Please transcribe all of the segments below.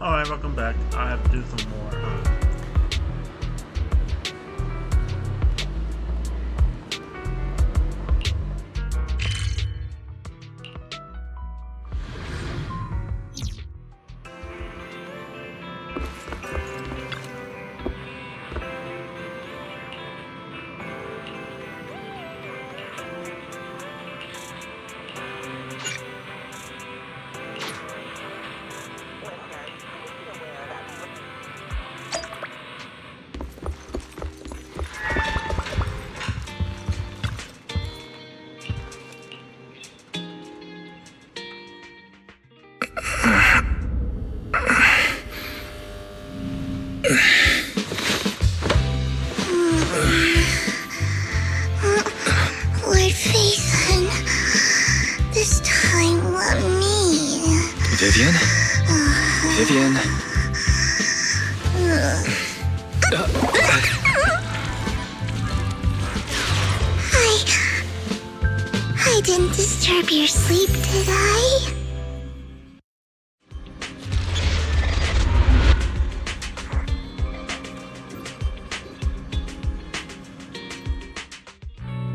Alright, welcome back. I have to do some more. Lord Phaethon, this time let me. Vivian? Vivian? I didn't disturb your sleep, did I?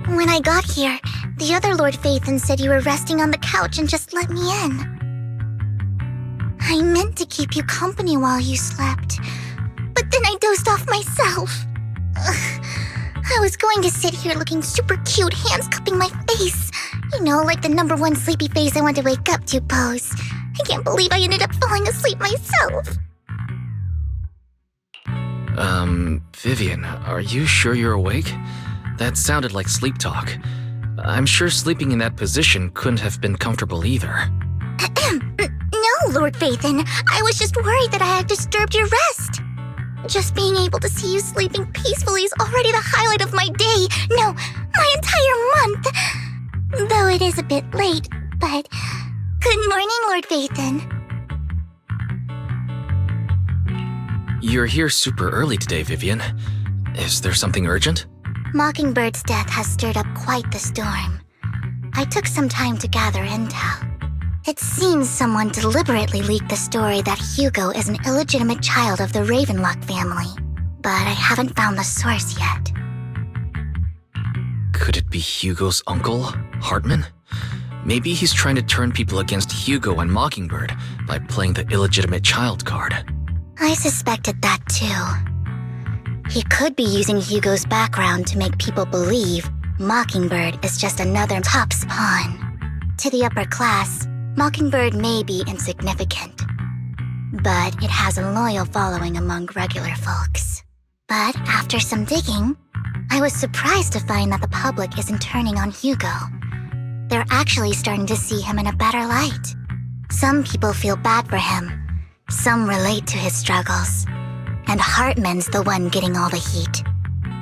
When I got here, the other Lord Phaethon said you were resting on the couch and just let me in. I meant to keep you company while you slept, but then I dozed off myself. Ugh. I was going to sit here looking super cute, hands cupping my face. You know, like the #1 sleepy face I want to wake up to pose. I can't believe I ended up falling asleep myself. Vivian, are you sure you're awake? That sounded like sleep talk. I'm sure sleeping in that position couldn't have been comfortable either. No, Lord Phaethon. I was just worried that I had disturbed your rest. Just being able to see you sleeping peacefully is already the highlight of my day. No, my entire month. Though it is a bit late, but... Good morning, Lord Phaethon. You're here super early today, Vivian. Is there something urgent? Mockingbird's death has stirred up quite the storm. I took some time to gather intel. It seems someone deliberately leaked the story that Hugo is an illegitimate child of the Ravenlock family, but I haven't found the source yet. Could it be Hugo's uncle, Hartman? Maybe he's trying to turn people against Hugo and Mockingbird by playing the illegitimate child card. I suspected that too. He could be using Hugo's background to make people believe Mockingbird is just another Top's pawn. To the upper class, Mockingbird may be insignificant, but it has a loyal following among regular folks. But after some digging, I was surprised to find that the public isn't turning on Hugo. They're actually starting to see him in a better light. Some people feel bad for him, some relate to his struggles, and Hartman's the one getting all the heat.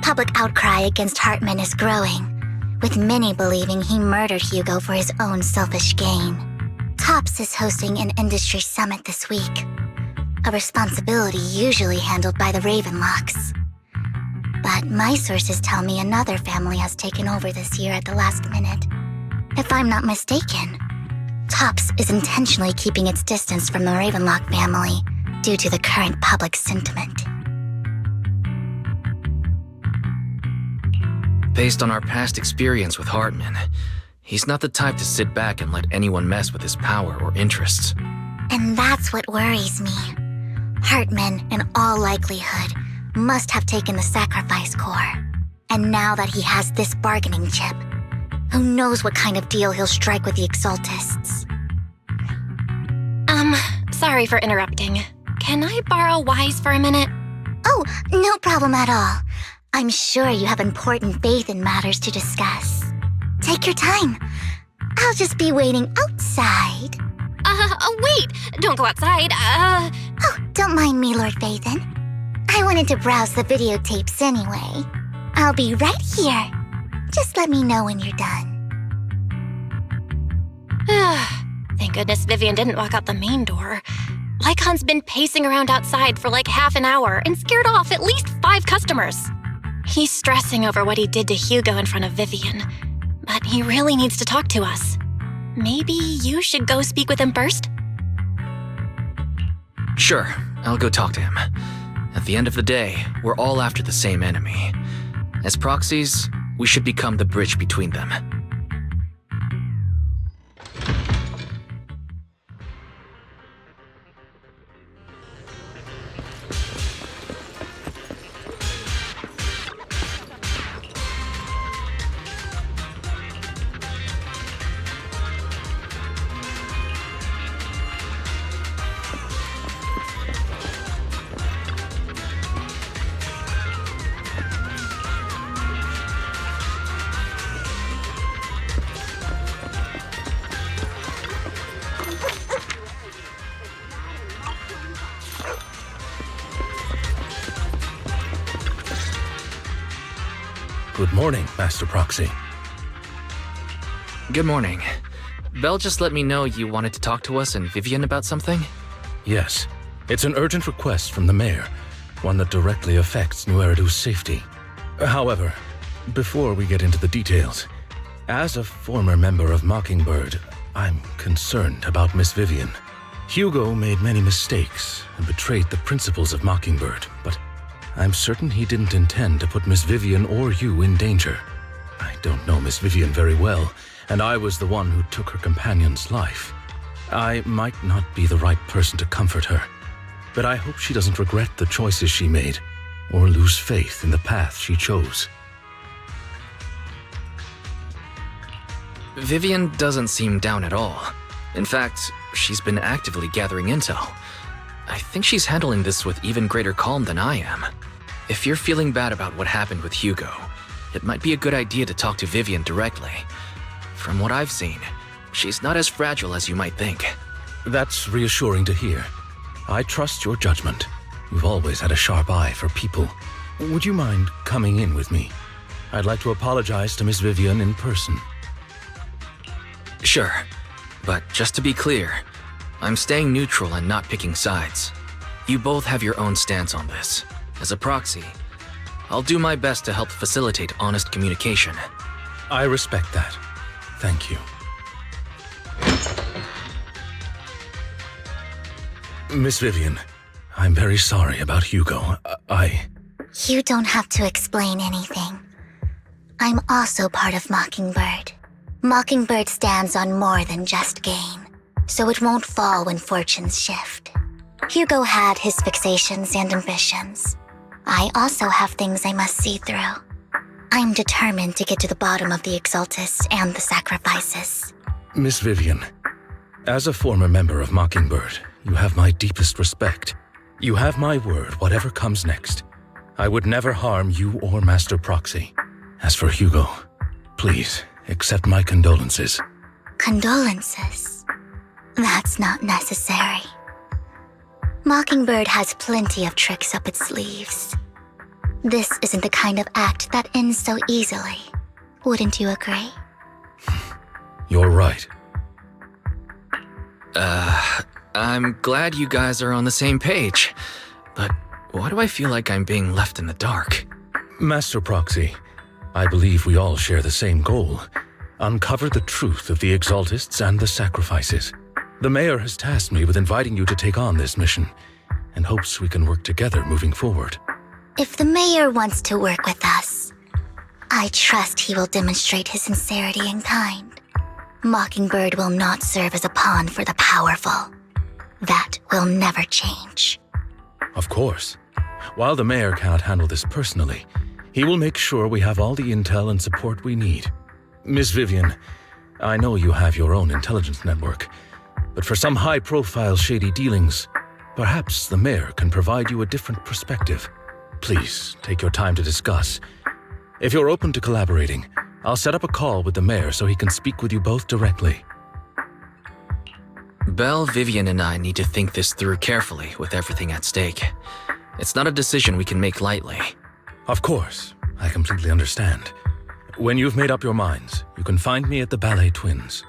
Public outcry against Hartman is growing, with many believing he murdered Hugo for his own selfish gain. Tops is hosting an industry summit this week, a responsibility usually handled by the Ravenlocks. But my sources tell me another family has taken over this year at the last minute. If I'm not mistaken, Tops is intentionally keeping its distance from the Ravenlock family due to the current public sentiment. Based on our past experience with Hartman, he's not the type to sit back and let anyone mess with his power or interests. And that's what worries me. Hartman, in all likelihood, must have taken the sacrifice core. And now that he has this bargaining chip, who knows what kind of deal he'll strike with the Exaltists. Sorry for interrupting. Can I borrow Wise for a minute? Oh, no problem at all. I'm sure you have important faith in matters to discuss. Take your time. I'll just be waiting outside. Wait! Don't go outside, Oh, don't mind me, Lord Phaethon. I wanted to browse the videotapes anyway. I'll be right here. Just let me know when you're done. Thank goodness Vivian didn't walk out the main door. Lycon's been pacing around outside for like half an hour and scared off at least 5 customers. He's stressing over what he did to Hugo in front of Vivian, but he really needs to talk to us. Maybe you should go speak with him first? Sure, I'll go talk to him. At the end of the day, we're all after the same enemy. As proxies, we should become the bridge between them. Good morning, Master Proxy. Good morning. Belle just let me know you wanted to talk to us and Vivian about something? Yes, it's an urgent request from the mayor, one that directly affects New Eridu's safety. However, before we get into the details, as a former member of Mockingbird, I'm concerned about Miss Vivian. Hugo made many mistakes and betrayed the principles of Mockingbird, but I'm certain he didn't intend to put Miss Vivian or you in danger. I don't know Miss Vivian very well, and I was the one who took her companion's life. I might not be the right person to comfort her, but I hope she doesn't regret the choices she made or lose faith in the path she chose. Vivian doesn't seem down at all. In fact, she's been actively gathering intel. I think she's handling this with even greater calm than I am. If you're feeling bad about what happened with Hugo, it might be a good idea to talk to Vivian directly. From what I've seen, she's not as fragile as you might think. That's reassuring to hear. I trust your judgment. You've always had a sharp eye for people. Would you mind coming in with me? I'd like to apologize to Miss Vivian in person. Sure, but just to be clear, I'm staying neutral and not picking sides. You both have your own stance on this. As a proxy, I'll do my best to help facilitate honest communication. I respect that. Thank you. Miss Vivian, I'm very sorry about Hugo. You don't have to explain anything. I'm also part of Mockingbird. Mockingbird stands on more than just gain, so it won't fall when fortunes shift. Hugo had his fixations and ambitions. I also have things I must see through. I'm determined to get to the bottom of the Exaltists and the sacrifices. Miss Vivian, as a former member of Mockingbird, you have my deepest respect. You have my word, whatever comes next. I would never harm you or Master Proxy. As for Hugo, please accept my condolences. Condolences? That's not necessary. Mockingbird has plenty of tricks up its sleeves. This isn't the kind of act that ends so easily. Wouldn't you agree? You're right. I'm glad you guys are on the same page, but why do I feel like I'm being left in the dark? Master Proxy, I believe we all share the same goal. Uncover the truth of the Exaltists and the sacrifices. The mayor has tasked me with inviting you to take on this mission, and hopes we can work together moving forward. If the mayor wants to work with us, I trust he will demonstrate his sincerity in kind. Mockingbird will not serve as a pawn for the powerful. That will never change. Of course. While the mayor cannot handle this personally, he will make sure we have all the intel and support we need. Miss Vivian, I know you have your own intelligence network, but for some high-profile shady dealings, perhaps the mayor can provide you a different perspective. Please, take your time to discuss. If you're open to collaborating, I'll set up a call with the mayor so he can speak with you both directly. Belle, Vivian, and I need to think this through carefully with everything at stake. It's not a decision we can make lightly. Of course, I completely understand. When you've made up your minds, you can find me at the Ballet Twins.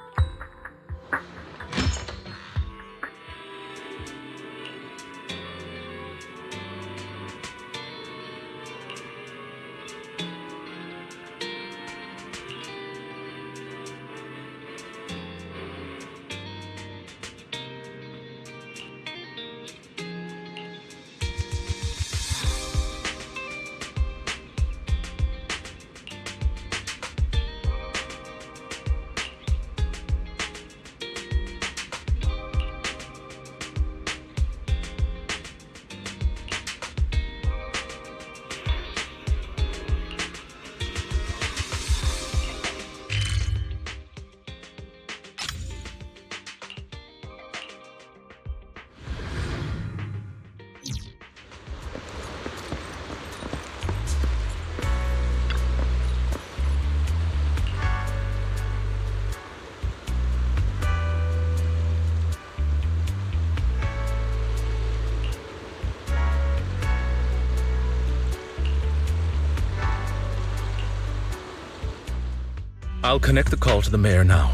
I'll connect the call to the mayor now.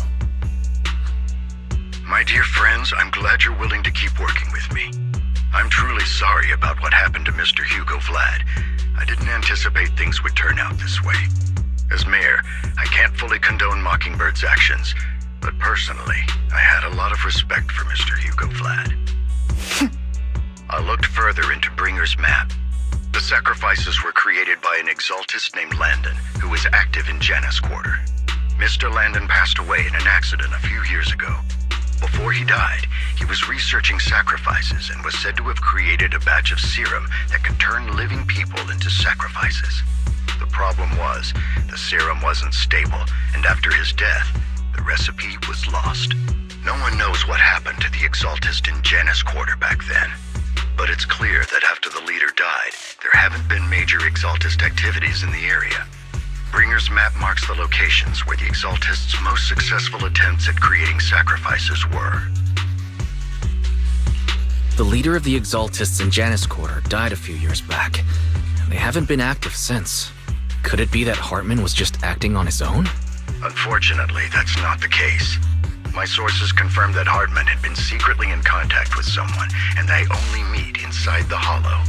My dear friends, I'm glad you're willing to keep working with me. I'm truly sorry about what happened to Mr. Hugo Vlad. I didn't anticipate things would turn out this way. As mayor, I can't fully condone Mockingbird's actions, but personally, I had a lot of respect for Mr. Hugo Vlad. I looked further into Bringer's map. The sacrifices were created by an exaltist named Landon, who was active in Janus Quarter. Mr. Landon passed away in an accident a few years ago. Before he died, he was researching sacrifices and was said to have created a batch of serum that could turn living people into sacrifices. The problem was, the serum wasn't stable, and after his death, the recipe was lost. No one knows what happened to the exaltist in Janus Quarter back then. But it's clear that after the leader died, there haven't been major exaltist activities in the area. Bringer's map marks the locations where the exaltists' most successful attempts at creating sacrifices were. The leader of the exaltists in Janus Quarter died a few years back. They haven't been active since. Could it be that Hartman was just acting on his own? Unfortunately, that's not the case. My sources confirmed that Hartman had been secretly in contact with someone, and they only meet inside the Hollow.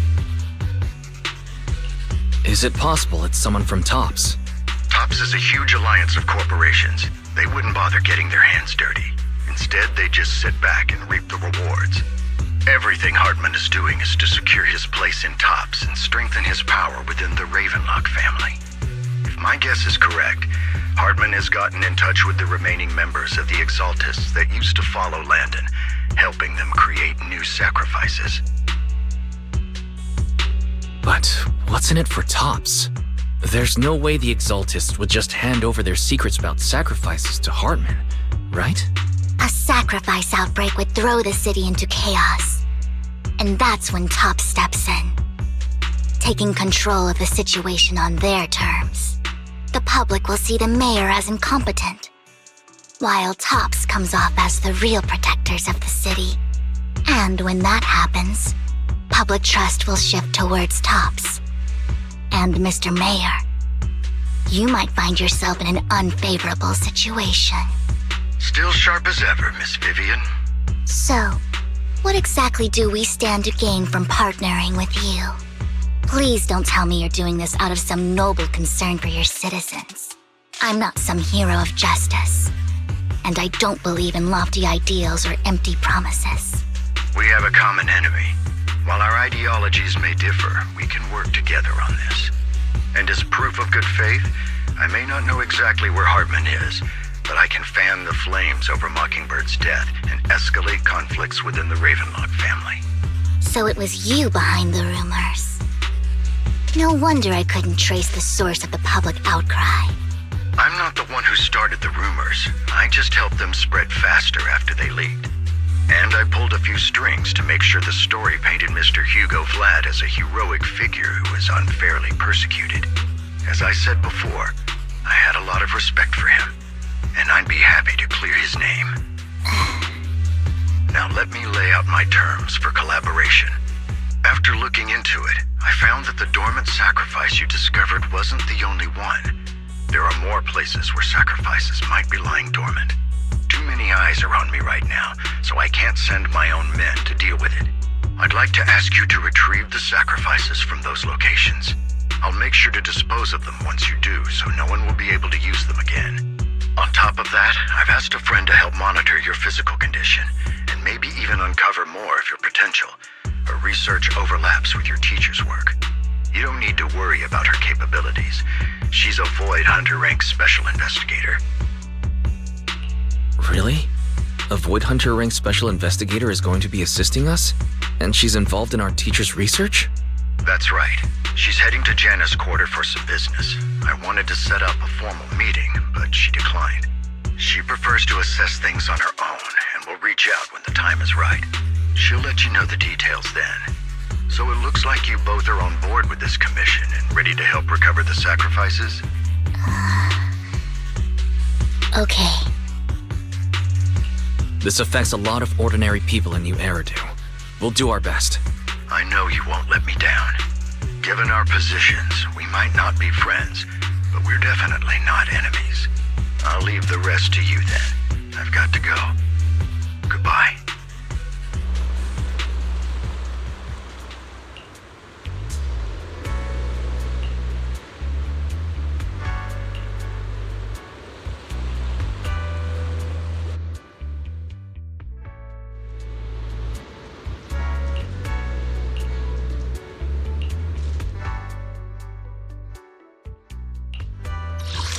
Is it possible it's someone from TOPS? TOPS is a huge alliance of corporations. They wouldn't bother getting their hands dirty. Instead, they just sit back and reap the rewards. Everything Hartman is doing is to secure his place in TOPS and strengthen his power within the Ravenlock family. If my guess is correct, Hartman has gotten in touch with the remaining members of the Exaltists that used to follow Landon, helping them create new sacrifices. But what's in it for TOPS? There's no way the Exaltists would just hand over their secrets about sacrifices to Hartman, right? A sacrifice outbreak would throw the city into chaos. And that's when TOPS steps in, taking control of the situation on their terms. The public will see the mayor as incompetent, while TOPS comes off as the real protectors of the city. And when that happens, public trust will shift towards TOPS. And Mr. Mayor, you might find yourself in an unfavorable situation. Still sharp as ever, Miss Vivian. So, what exactly do we stand to gain from partnering with you? Please don't tell me you're doing this out of some noble concern for your citizens. I'm not some hero of justice, and I don't believe in lofty ideals or empty promises. We have a common enemy. While our ideologies may differ, we can work together on this. And as proof of good faith, I may not know exactly where Hartman is, but I can fan the flames over Mockingbird's death and escalate conflicts within the Ravenlock family. So it was you behind the rumors. No wonder I couldn't trace the source of the public outcry. I'm not the one who started the rumors. I just helped them spread faster after they leaked. And I pulled a few strings to make sure the story painted Mr. Hugo Vlad as a heroic figure who was unfairly persecuted. As I said before, I had a lot of respect for him, and I'd be happy to clear his name. Now let me lay out my terms for collaboration. After looking into it, I found that the dormant sacrifice you discovered wasn't the only one. There are more places where sacrifices might be lying dormant. Too many eyes are on me right now, so I can't send my own men to deal with it. I'd like to ask you to retrieve the sacrifices from those locations. I'll make sure to dispose of them once you do, so no one will be able to use them again. On top of that, I've asked a friend to help monitor your physical condition, and maybe even uncover more of your potential. Her research overlaps with your teacher's work. You don't need to worry about her capabilities. She's a Void Hunter rank special investigator. Really? A Void Hunter rank special investigator is going to be assisting us? And she's involved in our teacher's research? That's right. She's heading to Janus Quarter for some business. I wanted to set up a formal meeting, but she declined. She prefers to assess things on her own, and will reach out when the time is right. She'll let you know the details then. So it looks like you both are on board with this commission and ready to help recover the sacrifices? Okay. This affects a lot of ordinary people in New Eridu. We'll do our best. I know you won't let me down. Given our positions, we might not be friends, but we're definitely not enemies. I'll leave the rest to you then. I've got to go. Goodbye.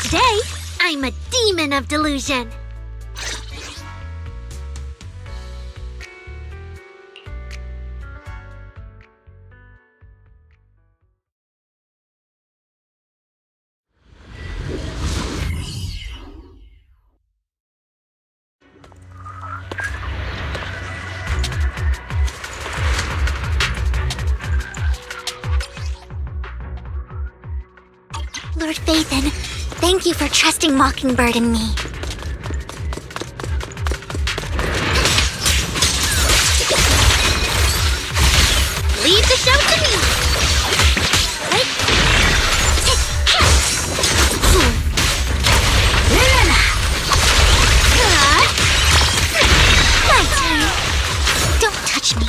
Today, I'm a demon of delusion. Lord Phaethon, thank you for trusting Mockingbird and me. Leave the show to me. My turn. Don't touch me.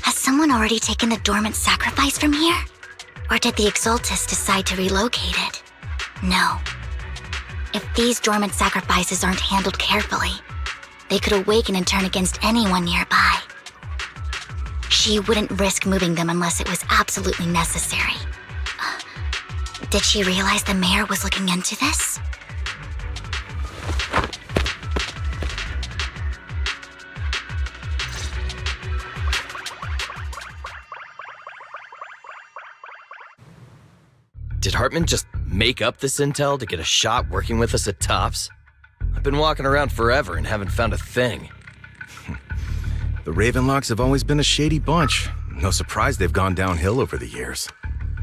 Has someone already taken the dormant sacrifice from here? Or did the Exaltus decide to relocate it? No. If these dormant sacrifices aren't handled carefully, they could awaken and turn against anyone nearby. She wouldn't risk moving them unless it was absolutely necessary. Did she realize the mayor was looking into this? Did Hartman just make up this intel to get a shot working with us at Tops? I've been walking around forever and haven't found a thing. The Ravenlocks have always been a shady bunch. No surprise they've gone downhill over the years.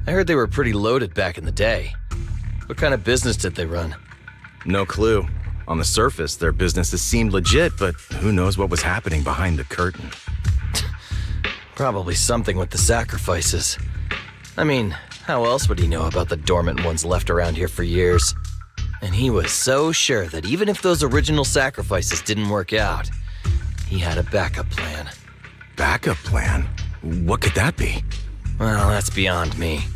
I heard they were pretty loaded back in the day. What kind of business did they run? No clue. On the surface, their businesses seemed legit, but who knows what was happening behind the curtain. Probably something with the sacrifices. I mean, how else would he know about the dormant ones left around here for years? And he was so sure that even if those original sacrifices didn't work out, he had a backup plan. Backup plan? What could that be? Well, that's beyond me.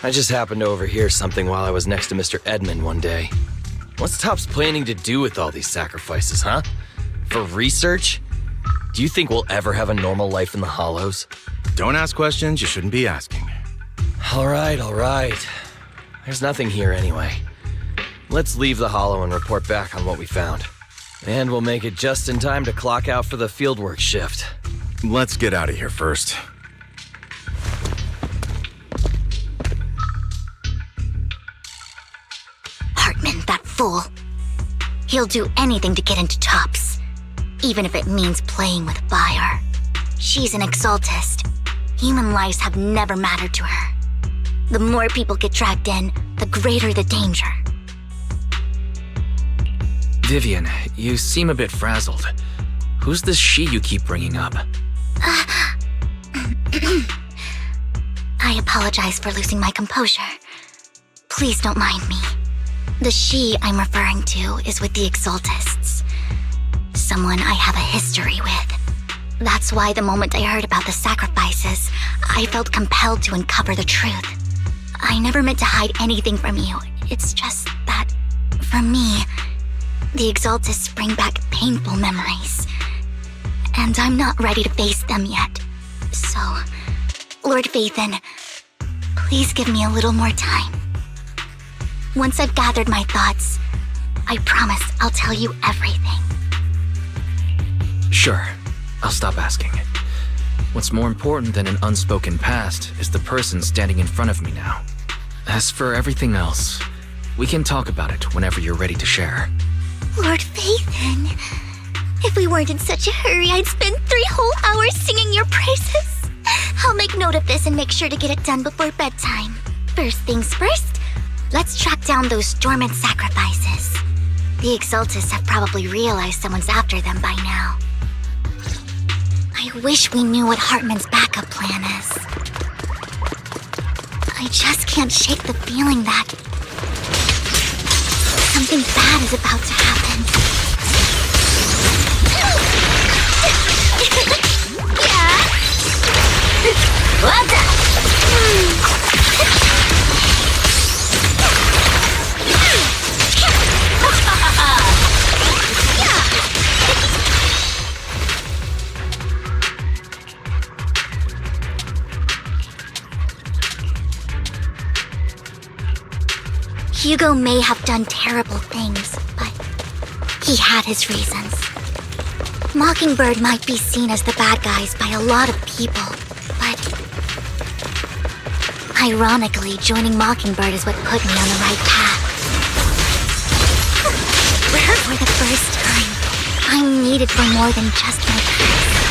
I just happened to overhear something while I was next to Mr. Edmund one day. What's Tops planning to do with all these sacrifices, huh? For research? Do you think we'll ever have a normal life in the Hollows? Don't ask questions you shouldn't be asking. All right. There's nothing here anyway. Let's leave the Hollow and report back on what we found. And we'll make it just in time to clock out for the fieldwork shift. Let's get out of here first. Hartman, that fool. He'll do anything to get into Tops, even if it means playing with fire. She's an Exaltist. Human lives have never mattered to her. The more people get dragged in, the greater the danger. Vivian, you seem a bit frazzled. Who's this she you keep bringing up? I apologize for losing my composure. Please don't mind me. The she I'm referring to is with the Exaltists. Someone I have a history with. That's why the moment I heard about the sacrifices, I felt compelled to uncover the truth. I never meant to hide anything from you. It's just that, for me, the Exaltists bring back painful memories. And I'm not ready to face them yet. So, Lord Phaethon, please give me a little more time. Once I've gathered my thoughts, I promise I'll tell you everything. Sure, I'll stop asking. What's more important than an unspoken past is the person standing in front of me now. As for everything else, we can talk about it whenever you're ready to share. Lord Phaethon, if we weren't in such a hurry, I'd spend 3 whole hours singing your praises. I'll make note of this and make sure to get it done before bedtime. First things first, let's track down those dormant sacrifices. The Exaltists have probably realized someone's after them by now. I wish we knew what Hartman's backup plan is. I just can't shake the feeling that something bad is about to happen. Yeah. What's up? Hugo may have done terrible things, but he had his reasons. Mockingbird might be seen as the bad guys by a lot of people, but ironically, joining Mockingbird is what put me on the right path. For the first time, I'm needed for more than just my past.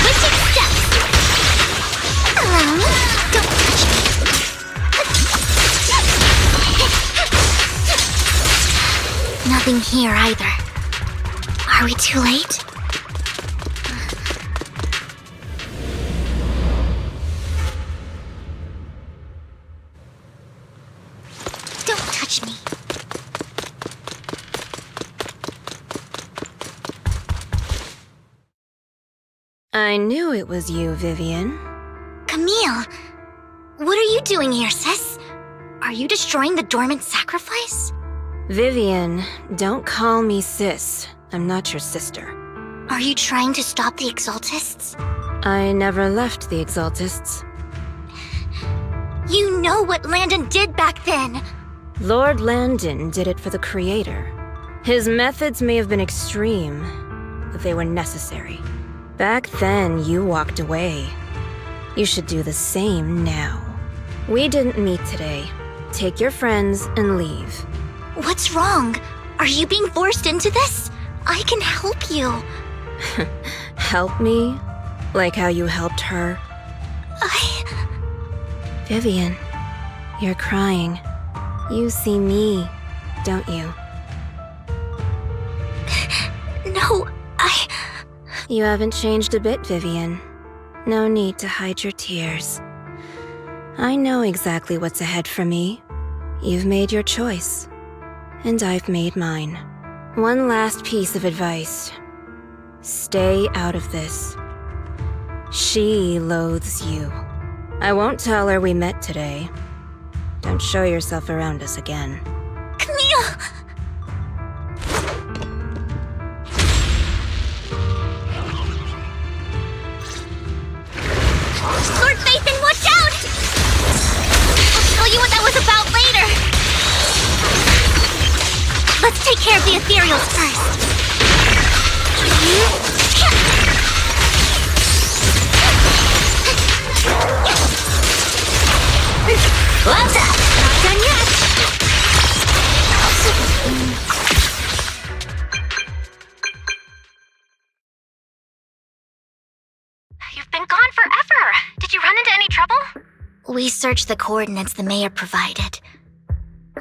Switching steps! Don't touch me. Nothing here either. Are we too late? Don't touch me. I knew it was you, Vivian. Camille! What are you doing here, sis? Are you destroying the dormant sacrifice? Vivian, don't call me sis. I'm not your sister. Are you trying to stop the Exaltists? I never left the Exaltists. You know what Landon did back then! Lord Landon did it for the Creator. His methods may have been extreme, but they were necessary. Back then, you walked away. You should do the same now. We didn't meet today. Take your friends and leave. What's wrong? Are you being forced into this? I can help you. Help me? Like how you helped her? Vivian, you're crying. You see me, don't you? No, You haven't changed a bit, Vivian. No need to hide your tears. I know exactly what's ahead for me. You've made your choice, and I've made mine. One last piece of advice. Stay out of this. She loathes you. I won't tell her we met today. Don't show yourself around us again. Camille! Lord Phaethon, watch out! I'll tell you what that was about later. Let's take care of the ethereals first. What's up? Not done yet. You've been gone forever. Did you run into any trouble? We searched the coordinates the mayor provided.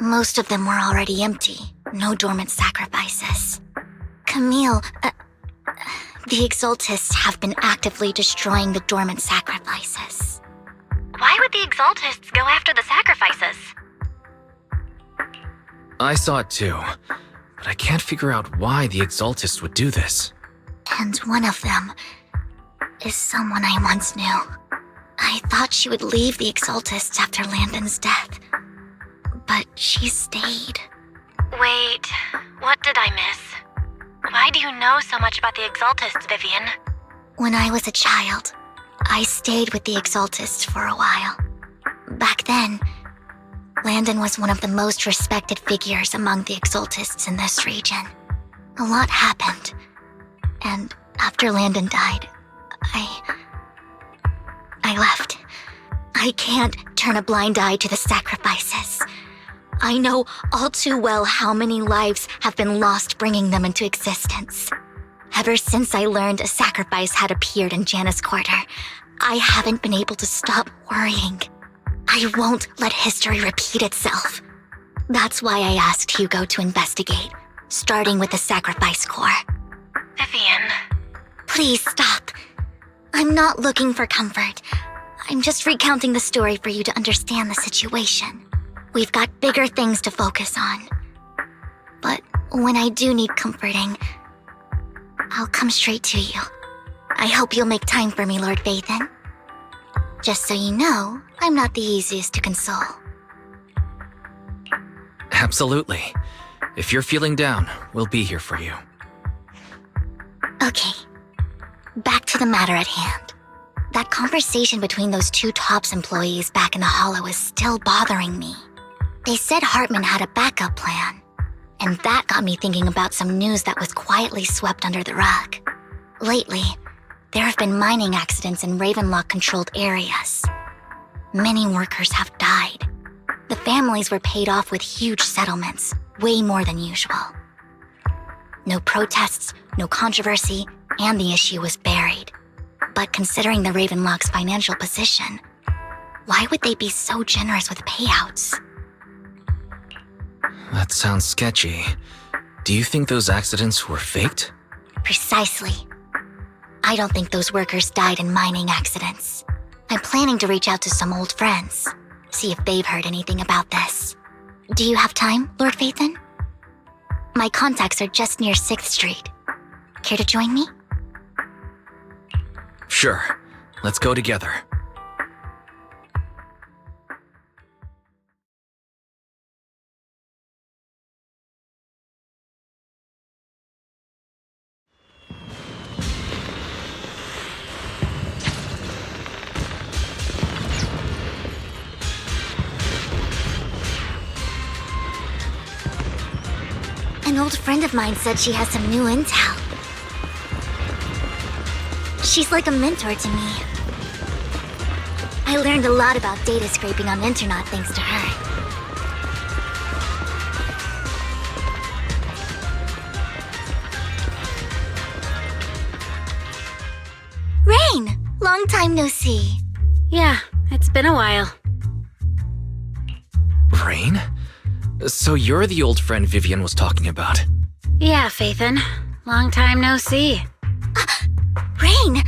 Most of them were already empty. No dormant sacrifices. Camille, the Exaltists have been actively destroying the dormant sacrifices. Why would the Exaltists go after the sacrifices? I saw it too, but I can't figure out why the Exaltists would do this. And one of them is someone I once knew. I thought she would leave the Exaltists after Landon's death, but she stayed. Wait, what did I miss? Why do you know so much about the Exaltists, Vivian? When I was a child, I stayed with the Exaltists for a while. Back then, Landon was one of the most respected figures among the Exaltists in this region. A lot happened, and after Landon died, I left. I can't turn a blind eye to the sacrifices. I know all too well how many lives have been lost bringing them into existence. Ever since I learned a sacrifice had appeared in Janus Quarter, I haven't been able to stop worrying. I won't let history repeat itself. That's why I asked Hugo to investigate, starting with the Sacrifice Corps. Vivian. Please stop. I'm not looking for comfort. I'm just recounting the story for you to understand the situation. We've got bigger things to focus on. But when I do need comforting, I'll come straight to you. I hope you'll make time for me, Lord Phaethon. Just so you know, I'm not the easiest to console. Absolutely. If you're feeling down, we'll be here for you. Okay, back to the matter at hand. That conversation between those two TOPS employees back in the Hollow is still bothering me. They said Hartman had a backup plan, and that got me thinking about some news that was quietly swept under the rug. Lately, there have been mining accidents in Ravenlock-controlled areas. Many workers have died. The families were paid off with huge settlements, way more than usual. No protests, no controversy, and the issue was buried. But considering the Ravenlock's financial position, why would they be so generous with payouts? That sounds sketchy. Do you think those accidents were faked? Precisely. I don't think those workers died in mining accidents. I'm planning to reach out to some old friends, see if they've heard anything about this. Do you have time, Lord Phaethon? My contacts are just near 6th Street. Care to join me? Sure. Let's go together. An old friend of mine said she has some new intel. She's like a mentor to me. I learned a lot about data scraping on the internet thanks to her. Rain! Long time no see. Yeah, it's been a while. Rain? So you're the old friend Vivian was talking about. Yeah, Phaethon. Long time no see. Rain,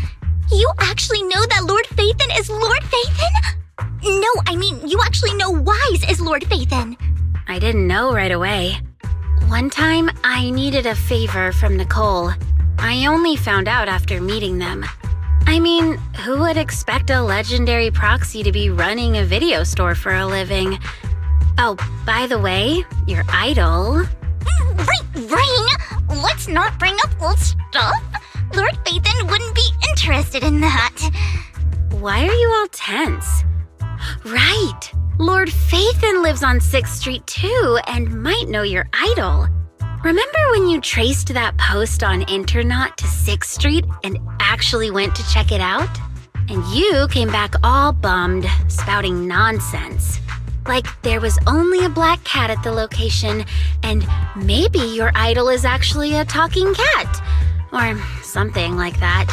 you actually know that Lord Phaethon is Lord Phaethon? No, I mean, you actually know Wise is Lord Phaethon. I didn't know right away. One time, I needed a favor from Nicole. I only found out after meeting them. I mean, who would expect a legendary proxy to be running a video store for a living? Oh, by the way, your idol... Rain, let's not bring up old stuff. Lord Phaethon wouldn't be interested in that. Why are you all tense? Right! Lord Phaethon lives on 6th Street too and might know your idol. Remember when you traced that post on Internet to 6th Street and actually went to check it out? And you came back all bummed, spouting nonsense. Like there was only a black cat at the location, and maybe your idol is actually a talking cat. Or something like that.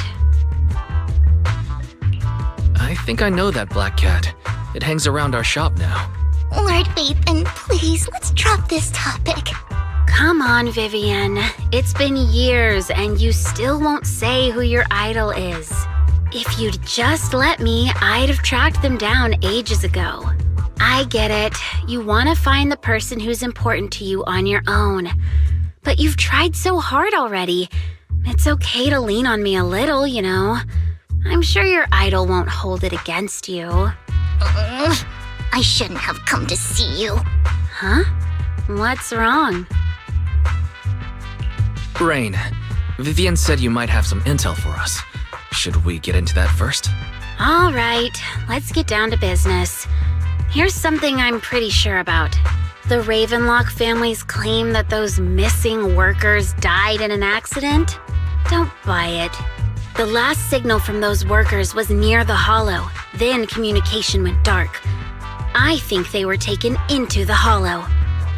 I think I know that black cat. It hangs around our shop now. Lord Phaethon, please, let's drop this topic. Come on, Vivian. It's been years and you still won't say who your idol is. If you'd just let me, I'd have tracked them down ages ago. I get it. You want to find the person who's important to you on your own. But you've tried so hard already. It's okay to lean on me a little, you know. I'm sure your idol won't hold it against you. I shouldn't have come to see you. Huh? What's wrong? Rain, Vivian said you might have some intel for us. Should we get into that first? All right, let's get down to business. Here's something I'm pretty sure about. The Ravenlock family's claim that those missing workers died in an accident? Don't buy it. The last signal from those workers was near the Hollow. Then communication went dark. I think they were taken into the Hollow.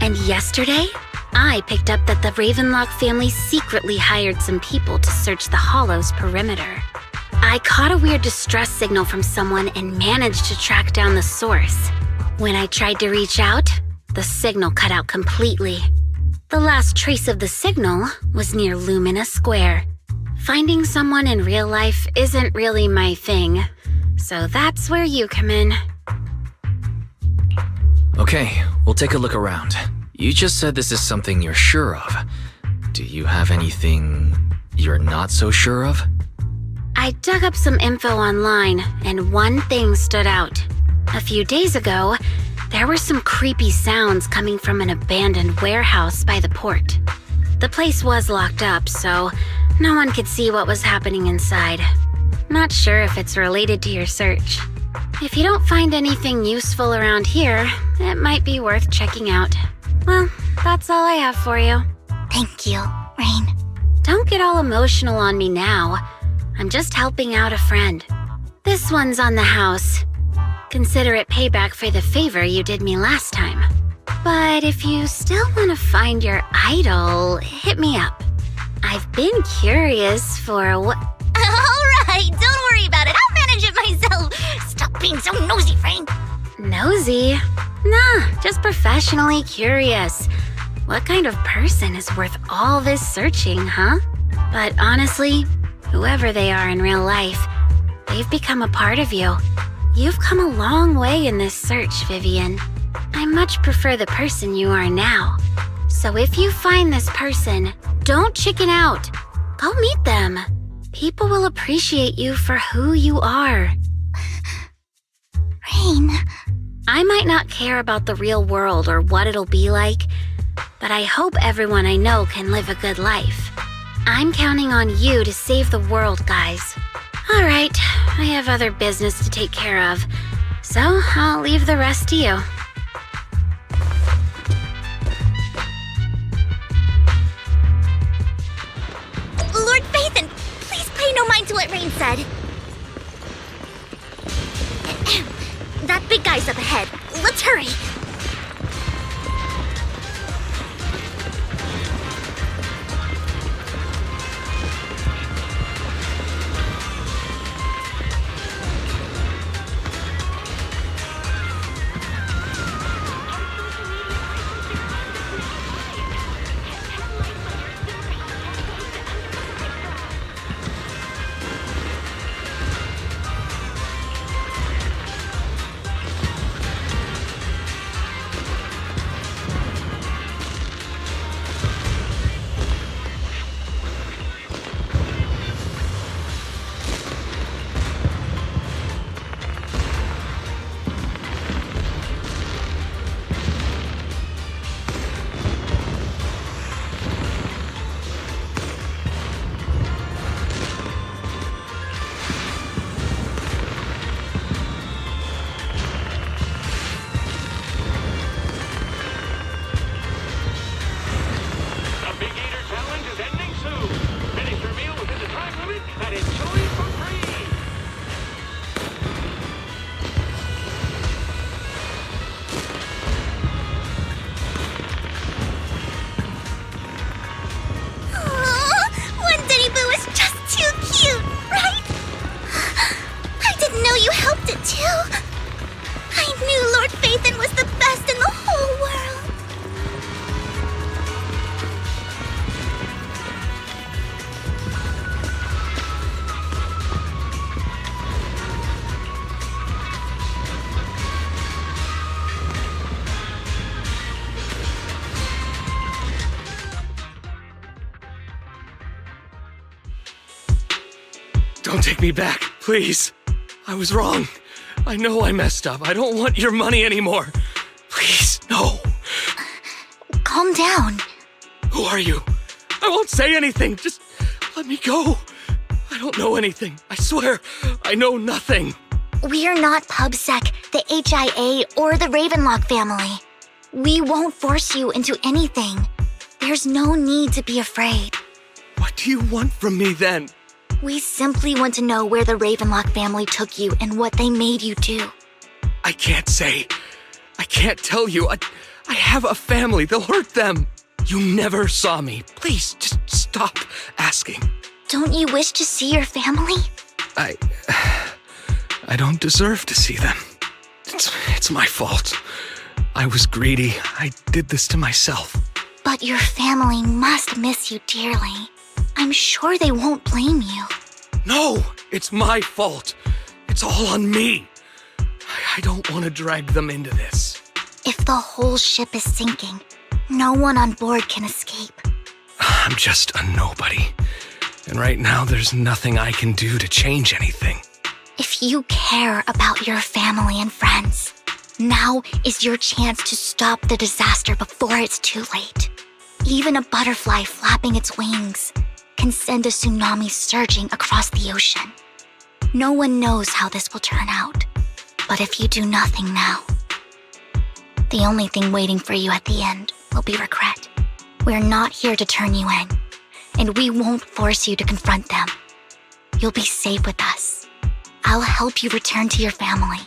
And yesterday, I picked up that the Ravenlock family secretly hired some people to search the Hollow's perimeter. I caught a weird distress signal from someone and managed to track down the source. When I tried to reach out, the signal cut out completely. The last trace of the signal was near Lumina Square. Finding someone in real life isn't really my thing, so that's where you come in. Okay, we'll take a look around. You just said this is something you're sure of. Do you have anything you're not so sure of? I dug up some info online, and one thing stood out. A few days ago, there were some creepy sounds coming from an abandoned warehouse by the port. The place was locked up, so no one could see what was happening inside. Not sure if it's related to your search. If you don't find anything useful around here, it might be worth checking out. Well, that's all I have for you. Thank you, Rain. Don't get all emotional on me now. I'm just helping out a friend. This one's on the house. Consider it payback for the favor you did me last time. But if you still want to find your idol, hit me up. I've been curious for what... Alright, don't worry about it. I'll manage it myself. Stop being so nosy, Rain. Nosy? Nah, just professionally curious. What kind of person is worth all this searching, huh? But honestly, whoever they are in real life, they've become a part of you. You've come a long way in this search, Vivian. I much prefer the person you are now. So if you find this person, don't chicken out. Go meet them. People will appreciate you for who you are. Rain. I might not care about the real world or what it'll be like, but I hope everyone I know can live a good life. I'm counting on you to save the world, guys. All right, I have other business to take care of, so I'll leave the rest to you. Lord Phaethon, please pay no mind to what Rain said. That big guy's up ahead. Let's hurry. Don't take me back, please. I was wrong. I know I messed up. I don't want your money anymore. Please, no. Calm down. Who are you? I won't say anything. Just let me go. I don't know anything. I swear, I know nothing. We're not PubSec, the HIA, or the Ravenlock family. We won't force you into anything. There's no need to be afraid. What do you want from me then? We simply want to know where the Ravenlock family took you and what they made you do. I can't say. I can't tell you. I have a family. They'll hurt them. You never saw me. Please, just stop asking. Don't you wish to see your family? I don't deserve to see them. It's my fault. I was greedy. I did this to myself. But your family must miss you dearly. I'm sure they won't blame you. No, it's my fault. It's all on me. I don't want to drag them into this. If the whole ship is sinking, no one on board can escape. I'm just a nobody. And right now, there's nothing I can do to change anything. If you care about your family and friends, now is your chance to stop the disaster before it's too late. Even a butterfly flapping its wings can send a tsunami surging across the ocean. No one knows how this will turn out. But if you do nothing now, the only thing waiting for you at the end will be regret. We're not here to turn you in, and we won't force you to confront them. You'll be safe with us. I'll help you return to your family.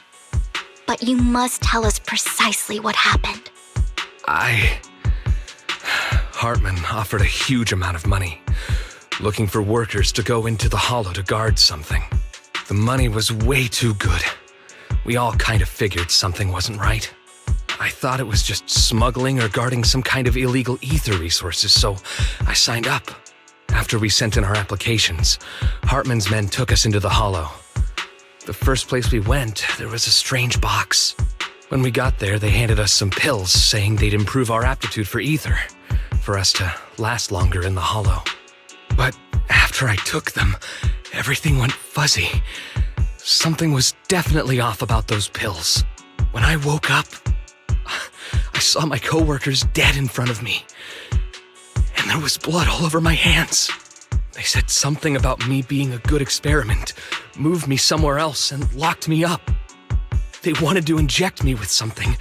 But you must tell us precisely what happened. Hartman offered a huge amount of money, looking for workers to go into the hollow to guard something. The money was way too good. We all kind of figured something wasn't right. I thought it was just smuggling or guarding some kind of illegal ether resources, so I signed up. After we sent in our applications, Hartman's men took us into the hollow. The first place we went, there was a strange box. When we got there, they handed us some pills saying they'd improve our aptitude for ether, for us to last longer in the hollow. But after I took them, everything went fuzzy. Something was definitely off about those pills. When I woke up, I saw my coworkers dead in front of me. And there was blood all over my hands. They said something about me being a good experiment, moved me somewhere else, and locked me up. They wanted to inject me with something.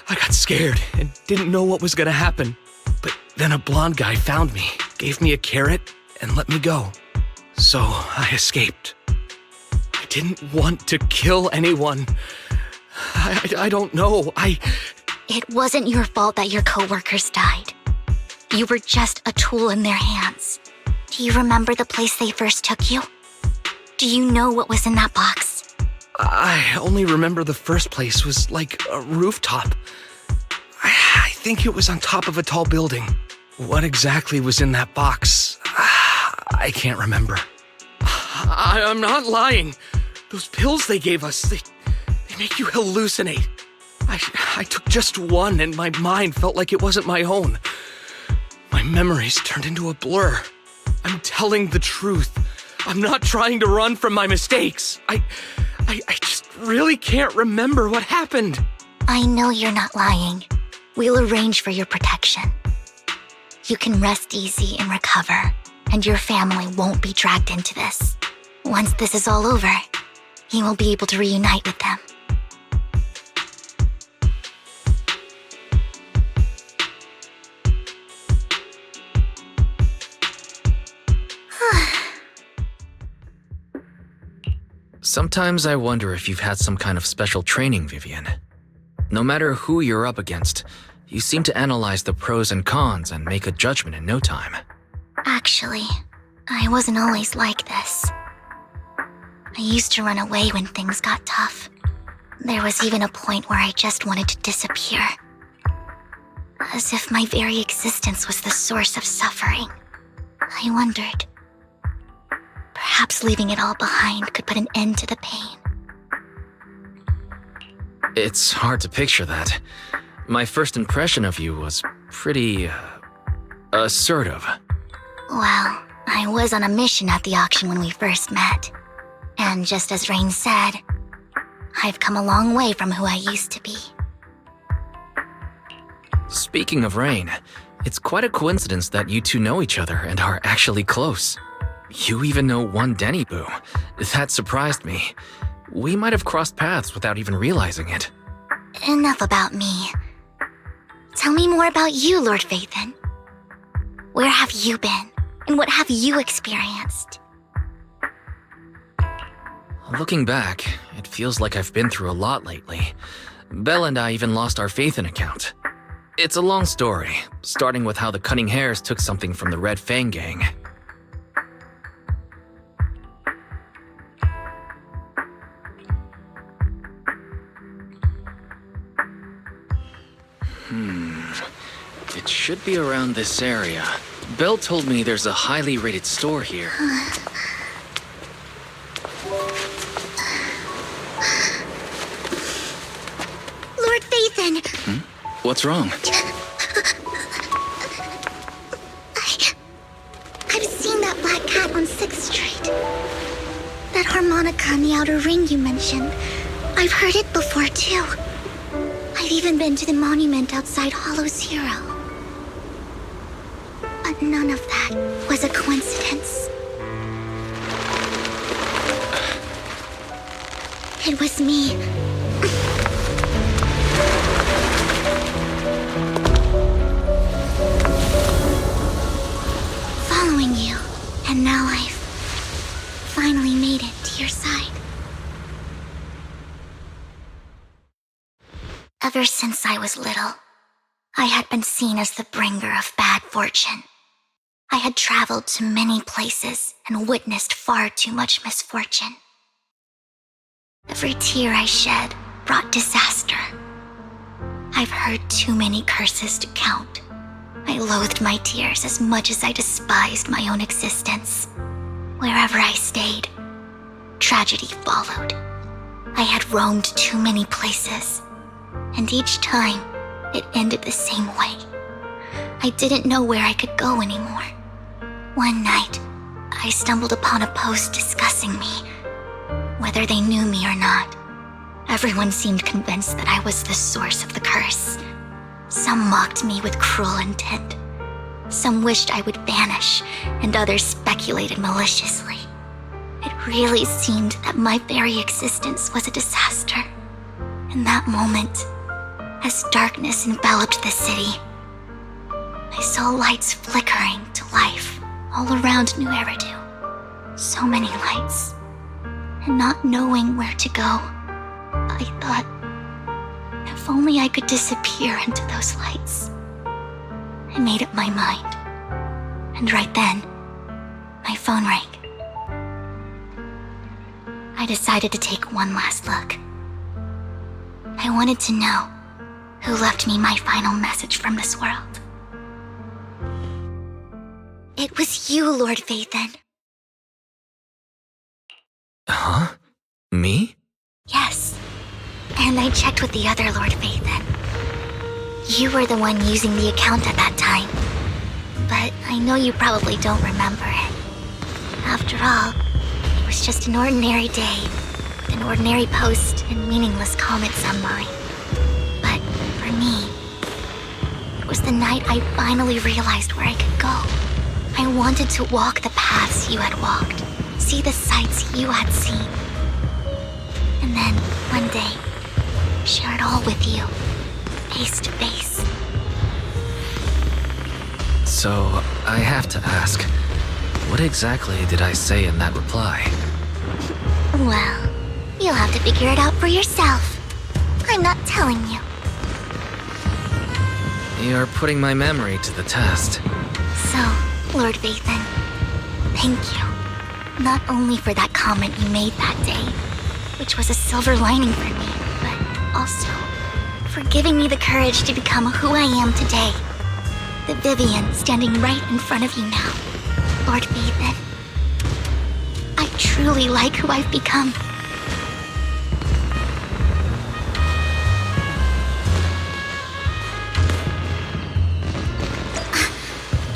I got scared and didn't know what was gonna happen. But then a blonde guy found me, gave me a carrot, and let me go. So I escaped. I didn't want to kill anyone. I don't know. It wasn't your fault that your coworkers died. You were just a tool in their hands. Do you remember the place they first took you? Do you know what was in that box? I only remember the first place was like a rooftop. I think it was on top of a tall building. What exactly was in that box? I can't remember. I'm not lying. Those pills they gave us, they make you hallucinate. I took just one and my mind felt like it wasn't my own. My memories turned into a blur. I'm telling the truth. I'm not trying to run from my mistakes. I just really can't remember what happened. I know you're not lying. We'll arrange for your protection. You can rest easy and recover, and your family won't be dragged into this. Once this is all over, you will be able to reunite with them. Sometimes I wonder if you've had some kind of special training, Vivian. No matter who you're up against, you seem to analyze the pros and cons and make a judgment in no time. Actually, I wasn't always like this. I used to run away when things got tough. There was even a point where I just wanted to disappear. As if my very existence was the source of suffering. I wondered. Perhaps leaving it all behind could put an end to the pain. It's hard to picture that. My first impression of you was pretty, assertive. Well, I was on a mission at the auction when we first met. And just as Rain said, I've come a long way from who I used to be. Speaking of Rain, it's quite a coincidence that you two know each other and are actually close. You even know one Denny Boo. That surprised me. We might have crossed paths without even realizing it. Enough about me. Tell me more about you, Lord Phaethon. Where have you been? And what have you experienced? Looking back, it feels like I've been through a lot lately. Belle and I even lost our Phaethon account. It's a long story, starting with how the Cunning Hares took something from the Red Fang gang. It should be around this area. Belle told me there's a highly rated store here. Lord Phaethon! What's wrong? I've seen that black cat on 6th Street. That harmonica in the outer ring you mentioned. I've heard it before, too. I've even been to the monument outside Hollow Zero. But none of that was a coincidence. It was me. Following you, and now I've finally made it to your side. Ever since I was little, I had been seen as the bringer of bad fortune. I had traveled to many places and witnessed far too much misfortune. Every tear I shed brought disaster. I've heard too many curses to count. I loathed my tears as much as I despised my own existence. Wherever I stayed, tragedy followed. I had roamed too many places, and each time, it ended the same way. I didn't know where I could go anymore. One night, I stumbled upon a post discussing me, whether they knew me or not. Everyone seemed convinced that I was the source of the curse. Some mocked me with cruel intent. Some wished I would vanish, and others speculated maliciously. It really seemed that my very existence was a disaster. In that moment, as darkness enveloped the city, I saw lights flickering to life all around New Eridu. So many lights. And not knowing where to go, I thought, if only I could disappear into those lights. I made up my mind. And right then, my phone rang. I decided to take one last look. I wanted to know who left me my final message from this world. It was you, Lord Phaethon. Huh? Me? Yes. And I checked with the other Lord Phaethon. You were the one using the account at that time. But I know you probably don't remember it. After all, it was just an ordinary day, with an ordinary post and meaningless comments online. But for me, it was the night I finally realized where I could go. I wanted to walk the paths you had walked, see the sights you had seen. And then, one day, share it all with you, face to face. So, I have to ask, what exactly did I say in that reply? Well, you'll have to figure it out for yourself. I'm not telling you. You're putting my memory to the test. So, Lord Phaethon, thank you. Not only for that comment you made that day, which was a silver lining for me, but also for giving me the courage to become who I am today. The Vivian standing right in front of you now. Lord Phaethon, I truly like who I've become.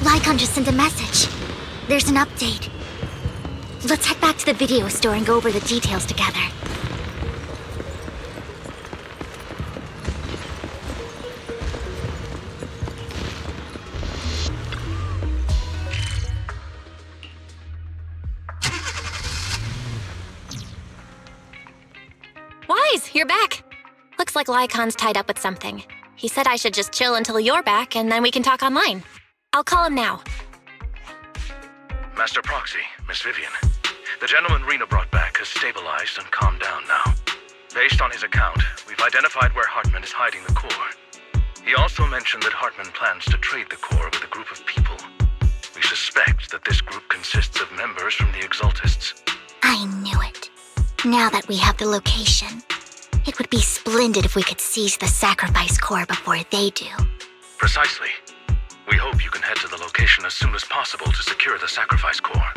Lycon just sent a message. There's an update. Let's head back to the video store and go over the details together. Wise, you're back. Looks like Lycon's tied up with something. He said I should just chill until you're back, and then we can talk online. I'll call him now. Master Proxy, Miss Vivian. The gentleman Rena brought back has stabilized and calmed down now. Based on his account, we've identified where Hartman is hiding the core. He also mentioned that Hartman plans to trade the core with a group of people. We suspect that this group consists of members from the Exaltists. I knew it. Now that we have the location, it would be splendid if we could seize the sacrifice core before they do. Precisely. We hope you can head to the location as soon as possible to secure the sacrifice core.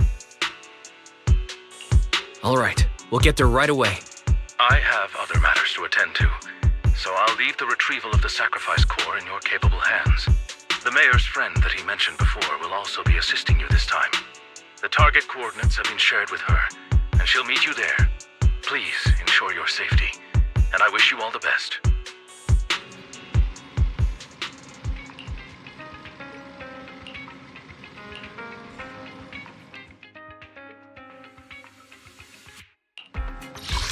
All right, we'll get there right away. I have other matters to attend to, so I'll leave the retrieval of the sacrifice core in your capable hands. The mayor's friend that he mentioned before will also be assisting you this time. The target coordinates have been shared with her, and she'll meet you there. Please ensure your safety, and I wish you all the best.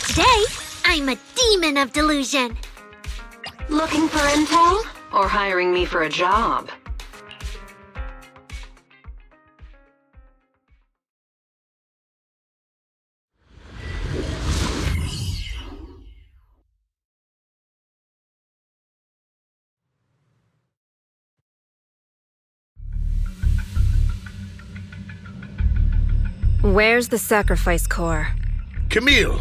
Today, I'm a demon of delusion. Looking for intel? Or hiring me for a job? Where's the sacrifice core? Camille,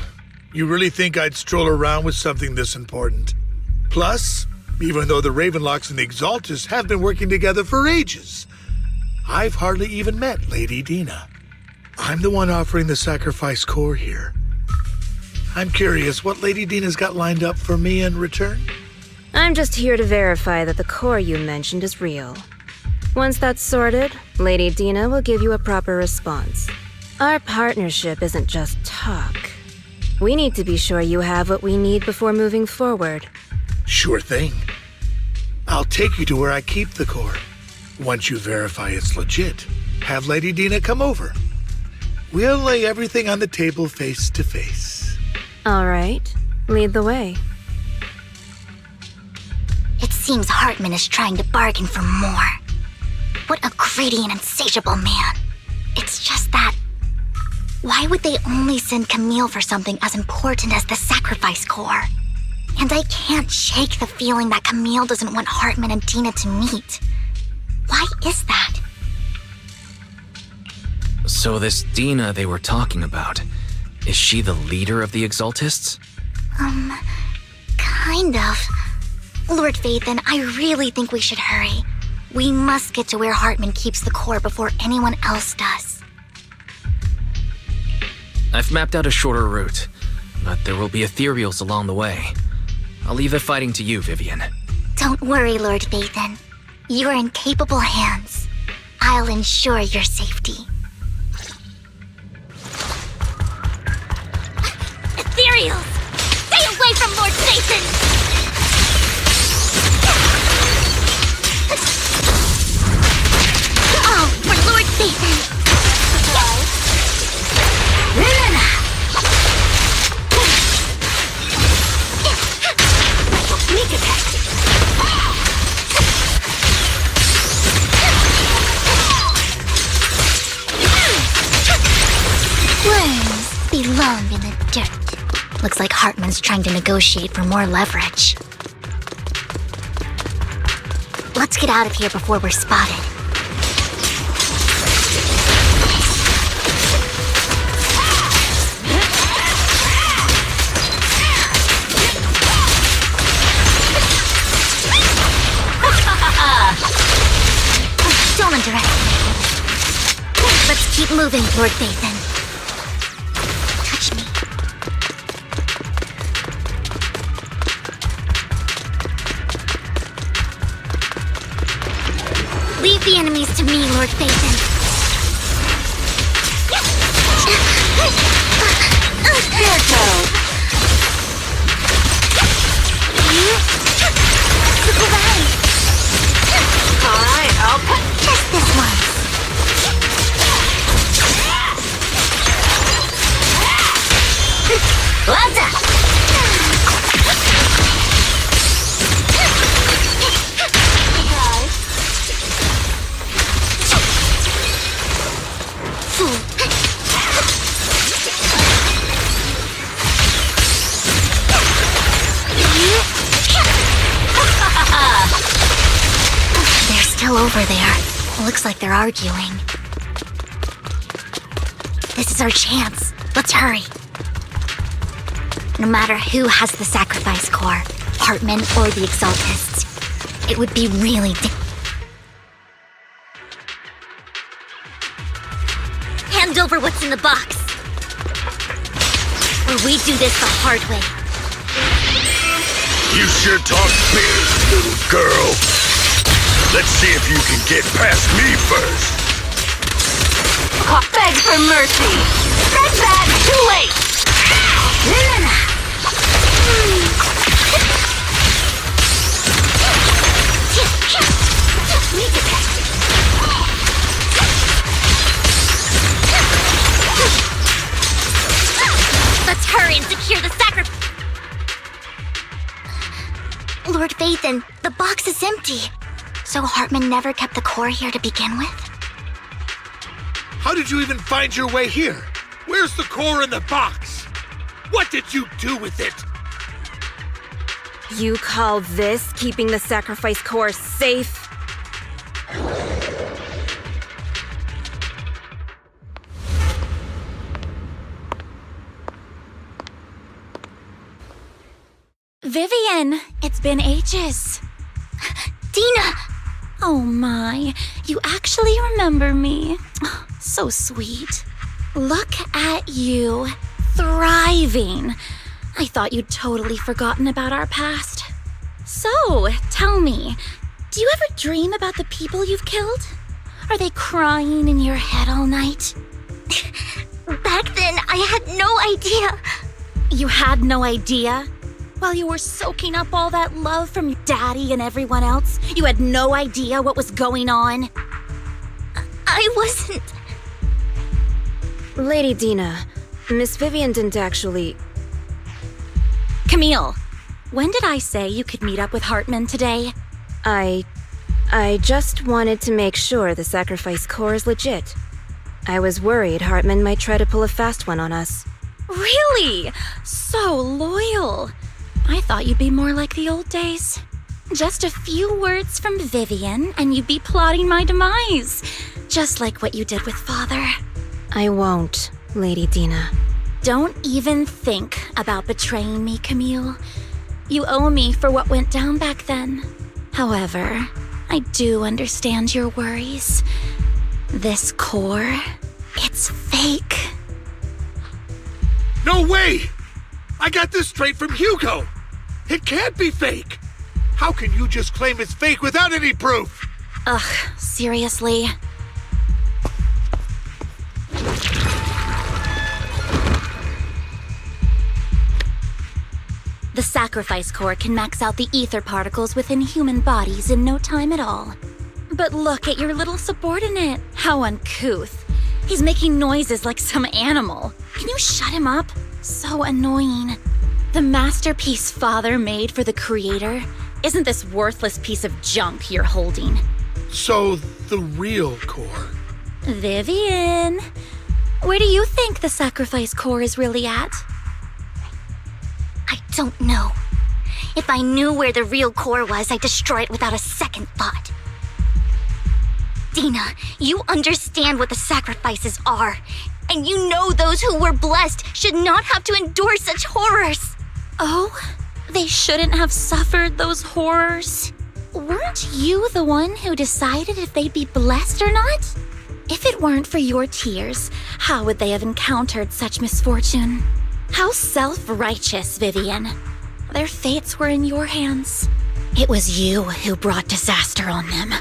you really think I'd stroll around with something this important? Plus, even though the Ravenlocks and the Exaltus have been working together for ages, I've hardly even met Lady Dina. I'm the one offering the sacrifice core here. I'm curious what Lady Dina's got lined up for me in return? I'm just here to verify that the core you mentioned is real. Once that's sorted, Lady Dina will give you a proper response. Our partnership isn't just talk. We need to be sure you have what we need before moving forward. Sure thing. I'll take you to where I keep the core. Once you verify it's legit, have Lady Dina come over. We'll lay everything on the table face to face. All right, lead the way. It seems Hartman is trying to bargain for more. What a greedy and insatiable man. It's just that... why would they only send Camille for something as important as the sacrifice core? And I can't shake the feeling that Camille doesn't want Hartman and Dina to meet. Why is that? So this Dina they were talking about, is she the leader of the Exaltists? Kind of. Lord Vathan, I really think we should hurry. We must get to where Hartman keeps the core before anyone else does. I've mapped out a shorter route, but there will be ethereals along the way. I'll leave the fighting to you, Vivian. Don't worry, Lord Vathan. You're in capable hands. I'll ensure your safety. Ethereals! Stay away from Lord Vathan! Oh, for Lord Vathan! Sneak attack! Worms belong in the dirt. Looks like Hartman's trying to negotiate for more leverage. Let's get out of here before we're spotted. Don't underestimate me. Let's keep moving, Lord Vathan. Touch me. Leave the enemies to me, Lord Vathan. Alright, I'll put... Just this once. They're still over there. Looks like they're arguing. This is our chance. Let's hurry. No matter who has the sacrifice core, Hartman or the Exaltists, it would be really discover what's in the box. Or we do this the hard way. You sure talk big, little girl. Let's see if you can get past me first. Beg for mercy. Stretch that. Too late. Let's hurry and secure the sacrifice. Lord Vathan, the box is empty. So Hartman never kept the core here to begin with? How did you even find your way here? Where's the core in the box? What did you do with it? You call this keeping the sacrifice core safe? Vivian, it's been ages. Dina! Oh my, you actually remember me. So sweet. Look at you, thriving. I thought you'd totally forgotten about our past. So, tell me, do you ever dream about the people you've killed? Are they crying in your head all night? Back then, I had no idea. You had no idea? While you were soaking up all that love from your daddy and everyone else, you had no idea what was going on? I wasn't... Lady Dina, Miss Vivian didn't actually... Camille, when did I say you could meet up with Hartman today? I just wanted to make sure the sacrifice core is legit. I was worried Hartman might try to pull a fast one on us. Really? So loyal. I thought you'd be more like the old days. Just a few words from Vivian and you'd be plotting my demise. Just like what you did with Father. I won't, Lady Dina. Don't even think about betraying me, Camille. You owe me for what went down back then. However, I do understand your worries. This core, it's fake. No way! I got this straight from Hugo. It can't be fake. How can you just claim it's fake without any proof? Ugh, seriously? The sacrifice core can max out the ether particles within human bodies in no time at all. But look at your little subordinate. How uncouth. He's making noises like some animal. Can you shut him up? So annoying. The masterpiece Father made for the Creator isn't this worthless piece of junk you're holding. So, the real core. Vivian, where do you think the sacrifice core is really at? I don't know. If I knew where the real core was, I'd destroy it without a second thought. Dina, you understand what the sacrifices are. And you know those who were blessed should not have to endure such horrors. Oh, they shouldn't have suffered those horrors. Weren't you the one who decided if they'd be blessed or not? If it weren't for your tears, how would they have encountered such misfortune? How self-righteous, Vivian. Their fates were in your hands. It was you who brought disaster on them.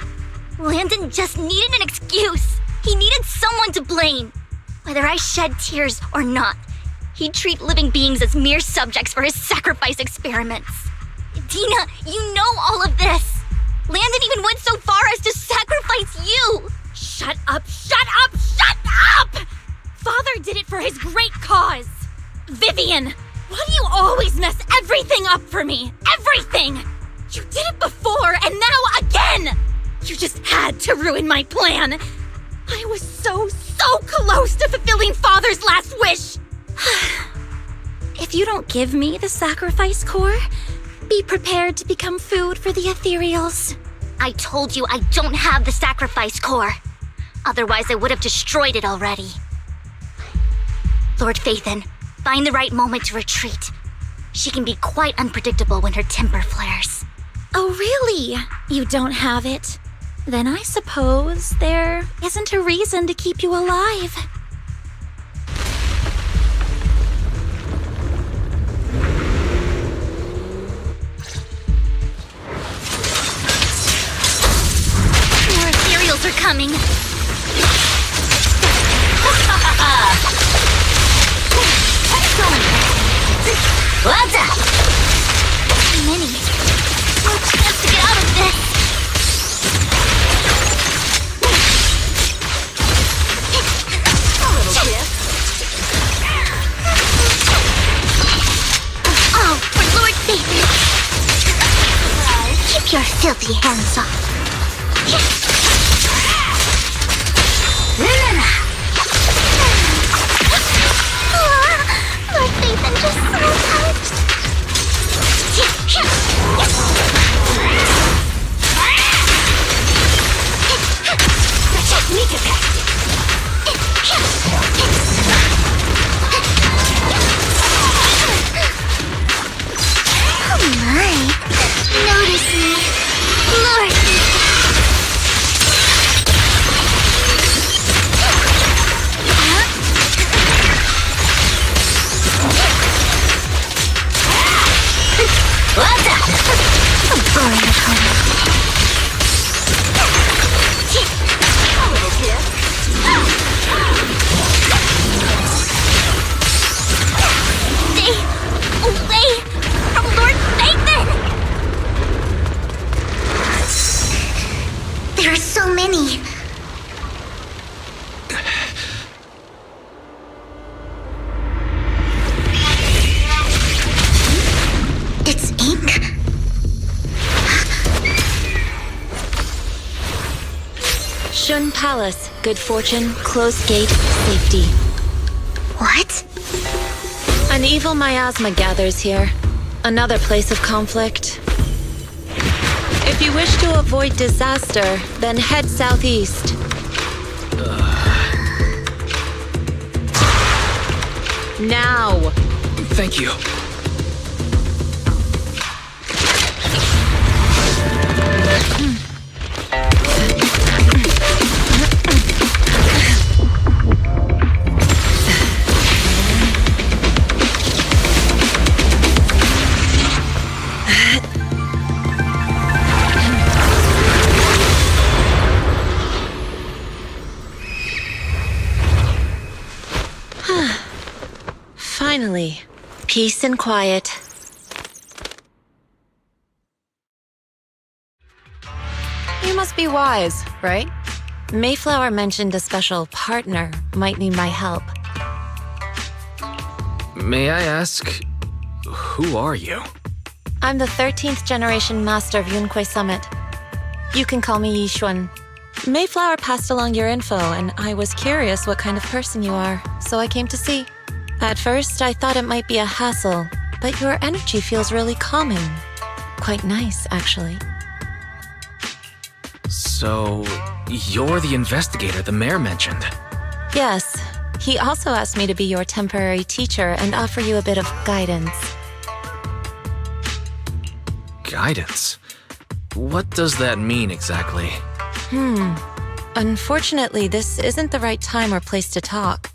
Landon just needed an excuse. He needed someone to blame. Whether I shed tears or not, he'd treat living beings as mere subjects for his sacrifice experiments. Dina, you know all of this. Landon even went so far as to sacrifice you. Shut up, shut up, shut up! Father did it for his great cause. Vivian, why do you always mess everything up for me? Everything! You did it before and now again! You just had to ruin my plan. I was so close to fulfilling Father's last wish. If you don't give me the sacrifice core, be prepared to become food for the ethereals. I told you I don't have the sacrifice core. Otherwise, I would have destroyed it already. Lord Vathan, find the right moment to retreat. She can be quite unpredictable when her temper flares. Oh, really? You don't have it? Then I suppose there isn't a reason to keep you alive. coming. What's up? Too many. No chance to get out of this. A little gift. Oh, for Lord Satan! Keep your filthy hands off. Lord Nathan just so touched. Sneak attack. Oh my. Notice me. Lord. What's up? So boring at home. A little gift. Stay away from Lord Nathan! There are so many. It's ink. Shun Palace, good fortune, closed gate, safety. What? An evil miasma gathers here. Another place of conflict. If you wish to avoid disaster, then head southeast. Now! Thank you. Finally, peace and quiet. You must be wise, right? Mayflower mentioned a special partner might need my help. May I ask, who are you? I'm the 13th generation master of Yunquei Summit. You can call me Yixuan. Mayflower passed along your info, and I was curious what kind of person you are, so I came to see. At first, I thought it might be a hassle, but your energy feels really calming. Quite nice, actually. So, you're the investigator the mayor mentioned. Yes. He also asked me to be your temporary teacher and offer you a bit of guidance. Guidance? What does that mean exactly? Unfortunately, this isn't the right time or place to talk.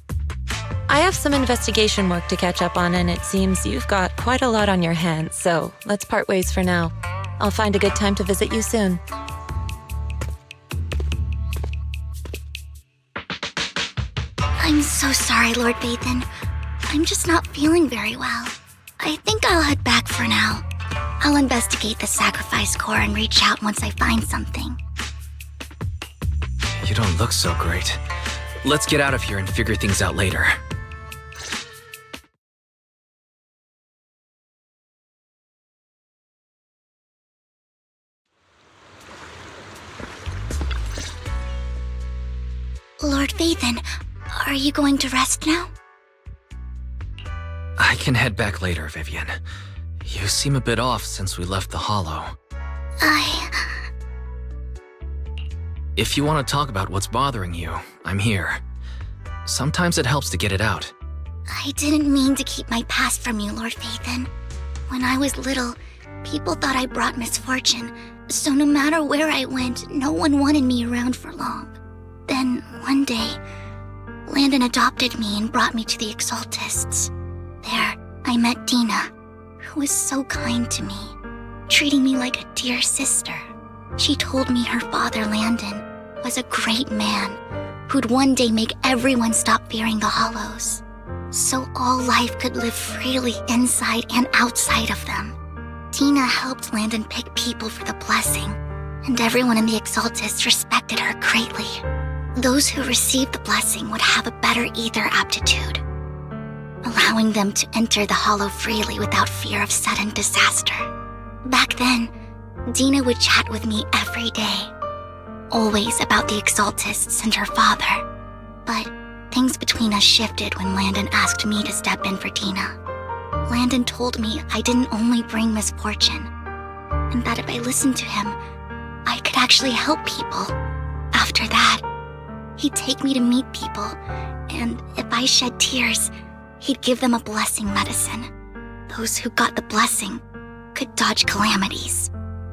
I have some investigation work to catch up on, and it seems you've got quite a lot on your hands, so let's part ways for now. I'll find a good time to visit you soon. I'm so sorry, Lord Bathan. I'm just not feeling very well. I think I'll head back for now. I'll investigate the sacrifice core and reach out once I find something. You don't look so great. Let's get out of here and figure things out later. Lord Bathan, are you going to rest now? I can head back later, Vivian. You seem a bit off since we left the Hollow. If you want to talk about what's bothering you, I'm here. Sometimes it helps to get it out. I didn't mean to keep my past from you, Lord Bathan. When I was little, people thought I brought misfortune, so no matter where I went, no one wanted me around for long. Then, one day, Landon adopted me and brought me to the Exaltists. There, I met Dina, who was so kind to me, treating me like a dear sister. She told me her father, Landon, was was a great man who'd one day make everyone stop fearing the Hollows, so all life could live freely inside and outside of them. Dina helped Landon pick people for the blessing, and everyone in the Exaltists respected her greatly. Those who received the blessing would have a better ether aptitude, allowing them to enter the Hollow freely without fear of sudden disaster. Back then, Dina would chat with me every day, always about the Exaltists and her father. But things between us shifted when Landon asked me to step in for Dina. Landon told me I didn't only bring misfortune, and that if I listened to him, I could actually help people. After that, he'd take me to meet people, and if I shed tears, he'd give them a blessing medicine. Those who got the blessing could dodge calamities.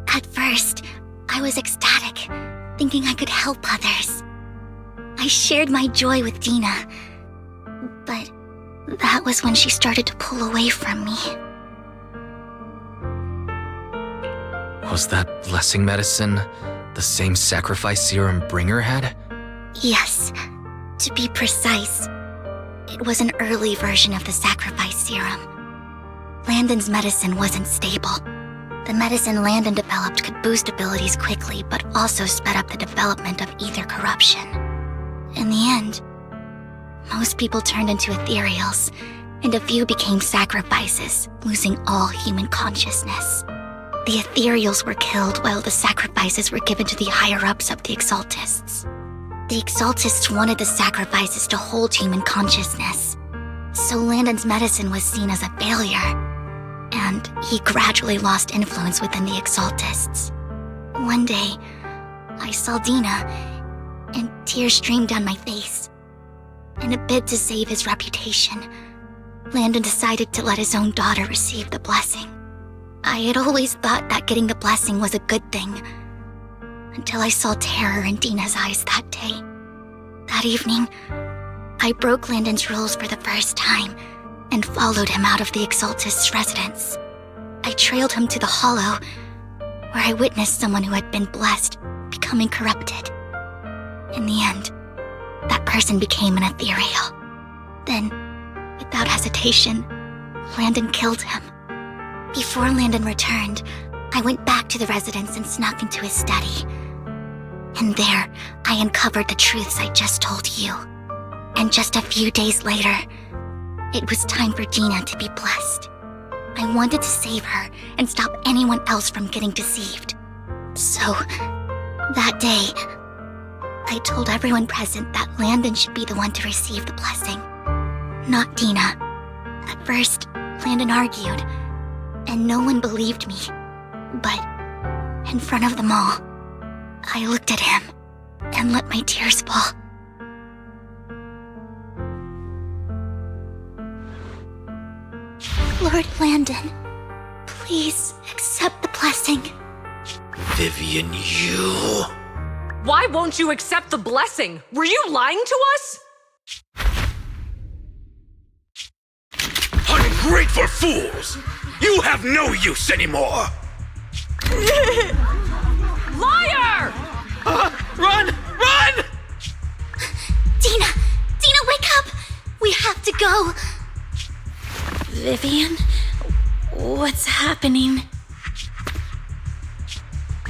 At first, I was ecstatic, thinking I could help others. I shared my joy with Dina, but that was when she started to pull away from me. Was that blessing medicine the same sacrifice serum Bringer had? Yes, to be precise, it was an early version of the sacrifice serum. Landon's medicine wasn't stable. The medicine Landon developed could boost abilities quickly, but also sped up the development of ether corruption. In the end, most people turned into ethereals, and a few became sacrifices, losing all human consciousness. The ethereals were killed while the sacrifices were given to the higher-ups of the Exaltists. The Exaltists wanted the sacrifices to hold human consciousness, so Landon's medicine was seen as a failure, and he gradually lost influence within the Exaltists. One day, I saw Dina, and tears streamed down my face. In a bid to save his reputation, Landon decided to let his own daughter receive the blessing. I had always thought that getting the blessing was a good thing, until I saw terror in Dina's eyes that day. That evening, I broke Landon's rules for the first time and followed him out of the Exaltist's residence. I trailed him to the Hollow, where I witnessed someone who had been blessed becoming corrupted. In the end, that person became an ethereal. Then, without hesitation, Landon killed him. Before Landon returned, I went back to the residence and snuck into his study. And there, I uncovered the truths I just told you. And just a few days later, it was time for Dina to be blessed. I wanted to save her and stop anyone else from getting deceived. So, that day, I told everyone present that Landon should be the one to receive the blessing, not Dina. At first, Landon argued, and no one believed me. But, in front of them all, I looked at him and let my tears fall. Lord Landon, please accept the blessing. Vivian, you... Why won't you accept the blessing? Were you lying to us? Ungrateful fools! You have no use anymore! Liar! Run! Run! Dina! Dina, wake up! We have to go! Vivian? What's happening?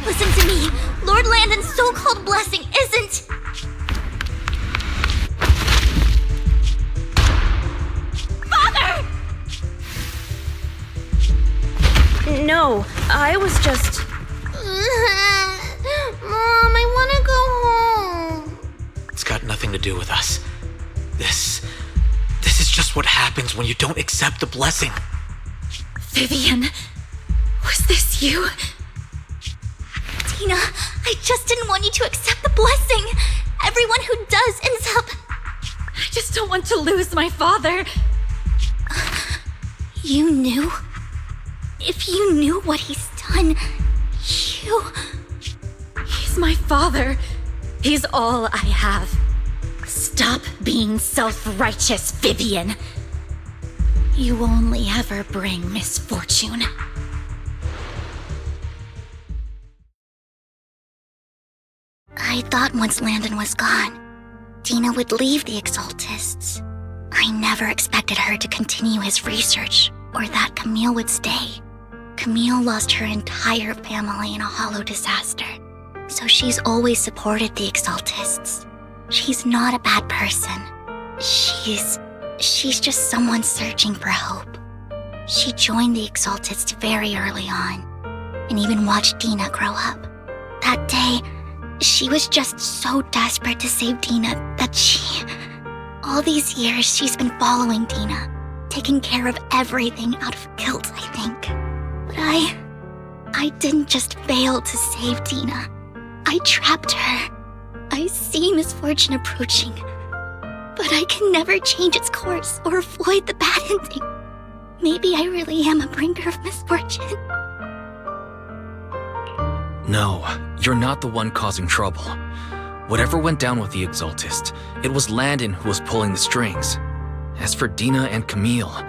Listen to me. Lord Landon's so-called blessing isn't... Father! No, I was just... Mom, I want to go home. It's got nothing to do with us. This is just what happens when you don't accept the blessing. Vivian, was this you? Dina, I just didn't want you to accept the blessing. Everyone who does ends up... I just don't want to lose my father. You knew? If you knew what he's done, you... He's my father. He's all I have. Stop being self-righteous, Vivian. You only ever bring misfortune. I thought once Landon was gone, Dina would leave the Exaltists. I never expected her to continue his research, or that Camille would stay. Camille lost her entire family in a hollow disaster, so she's always supported the Exaltists. She's not a bad person. She's just someone searching for hope. She joined the Exaltists very early on, and even watched Dina grow up. That day, she was just so desperate to save Dina that all these years she's been following Dina, taking care of everything out of guilt, I think. But I didn't just fail to save Dina. I trapped her. I see misfortune approaching, but I can never change its course or avoid the bad ending. Maybe I really am a bringer of misfortune. No, you're not the one causing trouble. Whatever went down with the Exaltist, it was Landon who was pulling the strings. As for Dina and Camille,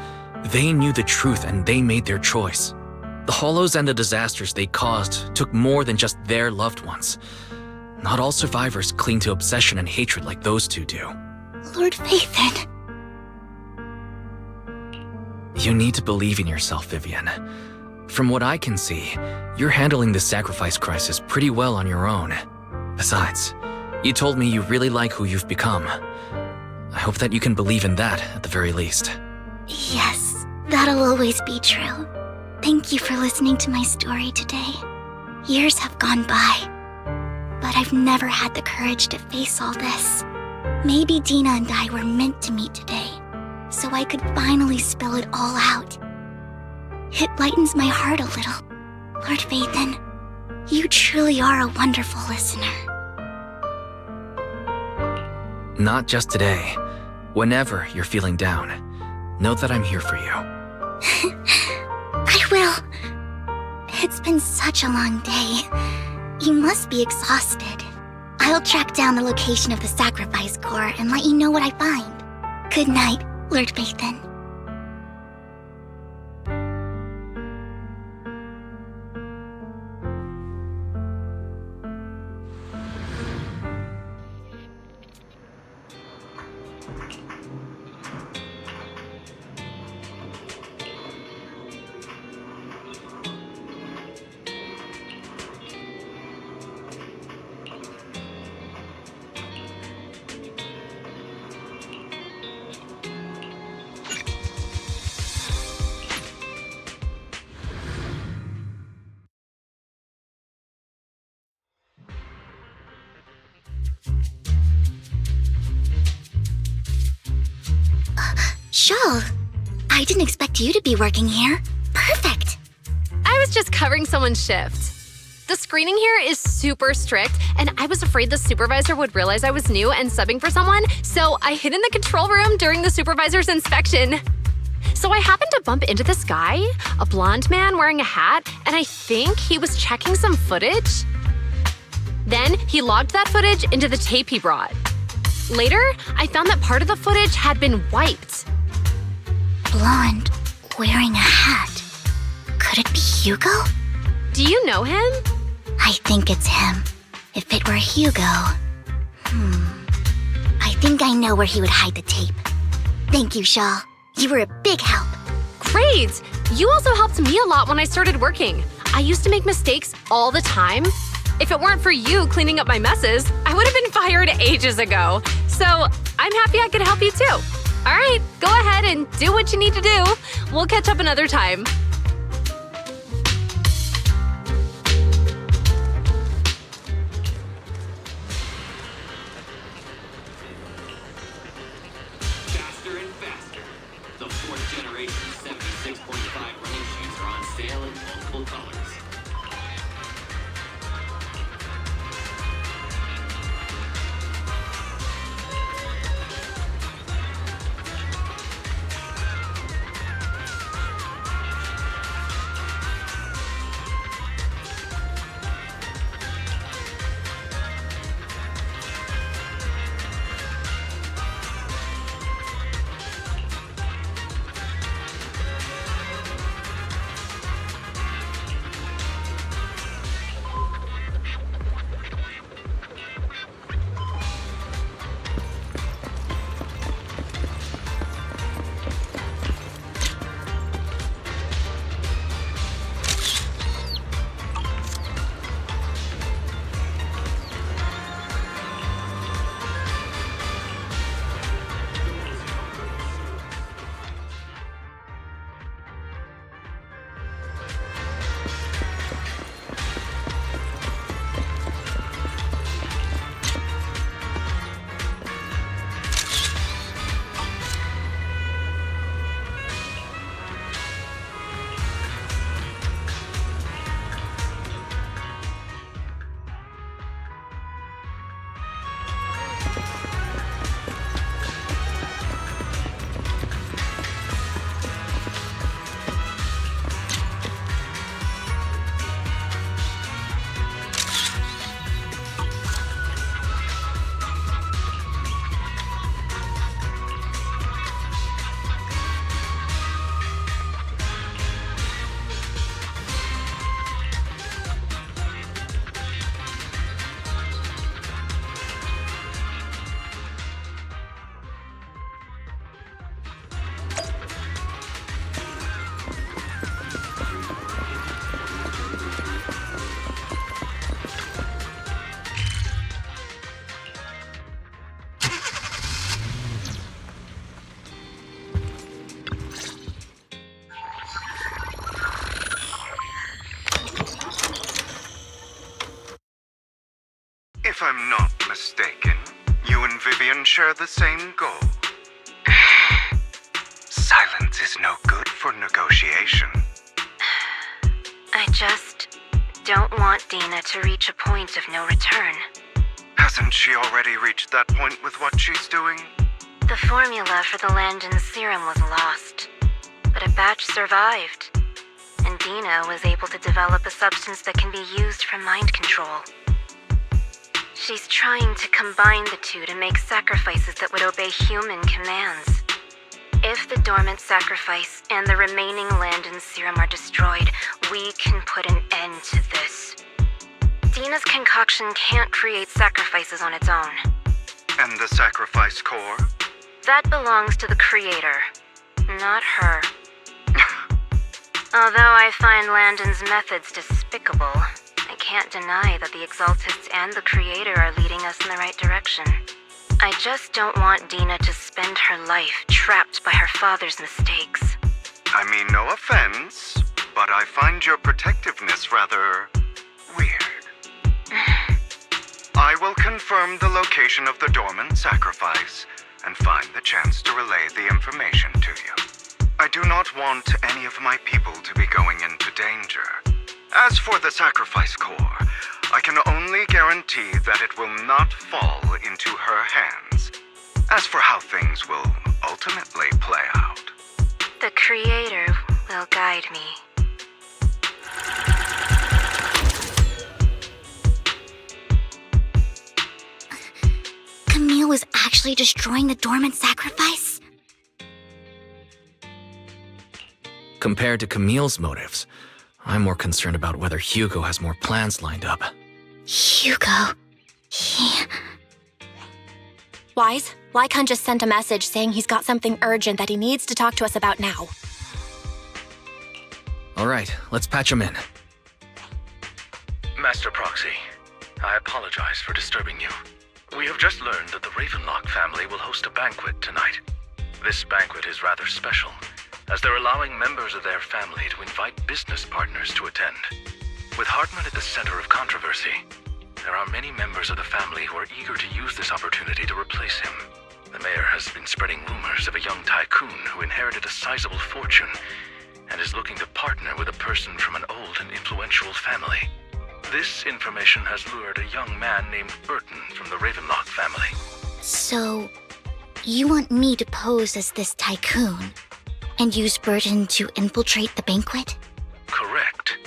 they knew the truth and they made their choice. The hollows and the disasters they caused took more than just their loved ones. Not all survivors cling to obsession and hatred like those two do. Lord Phaethon. You need to believe in yourself, Vivian. From what I can see, you're handling the sacrifice crisis pretty well on your own. Besides, you told me you really like who you've become. I hope that you can believe in that at the very least. Yes, that'll always be true. Thank you for listening to my story today. Years have gone by, but I've never had the courage to face all this. Maybe Dina and I were meant to meet today, so I could finally spill it all out. It lightens my heart a little. Lord Phaethon, you truly are a wonderful listener. Not just today. Whenever you're feeling down, know that I'm here for you. I will. It's been such a long day. You must be exhausted. I'll track down the location of the sacrifice core and let you know what I find. Good night, Lord Phaethon. Shawl, I didn't expect you to be working here. Perfect. I was just covering someone's shift. The screening here is super strict, and I was afraid the supervisor would realize I was new and subbing for someone, so I hid in the control room during the supervisor's inspection. So I happened to bump into this guy, a blonde man wearing a hat, and I think he was checking some footage. Then he logged that footage into the tape he brought. Later, I found that part of the footage had been wiped. Blonde, wearing a hat. Could it be Hugo? Do you know him? I think it's him. If it were Hugo... I think I know where he would hide the tape. Thank you, Shaw. You were a big help. Great! You also helped me a lot when I started working. I used to make mistakes all the time. If it weren't for you cleaning up my messes, I would have been fired ages ago. So I'm happy I could help you too. All right, go ahead and do what you need to do. We'll catch up another time. Faster and faster. The 4th generation 76.5 running shoes are on sale in multiple colors. mistaken, you and Vivian share the same goal. Silence is no good for negotiation. I just don't want Dina to reach a point of no return. Hasn't she already reached that point with what she's doing? The formula for the Landon serum was lost, but a batch survived, and Dina was able to develop a substance that can be used for mind control. She's trying to combine the two to make sacrifices that would obey human commands. If the dormant sacrifice and the remaining Landon serum are destroyed, we can put an end to this. Dina's concoction can't create sacrifices on its own. And the sacrifice core? That belongs to the creator, not her. Although I find Landon's methods despicable, I can't deny that the Exaltists and the creator are leading us in the right direction. I just don't want Dina to spend her life trapped by her father's mistakes. I mean, no offense, but I find your protectiveness rather weird. I will confirm the location of the dormant sacrifice and find the chance to relay the information to you. I do not want any of my people to be going into danger. As for the sacrifice core, I can only guarantee that it will not fall into her hands. As for how things will ultimately play out, the creator will guide me. Camille was actually destroying the dormant sacrifice? Compared to Camille's motives, I'm more concerned about whether Hugo has more plans lined up. Hugo... he... Wise, Lycon just sent a message saying he's got something urgent that he needs to talk to us about now. Alright, let's patch him in. Master Proxy, I apologize for disturbing you. We have just learned that the Ravenlock family will host a banquet tonight. This banquet is rather special, as they're allowing members of their family to invite business partners to attend. With Hartman at the center of controversy, there are many members of the family who are eager to use this opportunity to replace him. The mayor has been spreading rumors of a young tycoon who inherited a sizable fortune and is looking to partner with a person from an old and influential family. This information has lured a young man named Burton from the Ravenlock family. So, you want me to pose as this tycoon and use Burton to infiltrate the banquet? Correct.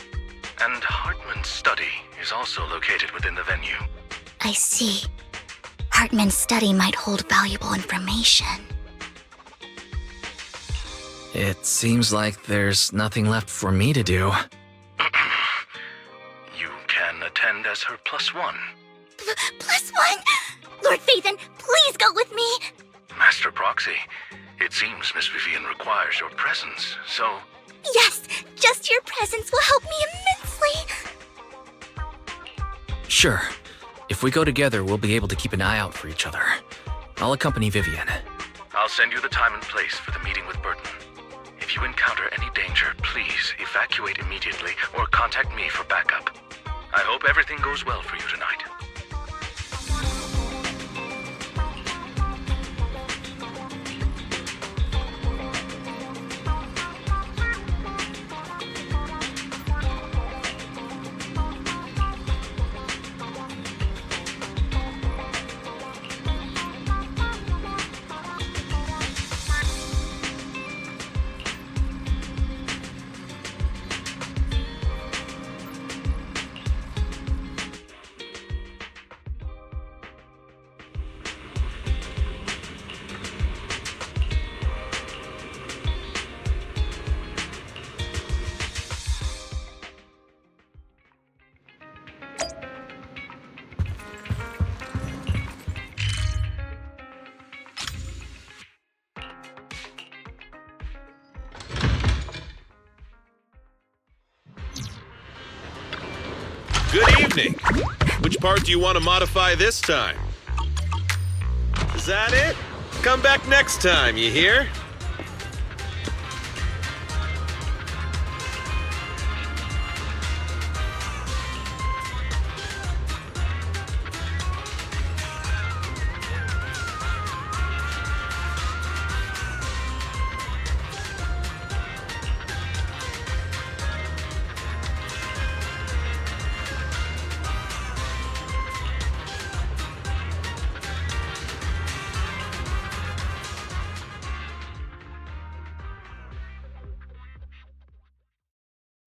And Hartman's study is also located within the venue. I see. Hartman's study might hold valuable information. It seems like there's nothing left for me to do. You can attend as her +1. +1? Lord Phaethon, please go with me! Master Proxy, it seems Miss Vivian requires your presence, so... Yes, just your presence will help me immensely! Sure. If we go together, we'll be able to keep an eye out for each other. I'll accompany Vivian. I'll send you the time and place for the meeting with Burton. If you encounter any danger, please evacuate immediately or contact me for backup. I hope everything goes well for you tonight. Good evening. Which part do you want to modify this time? Is that it? Come back next time, you hear?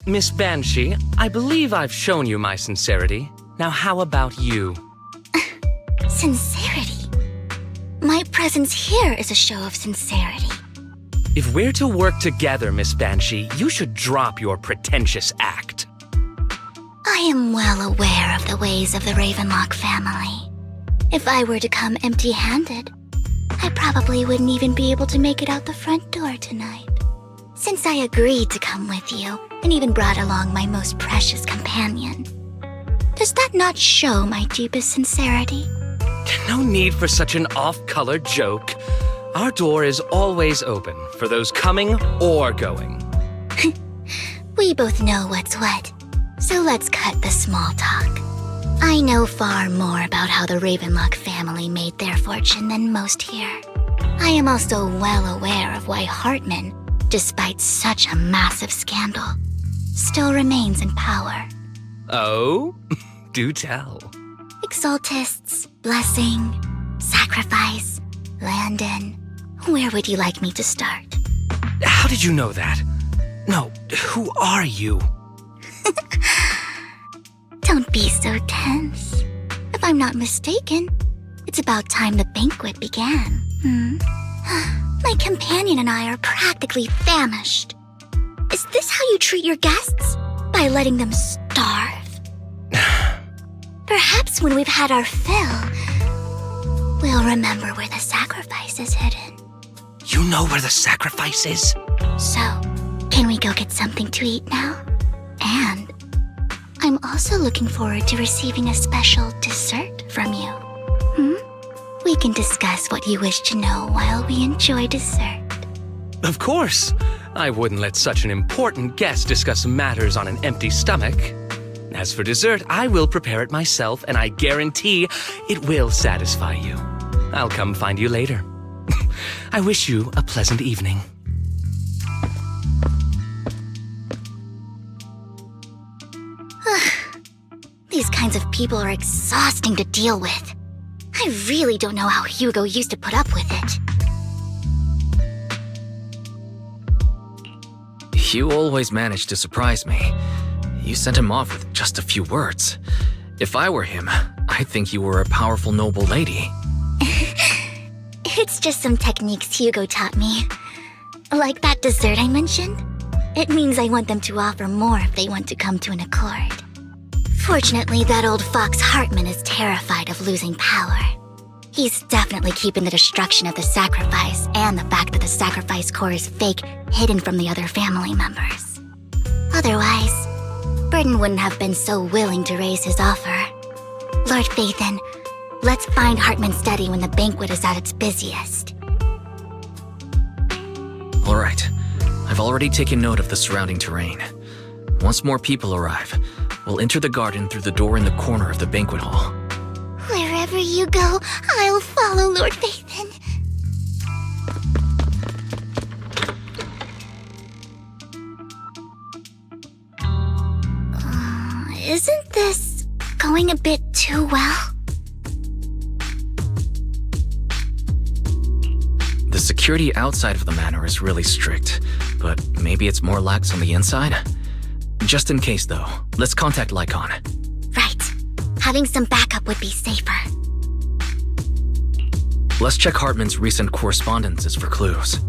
Miss Banshee, I believe I've shown you my sincerity. Now how about you? Sincerity? My presence here is a show of sincerity. If we're to work together, Miss Banshee, you should drop your pretentious act. I am well aware of the ways of the Ravenlock family. If I were to come empty-handed, I probably wouldn't even be able to make it out the front door tonight. Since I agreed to come with you, and even brought along my most precious companion, does that not show my deepest sincerity? No need for such an off-color joke. Our door is always open for those coming or going. We both know what's what, so let's cut the small talk. I know far more about how the Ravenlock family made their fortune than most here. I am also well aware of why Hartman, despite such a massive scandal, still remains in power. Oh? Do tell. Exaltists, blessing, sacrifice, Landon. Where would you like me to start? How did you know that? No, who are you? Don't be so tense. If I'm not mistaken, it's about time the banquet began. My companion and I are practically famished. Is this how you treat your guests? By letting them starve? Perhaps when we've had our fill, we'll remember where the sacrifice is hidden. You know where the sacrifice is? So, can we go get something to eat now? And I'm also looking forward to receiving a special dessert from you. We can discuss what you wish to know while we enjoy dessert. Of course. I wouldn't let such an important guest discuss matters on an empty stomach. As for dessert, I will prepare it myself, and I guarantee it will satisfy you. I'll come find you later. I wish you a pleasant evening. These kinds of people are exhausting to deal with. I really don't know how Hugo used to put up with it. You always manage to surprise me. You sent him off with just a few words. If I were him, I'd think you were a powerful noble lady. It's just some techniques Hugo taught me. Like that dessert I mentioned. It means I want them to offer more if they want to come to an accord. Fortunately, that old fox Hartman is terrified of losing power. He's definitely keeping the destruction of the sacrifice and the fact that the sacrifice core is fake hidden from the other family members. Otherwise, Burden wouldn't have been so willing to raise his offer. Lord Phaethon, let's find Hartman's study when the banquet is at its busiest. All right. I've already taken note of the surrounding terrain. Once more people arrive, we'll enter the garden through the door in the corner of the banquet hall. Wherever you go, I'll follow, Lord Phaethon. Isn't this going a bit too well? The security outside of the manor is really strict, but maybe it's more lax on the inside? Just in case, though, let's contact Lycon. Right. Having some backup would be safer. Let's check Hartman's recent correspondences for clues.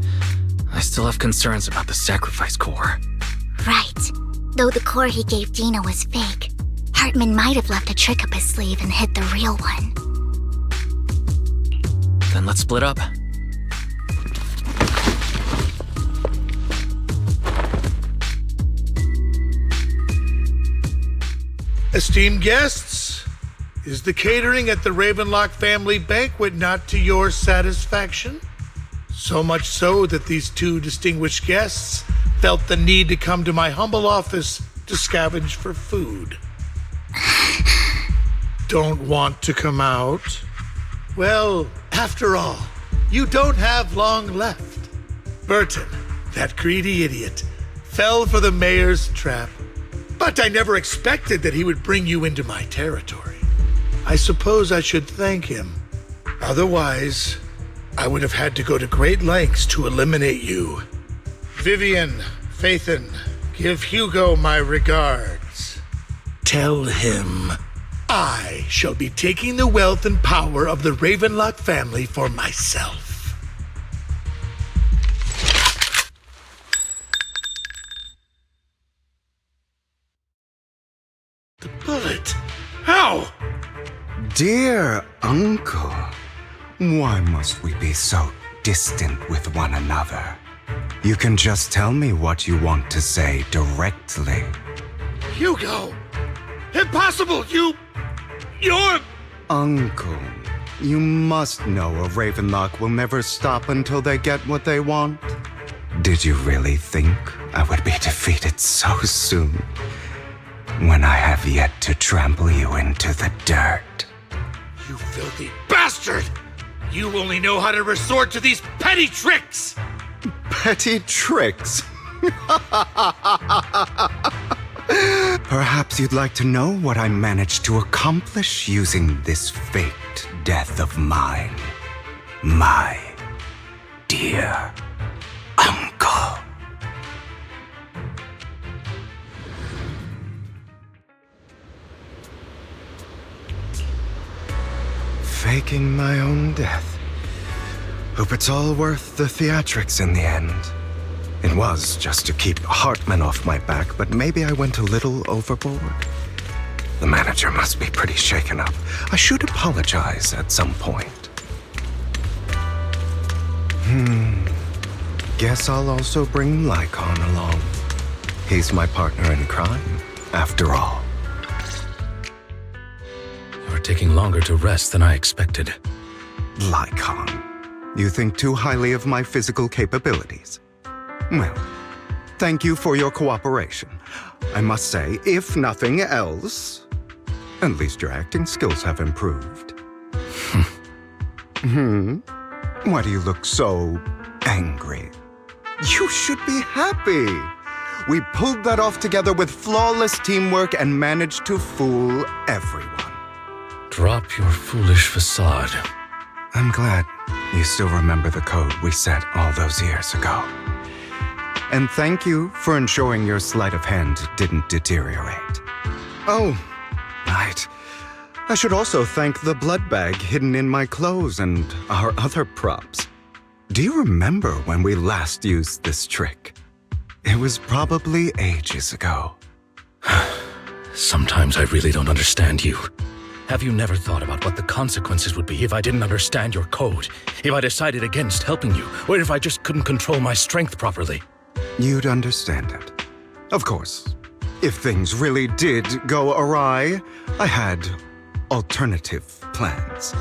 I still have concerns about the sacrifice core. Right. Though the core he gave Dina was fake, Hartman might have left a trick up his sleeve and hid the real one. Then let's split up. Esteemed guests, is the catering at the Ravenlock family banquet not to your satisfaction? So much so that these two distinguished guests felt the need to come to my humble office to scavenge for food. Don't want to come out? Well, after all, you don't have long left. Burton, that greedy idiot, fell for the mayor's trap. But I never expected that he would bring you into my territory. I suppose I should thank him. Otherwise, I would have had to go to great lengths to eliminate you. Vivian, Phaethon, Give Hugo my regards. Tell him I shall be taking the wealth and power of the Ravenlock family for myself. The bullet? How? Dear Uncle, why must we be so distant with one another? You can just tell me what you want to say directly. Hugo! Impossible! You're... Uncle, you must know a Ravenlock will never stop until they get what they want. Did you really think I would be defeated so soon? When I have yet to trample you into the dirt. You filthy bastard! You only know how to resort to these petty tricks! Petty tricks? Perhaps you'd like to know what I managed to accomplish using this faked death of mine. My dear uncle. Faking my own death. Hope it's all worth the theatrics in the end. It was just to keep Hartman off my back, but maybe I went a little overboard. The manager must be pretty shaken up. I should apologize at some point. Guess I'll also bring Lycon along. He's my partner in crime, after all. You're taking longer to rest than I expected. Lycon, you think too highly of my physical capabilities. Well, thank you for your cooperation. I must say, if nothing else, at least your acting skills have improved. Why do you look so angry? You should be happy. We pulled that off together with flawless teamwork and managed to fool everyone. Drop your foolish facade. I'm glad you still remember the code we set all those years ago. And thank you for ensuring your sleight of hand didn't deteriorate. Oh, right. I should also thank the blood bag hidden in my clothes and our other props. Do you remember when we last used this trick? It was probably ages ago. Sometimes I really don't understand you. Have you never thought about what the consequences would be if I didn't understand your code? If I decided against helping you? Or if I just couldn't control my strength properly? You'd understand it. Of course, if things really did go awry, I had alternative plans.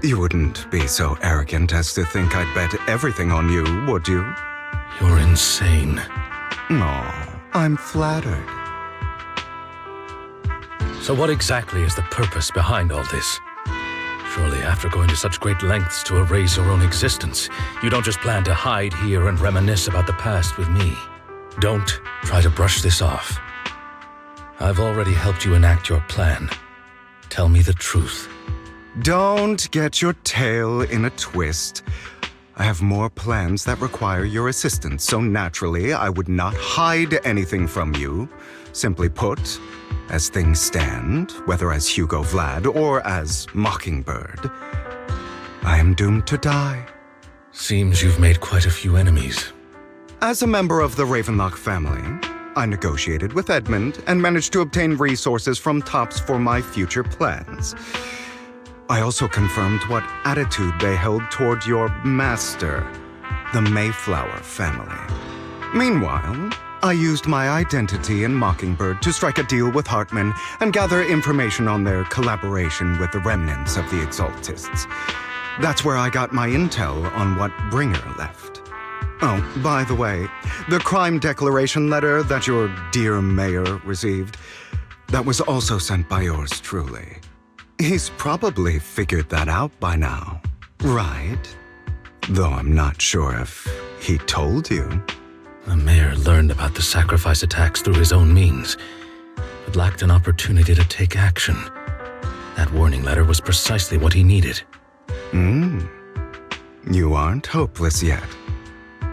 You wouldn't be so arrogant as to think I'd bet everything on you, would you? You're insane. Aw, I'm flattered. So what exactly is the purpose behind all this? Surely after going to such great lengths to erase your own existence, you don't just plan to hide here and reminisce about the past with me. Don't try to brush this off. I've already helped you enact your plan. Tell me the truth. Don't get your tail in a twist. I have more plans that require your assistance, so naturally I would not hide anything from you. Simply put, as things stand, whether as Hugo Vlad or as Mockingbird, I am doomed to die. Seems you've made quite a few enemies. As a member of the Ravenlock family, I negotiated with Edmund and managed to obtain resources from Tops for my future plans. I also confirmed what attitude they held toward your master, the Mayflower family. Meanwhile, I used my identity in Mockingbird to strike a deal with Hartman and gather information on their collaboration with the remnants of the Exaltists. That's where I got my intel on what Bringer left. Oh, by the way, the crime declaration letter that your dear mayor received, that was also sent by yours truly. He's probably figured that out by now, right? Though I'm not sure if he told you. The mayor learned about the sacrifice attacks through his own means, but lacked an opportunity to take action. That warning letter was precisely what he needed. You aren't hopeless yet.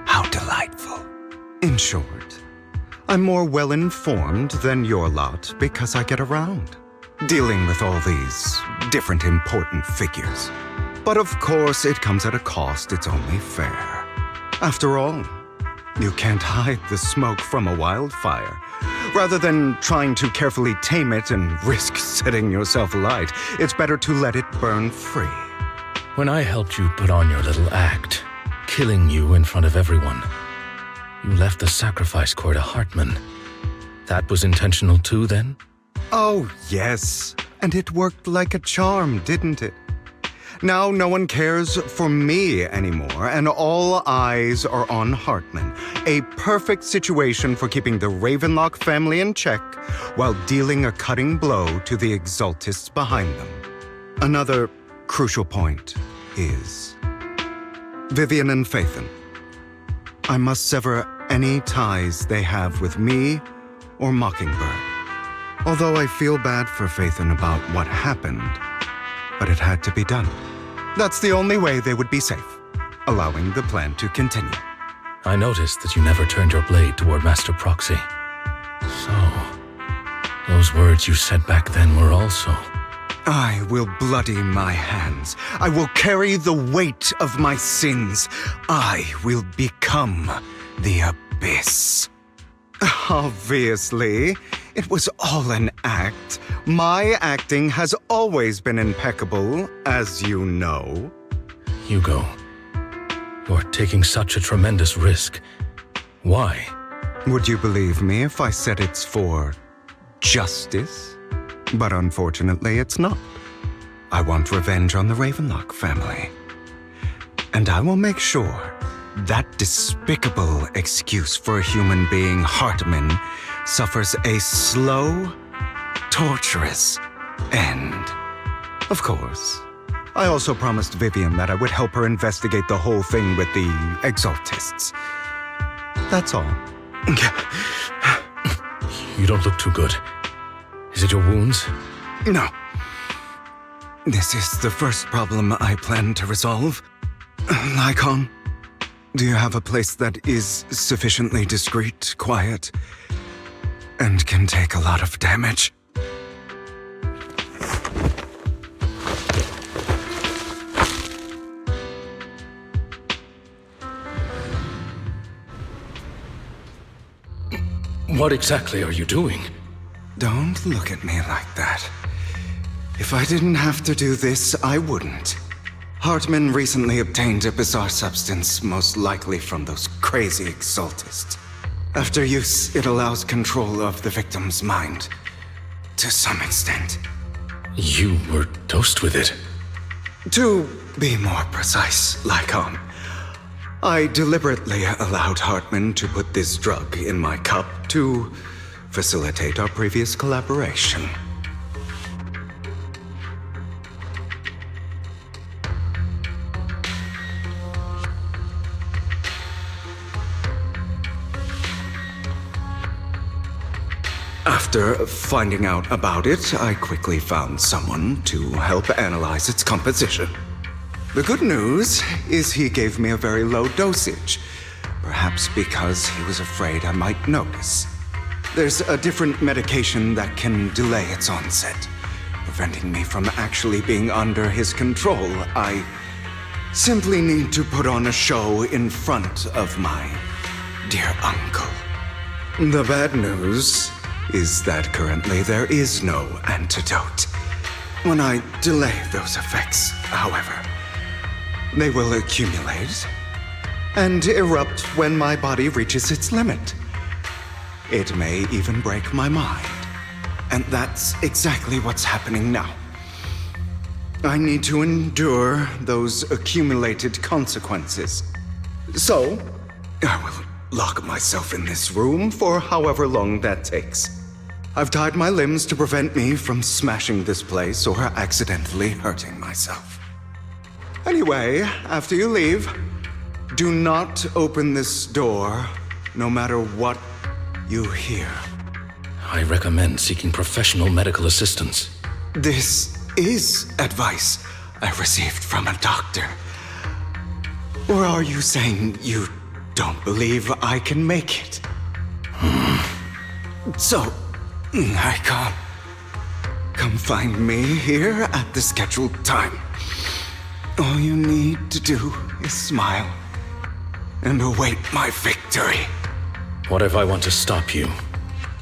How delightful. In short, I'm more well-informed than your lot because I get around, dealing with all these different important figures. But of course, it comes at a cost. It's only fair. After all, you can't hide the smoke from a wildfire. Rather than trying to carefully tame it and risk setting yourself alight, it's better to let it burn free. When I helped you put on your little act, killing you in front of everyone, you left the sacrifice core to Hartman. That was intentional too, then? Oh, yes. And it worked like a charm, didn't it? Now no one cares for me anymore, and all eyes are on Hartman. A perfect situation for keeping the Ravenlock family in check while dealing a cutting blow to the Exaltists behind them. Another crucial point is Vivian and Phaethon. I must sever any ties they have with me or Mockingbird. Although I feel bad for Phaethon about what happened, but it had to be done. That's the only way they would be safe, allowing the plan to continue. I noticed that you never turned your blade toward Master Proxy. So, those words you said back then were also... I will bloody my hands. I will carry the weight of my sins. I will become the Abyss. Obviously, it was all an act. My acting has always been impeccable, as you know. Hugo, you're taking such a tremendous risk. Why? Would you believe me if I said it's for justice? But unfortunately, it's not. I want revenge on the Ravenlock family. And I will make sure that despicable excuse for a human being, Hartman, suffers a slow, torturous end. Of course, I also promised Vivian that I would help her investigate the whole thing with the Exaltists. That's all. You don't look too good. Is it your wounds? No. This is the first problem I plan to resolve. Lycon, do you have a place that is sufficiently discreet, quiet, and can take a lot of damage? What exactly are you doing? Don't look at me like that. If I didn't have to do this, I wouldn't. Hartman recently obtained a bizarre substance, most likely from those crazy Exaltists. After use, it allows control of the victim's mind. To some extent. You were dosed with it? To be more precise, Lycon, I deliberately allowed Hartman to put this drug in my cup to facilitate our previous collaboration. After finding out about it, I quickly found someone to help analyze its composition. The good news is he gave me a very low dosage, perhaps because he was afraid I might notice. There's a different medication that can delay its onset, preventing me from actually being under his control. I simply need to put on a show in front of my dear uncle. The bad news is that currently there is no antidote. When I delay those effects, however, they will accumulate and erupt when my body reaches its limit. It may even break my mind. And that's exactly what's happening now. I need to endure those accumulated consequences. So, I will lock myself in this room for however long that takes. I've tied my limbs to prevent me from smashing this place or accidentally hurting myself. Anyway, after you leave, do not open this door, no matter what you hear. I recommend seeking professional medical assistance. This is advice I received from a doctor. Or are you saying you don't believe I can make it? So, Icon, come find me here at the scheduled time. All you need to do is smile and await my victory. What if I want to stop you?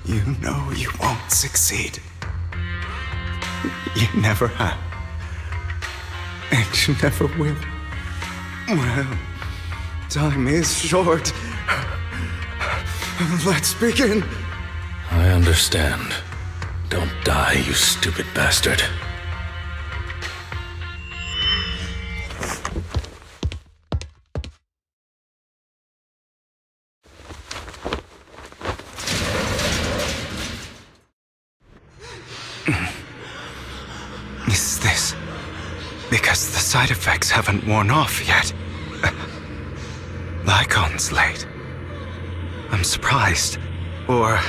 You know you won't succeed. You never have. And you never will. Well, time is short. Let's begin. I understand. Don't die, you stupid bastard. Is this because the side effects haven't worn off yet? Lycon's late. I'm surprised. Or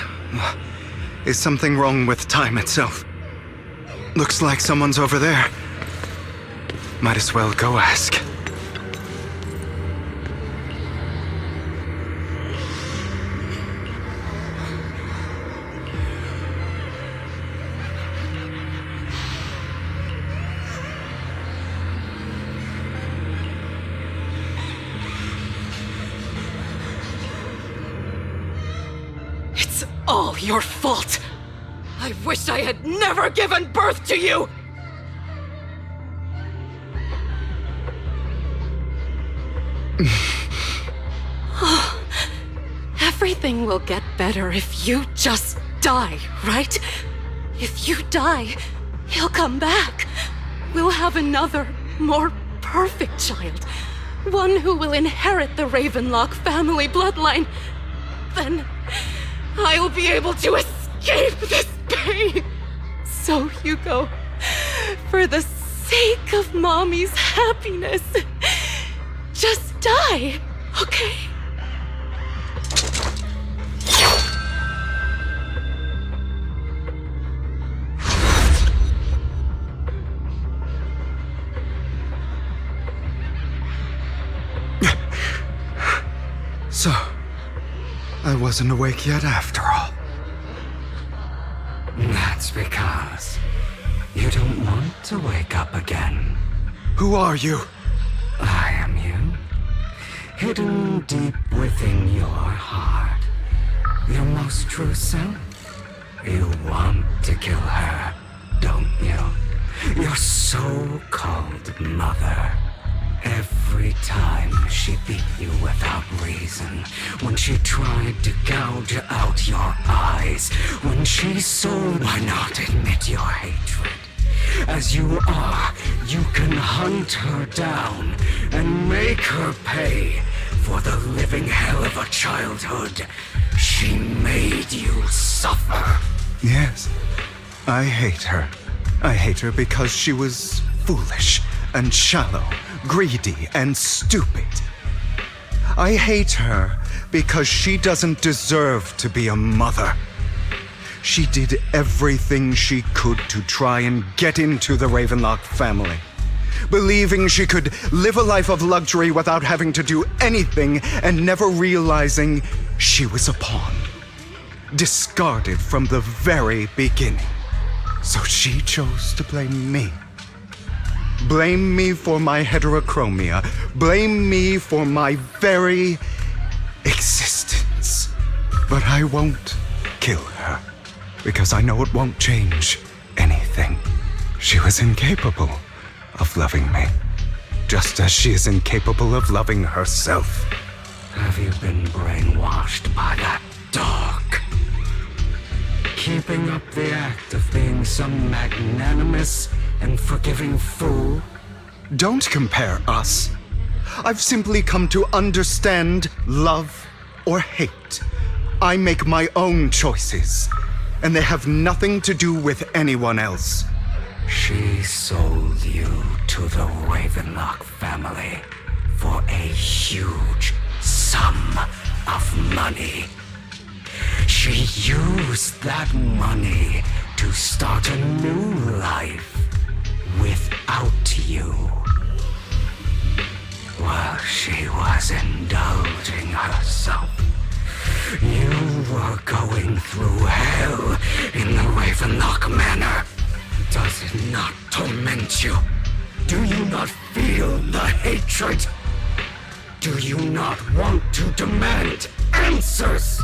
is something wrong with time itself? Looks like someone's over there. Might as well go ask. It's all your fault. I wish I had never given birth to you! Everything will get better if you just die, right? If you die, he'll come back. We'll have another, more perfect child. One who will inherit the Ravenlock family bloodline. Then I will be able to escape this pain. So, Hugo, for the sake of Mommy's happiness, just die, okay? So, I wasn't awake yet after all. That's because you don't want to wake up again. Who are you? I am you. Hidden deep within your heart. Your most true self. You want to kill her, don't you? Your so-called mother. Every time she beat you without reason, when she tried to gouge out your eyes, when she saw, why not admit your hatred? As you are, you can hunt her down and make her pay for the living hell of a childhood she made you suffer. Yes, I hate her. I hate her because she was foolish and shallow, greedy and stupid. I hate her because she doesn't deserve to be a mother. She did everything she could to try and get into the Ravenlock family, believing she could live a life of luxury without having to do anything and never realizing she was a pawn, discarded from the very beginning. So she chose to blame me. Blame me for my heterochromia. Blame me for my very existence. But I won't kill her, because I know it won't change anything. She was incapable of loving me, just as she is incapable of loving herself. Have you been brainwashed by that dog? Keeping up the act of being some magnanimous and forgiving fool? Don't compare us. I've simply come to understand love or hate. I make my own choices, and they have nothing to do with anyone else. She sold you to the Ravenlock family for a huge sum of money. She used that money to start a new life without you. While she was indulging herself, You were going through hell in the Ravenlock Manor. Does it not torment you? Do you not feel the hatred? Do you not want to demand answers?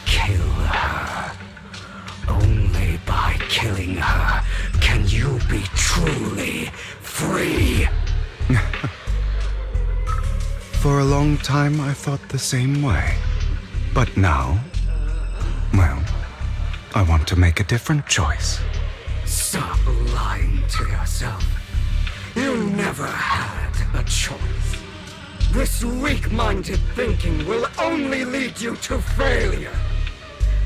Kill her. Only by killing her can you be truly free. For a long time, I thought the same way. But now, well, I want to make a different choice. Stop lying to yourself. You never had a choice. This weak-minded thinking will only lead you to failure.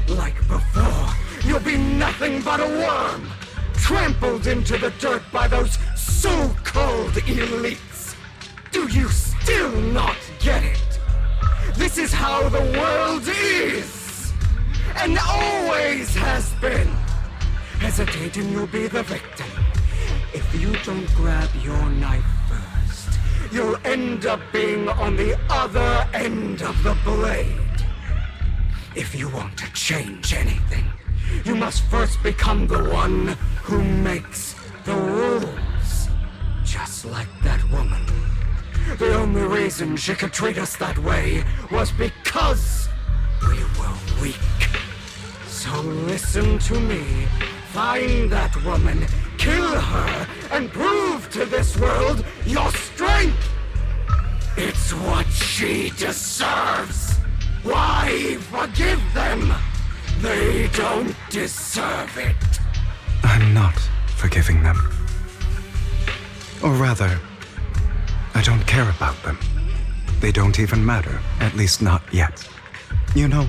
Like before, you'll be nothing but a worm, trampled into the dirt by those so-called elites. Do you still not get it? This is how the world is, and always has been. Hesitate and you'll be the victim. If you don't grab your knife first, you'll end up being on the other end of the blade. If you want to change anything, you must first become the one who makes the rules. Just like that woman. The only reason she could treat us that way was because we were weak. So listen to me. Find that woman, kill her, and prove to this world your strength. It's what she deserves. Why forgive them? They don't deserve it. I'm not forgiving them. Or rather, I don't care about them. They don't even matter, at least not yet. You know,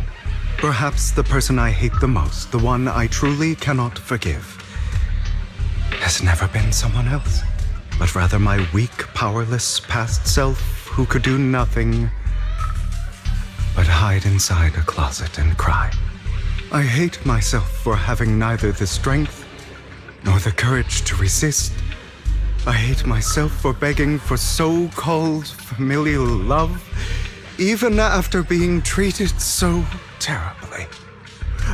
perhaps the person I hate the most, the one I truly cannot forgive, has never been someone else, but rather my weak, powerless past self who could do nothing but hide inside a closet and cry. I hate myself for having neither the strength nor the courage to resist. I hate myself for begging for so-called familial love, even after being treated so terribly.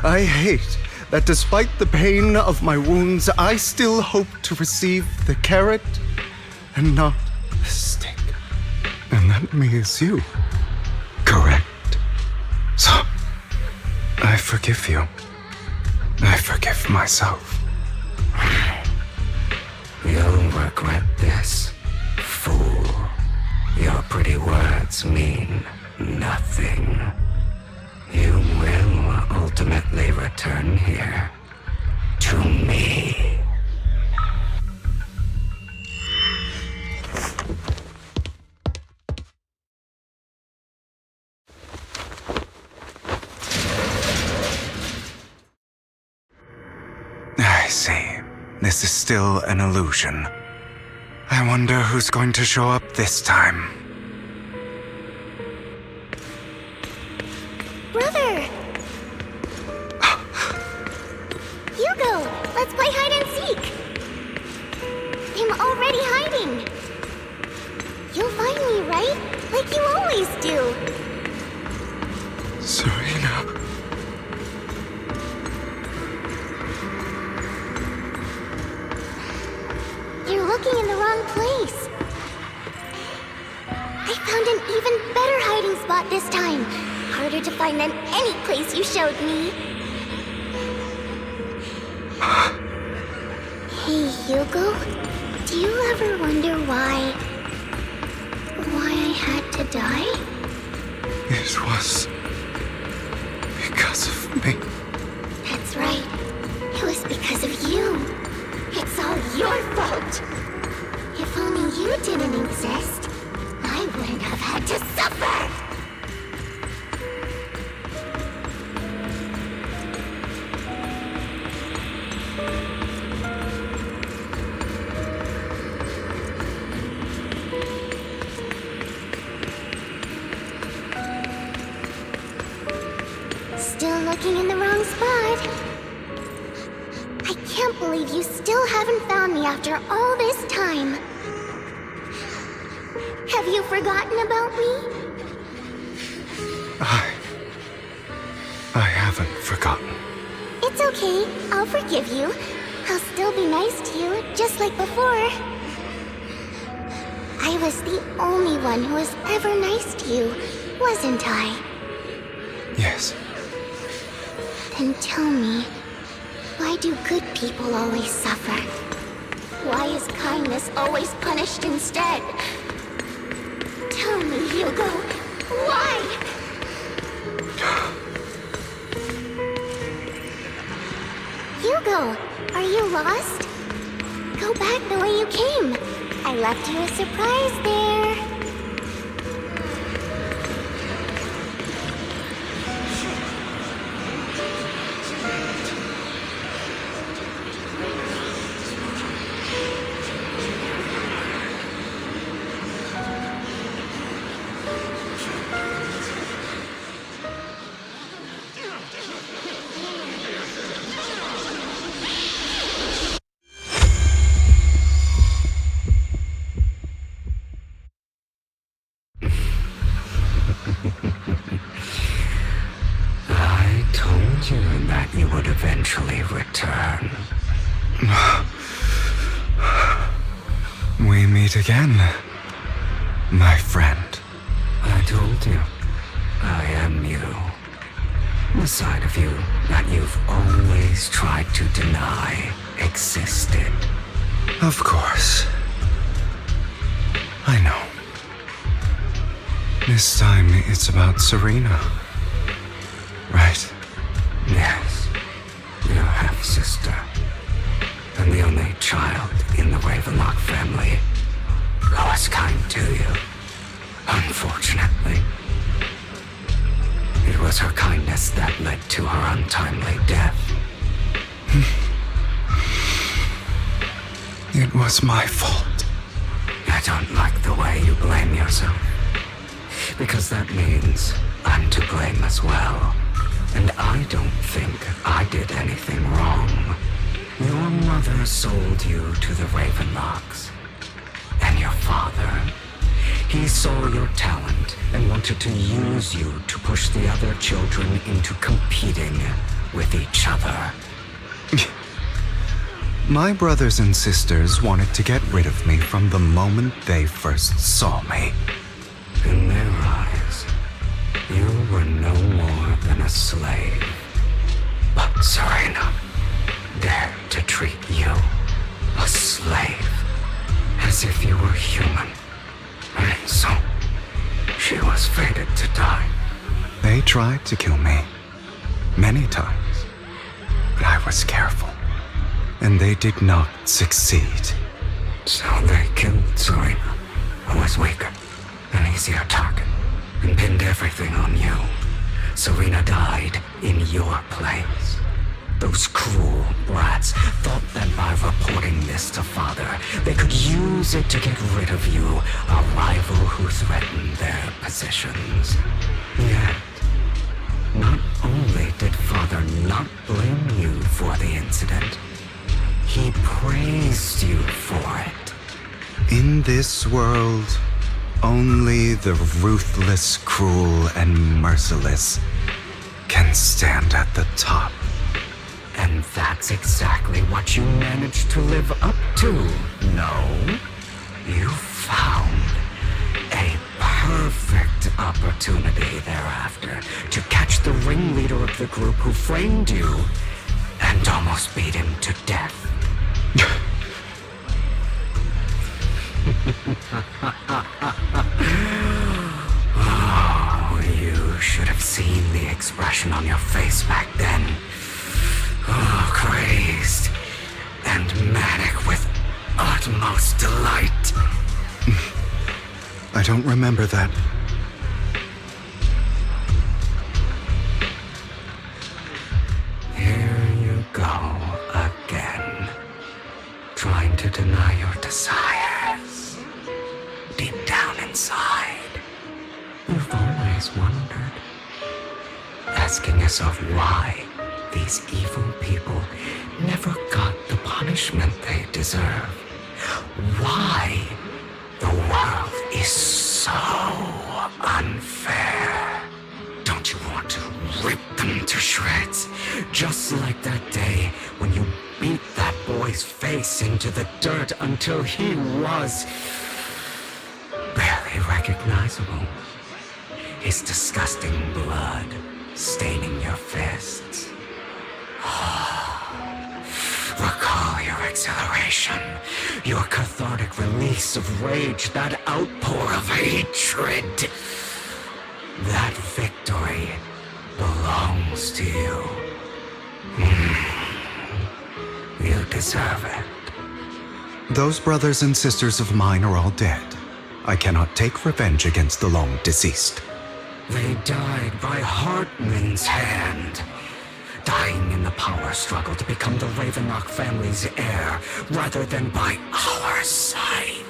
I hate that despite the pain of my wounds, I still hope to receive the carrot and not the stick. And that me is you. Correct. So, I forgive you. I forgive myself. You'll regret this, fool. Your pretty words mean nothing. You will ultimately return here to me. I see. This is still an illusion. I wonder who's going to show up this time. Brother! Hugo, let's play hide and seek! I'm already hiding! You'll find me, right? Like you always do! Serena. You're looking in the wrong place. I found an even better hiding spot this time. Harder to find than any place you showed me. Hey, Hugo. Do you ever wonder why I had to die? It was because of me. That's right. It was because of you. It's all your fault. If only you didn't exist, I wouldn't have had to suffer. Still looking in the wrong spot. I can't believe you still haven't found me after all this time. Have you forgotten about me? I haven't forgotten. It's okay. I'll forgive you. I'll still be nice to you, just like before. I was the only one who was ever nice to you, wasn't I? Yes. Then tell me, why do good people always suffer? Why is kindness always punished instead? Tell me, Hugo, why? Hugo, are you lost? Go back the way you came. I left you a surprise there. I told you that you would eventually return. We meet again, my friend. I told you, I am you. The side of you that you've always tried to deny existed. Of course. I know. This time it's about Serena. Right? Yes, your half-sister. And the only child in the Ravenlock family who was kind to you. Unfortunately. It was her kindness that led to her untimely death. It was my fault. I don't like the way you blame yourself. Because that means I'm to blame as well. And I don't think I did anything wrong. Your mother sold you to the Ravenlocks. And your father, he saw your talent and wanted to use you to push the other children into competing with each other. My brothers and sisters wanted to get rid of me from the moment they first saw me. In their eyes, you were no more than a slave. But Serena dared to treat you, a slave, as if you were human. And so, she was fated to die. They tried to kill me. Many times. But I was careful. And they did not succeed. So they killed Serena, who was weaker, an easier target, and pinned everything on you. Serena died in your place. Those cruel brats thought that by reporting this to Father, they could use it to get rid of you, a rival who threatened their positions. Yet, not only did Father not blame you for the incident, he praised you for it. In this world, only the ruthless, cruel, and merciless can stand at the top. And that's exactly what you managed to live up to, no? You found a perfect opportunity thereafter to catch the ringleader of the group who framed you and almost beat him to death. Oh, you should have seen the expression on your face back then. Oh, crazed and manic with utmost delight. I don't remember that. Here you go again, trying to deny your desires. Deep down inside, you've always wondered, asking yourself why these evil people never got the punishment they deserve. Why the world is so unfair. Don't you want to rip them to shreds. Just like that day when you beat that boy's face into the dirt until he was barely recognizable. His disgusting blood staining your fists. Recall your exhilaration, your cathartic release of rage, that outpour of hatred. That victory belongs to you. You deserve it. Those brothers and sisters of mine are all dead. I cannot take revenge against the long deceased. They died by Hartman's hand. Dying in the power struggle to become the Ravenlock family's heir, rather than by our side.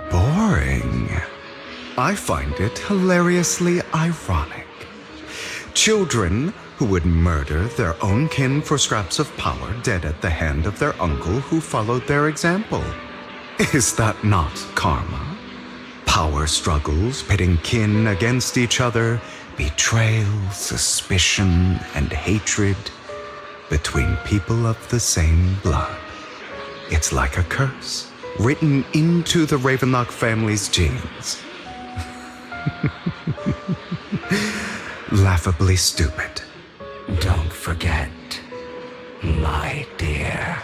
Boring. I find it hilariously ironic. Children who would murder their own kin for scraps of power dead at the hand of their uncle who followed their example. Is that not karma? Power struggles pitting kin against each other, betrayal, suspicion, and hatred between people of the same blood. It's like a curse, written into the Ravenlock family's genes. Laughably stupid. Don't forget, my dear,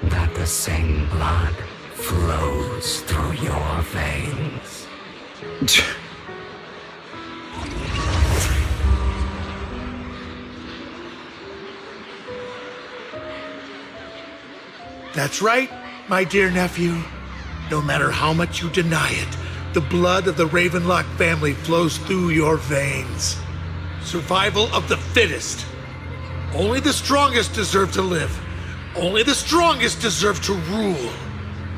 that the same blood flows through your veins. That's right, my dear nephew. No matter how much you deny it, the blood of the Ravenlock family flows through your veins. Survival of the fittest. Only the strongest deserve to live. Only the strongest deserve to rule.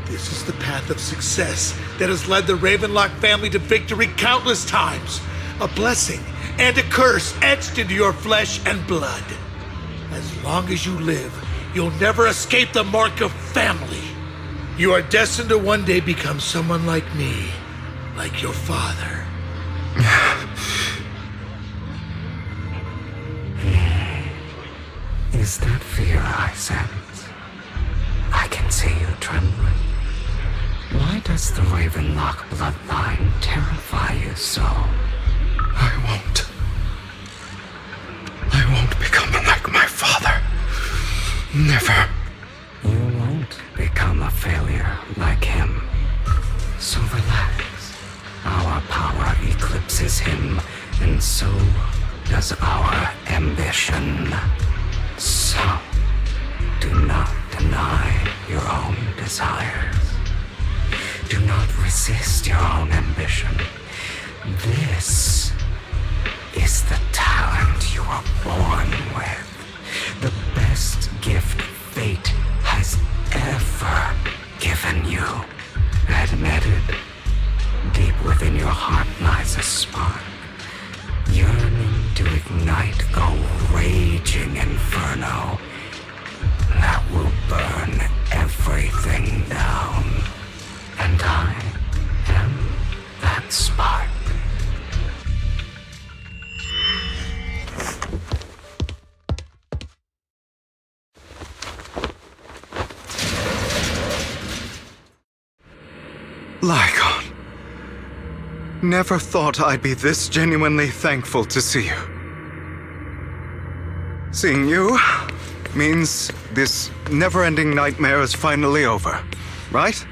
This is the path of success that has led the Ravenlock family to victory countless times. A blessing and a curse etched into your flesh and blood. As long as you live, you'll never escape the mark of family. You are destined to one day become someone like me, like your father. Is that fear I sense? I can see you trembling. Why does the Ravenlock bloodline terrify you so? I won't become like my father. Never. You won't become a failure like him. So relax. Our power eclipses him, and so does our ambition. So, do not deny your own desires. Do not resist your own ambition. This is the talent you were born with. The best gift fate has ever given you. Admit it. Deep within your heart lies a spark, yearning to ignite a raging inferno that will burn everything down. And I am that spark. Lycon. Never thought I'd be this genuinely thankful to see you. Seeing you means this never-ending nightmare is finally over, right?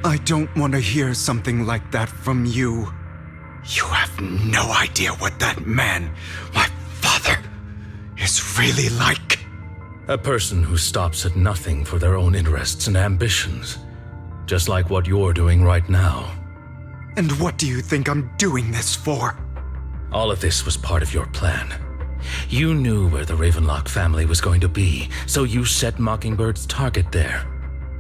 I don't want to hear something like that from you. You have no idea what that man, my father, is really like. A person who stops at nothing for their own interests and ambitions. Just like what you're doing right now. And what do you think I'm doing this for? All of this was part of your plan. You knew where the Ravenlock family was going to be, so you set Mockingbird's target there.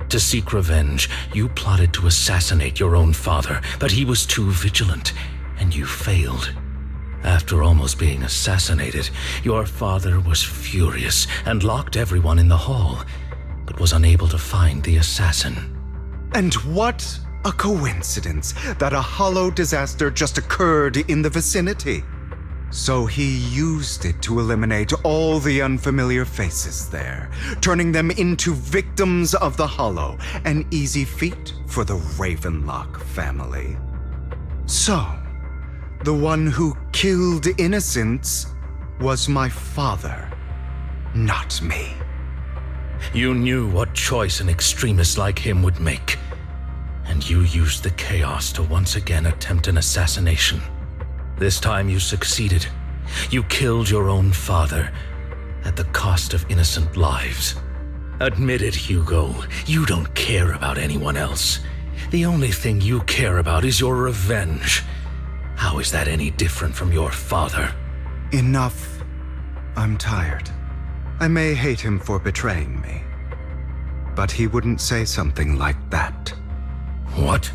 To seek revenge, you plotted to assassinate your own father, but he was too vigilant, and you failed. After almost being assassinated, your father was furious and locked everyone in the hall, but was unable to find the assassin. And what a coincidence that a hollow disaster just occurred in the vicinity. So he used it to eliminate all the unfamiliar faces there, turning them into victims of the hollow, an easy feat for the Ravenlock family. So, the one who killed innocents was my father, not me. You knew what choice an extremist like him would make, and you used the chaos to once again attempt an assassination. This time you succeeded. You killed your own father at the cost of innocent lives. Admit it, Hugo. You don't care about anyone else. The only thing you care about is your revenge. How is that any different from your father? Enough. I'm tired. I may hate him for betraying me, but he wouldn't say something like that. What?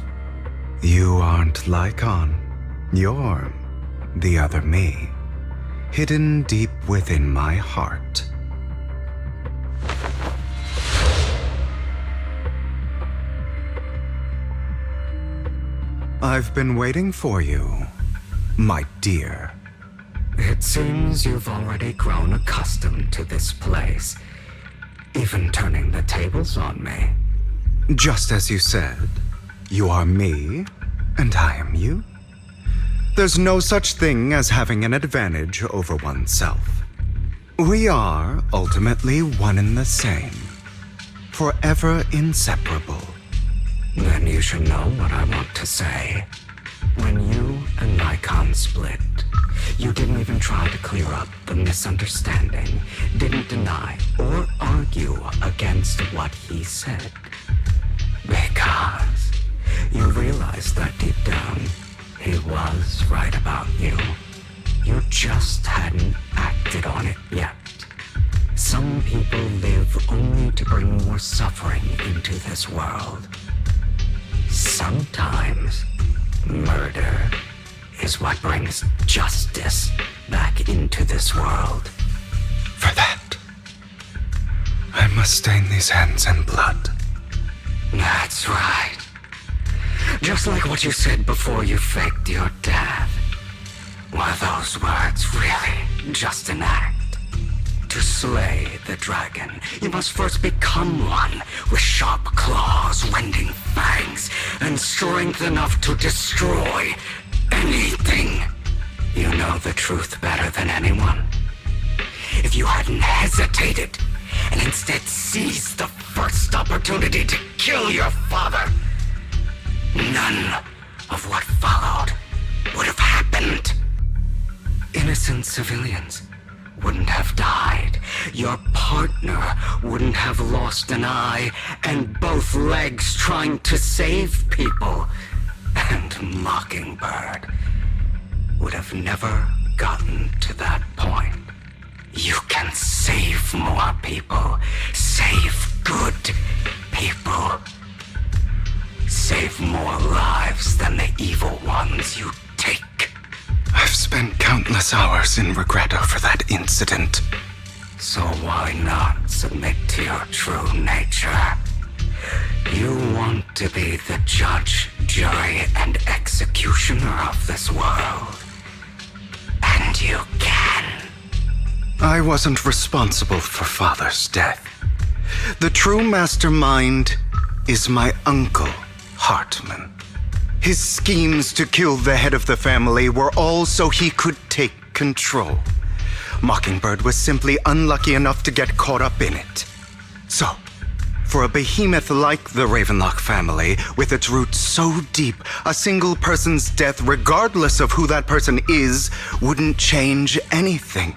You aren't Lycon. You're the other me, hidden deep within my heart. I've been waiting for you, my dear. It seems you've already grown accustomed to this place, even turning the tables on me. Just as you said, you are me, and I am you. There's no such thing as having an advantage over oneself. We are ultimately one and the same, forever inseparable. Then you should know what I want to say. When you and Lycon split, you didn't even try to clear up the misunderstanding, didn't deny or argue against what he said. Because you realized that deep down, he was right about you. You just hadn't acted on it yet. Some people live only to bring more suffering into this world. Sometimes, murder is what brings justice back into this world. For that, I must stain these hands in blood. That's right. Just like what you said before you faked your death. Were those words really just an act? To slay the dragon, you must first become one with sharp claws, rending fangs, and strength enough to destroy anything. You know the truth better than anyone. If you hadn't hesitated and instead seized the first opportunity to kill your father, none of what followed would have happened. Innocent civilians wouldn't have died. Your partner wouldn't have lost an eye and both legs trying to save people. And Mockingbird would have never gotten to that point. You can save more people. Save good people. Save more lives than the evil ones you take. I've spent countless hours in regret over that incident. So why not submit to your true nature? You want to be the judge, jury, and executioner of this world. And you can. I wasn't responsible for Father's death. The true mastermind is my uncle, Hartman. His schemes to kill the head of the family were all so he could take control. Mockingbird was simply unlucky enough to get caught up in it. So, for a behemoth like the Ravenlock family, with its roots so deep, a single person's death, regardless of who that person is, wouldn't change anything.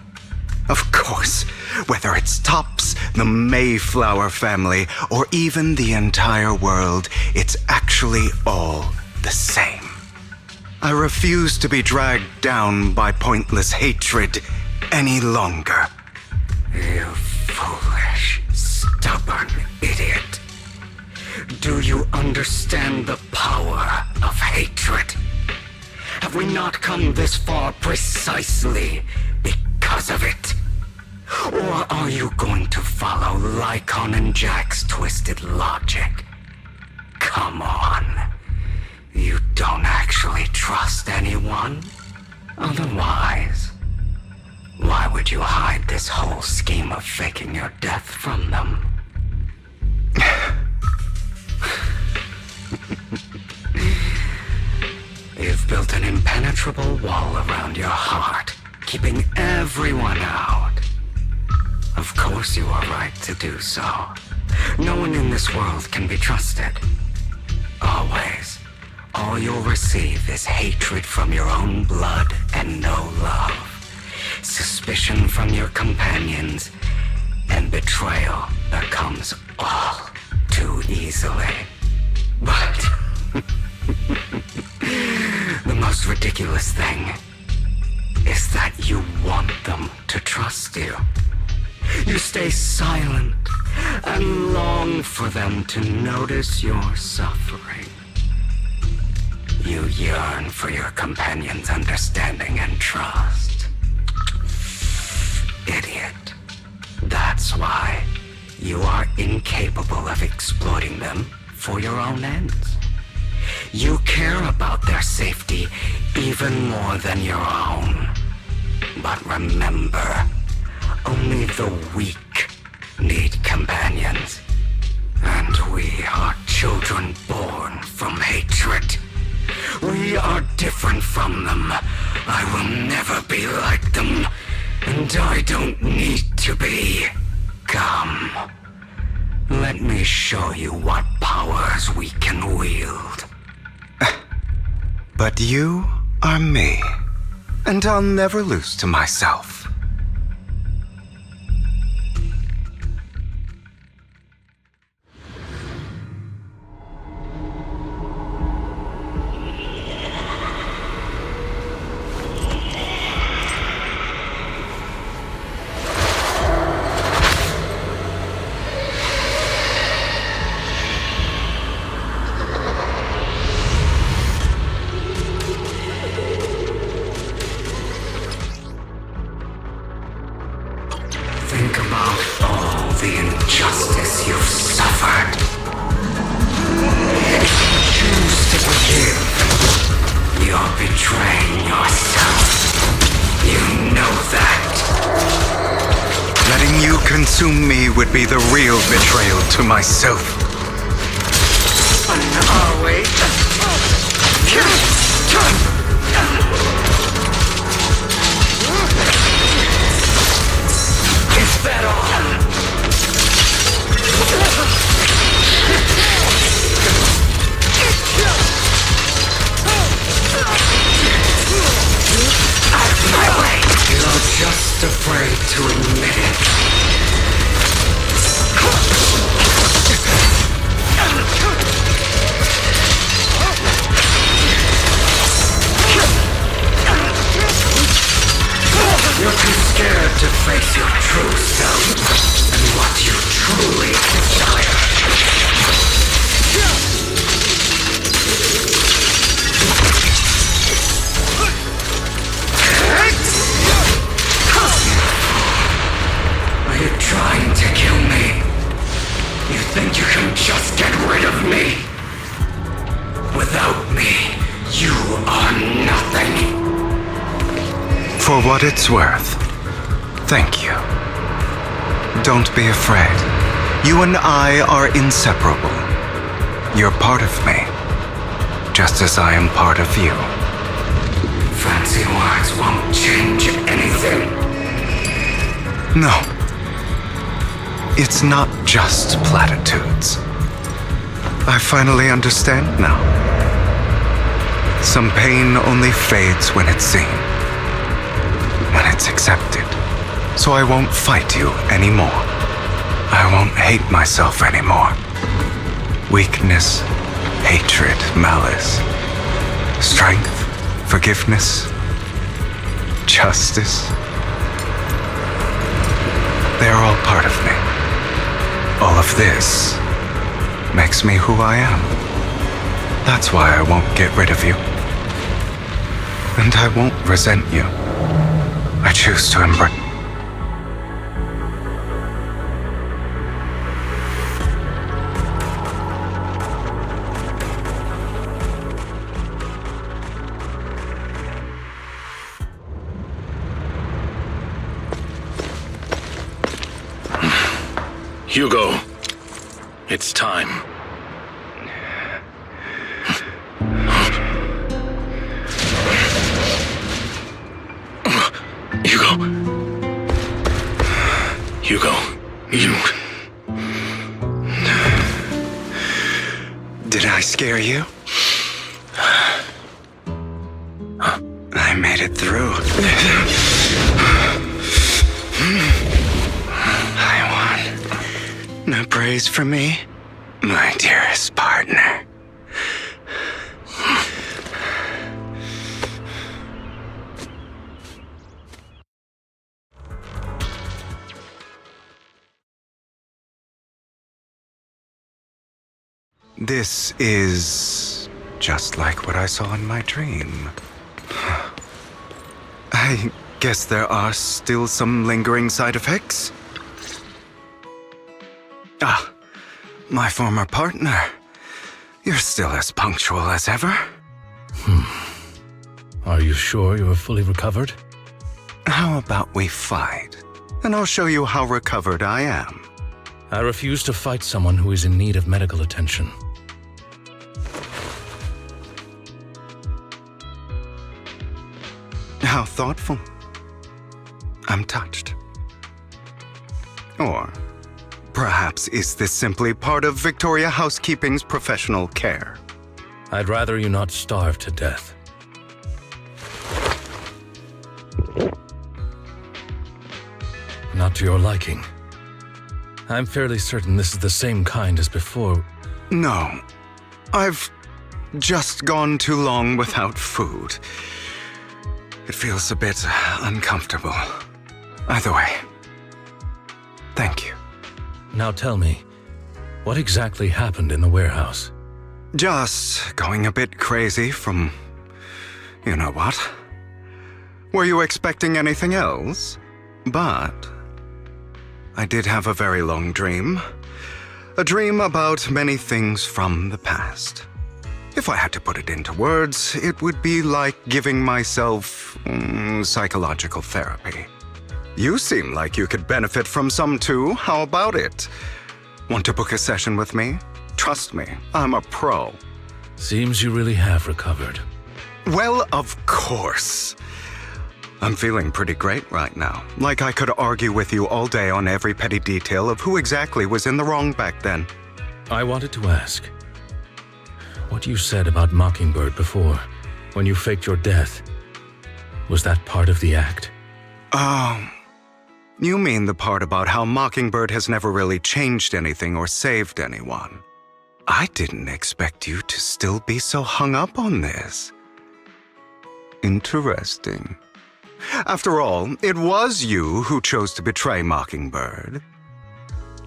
Of course, whether it's Tops, the Mayflower family, or even the entire world, it's actually all the same. I refuse to be dragged down by pointless hatred any longer. You foolish, stubborn idiot. Do you understand the power of hatred? Have we not come this far precisely because of it? Or are you going to follow Lycon and Jack's twisted logic? Come on. You don't actually trust anyone? Otherwise, why would you hide this whole scheme of faking your death from them? You've built an impenetrable wall around your heart, keeping everyone out. Of course you are right to do so. No one in this world can be trusted. Always. All you'll receive is hatred from your own blood and no love. Suspicion from your companions, and betrayal that comes all too easily. But the most ridiculous thing is that you want them to trust you. You stay silent and long for them to notice your suffering. You yearn for your companion's understanding and trust. Idiot. That's why you are incapable of exploiting them for your own ends. You care about their safety even more than your own. But remember, only the weak need companions. And we are children born from hatred. We are different from them. I will never be like them. And I don't need to be. Come. Let me show you what powers we can wield. But you are me, and I'll never lose to myself. Think about all the injustice you've suffered. If you choose to forgive, you're betraying yourself. You know that. Letting you consume me would be the real betrayal to myself. Are we? Is that all? Out of my way! You're just afraid to admit it. You're too scared to face your true self and what you truly desire. Are you trying to kill me? You think you can just get rid of me? Without me, you are nothing. For what it's worth, thank you. Don't be afraid. You and I are inseparable. You're part of me, just as I am part of you. Fancy words won't change anything. No. It's not just platitudes. I finally understand now. Some pain only fades when it's seen, when it's accepted. So I won't fight you anymore. I won't hate myself anymore. Weakness, hatred, malice, strength, forgiveness, justice. They're all part of me. All of this makes me who I am. That's why I won't get rid of you. And I won't resent you. I choose to embrace. Hugo, it's time. Hugo, you... Did I scare you? I made it through. I won. No praise for me, my dearest partner. This is just like what I saw in my dream. I guess there are still some lingering side effects. Ah, my former partner. You're still as punctual as ever. Are you sure you're fully recovered? How about we fight, and I'll show you how recovered I am. I refuse to fight someone who is in need of medical attention. How thoughtful. I'm touched. Or perhaps is this simply part of Victoria Housekeeping's professional care? I'd rather you not starve to death. Not to your liking. I'm fairly certain this is the same kind as before. No. I've just gone too long without food. It feels a bit uncomfortable. Either way, thank you. Now tell me, what exactly happened in the warehouse? Just going a bit crazy from... you know what? Were you expecting anything else? But I did have a very long dream. A dream about many things from the past. If I had to put it into words, it would be like giving myself psychological therapy. You seem like you could benefit from some too. How about it? Want to book a session with me? Trust me, I'm a pro. Seems you really have recovered. Well, of course. I'm feeling pretty great right now. Like I could argue with you all day on every petty detail of who exactly was in the wrong back then. I wanted to ask, what you said about Mockingbird before, when you faked your death, was that part of the act? Oh, you mean the part about how Mockingbird has never really changed anything or saved anyone. I didn't expect you to still be so hung up on this. Interesting. After all, it was you who chose to betray Mockingbird.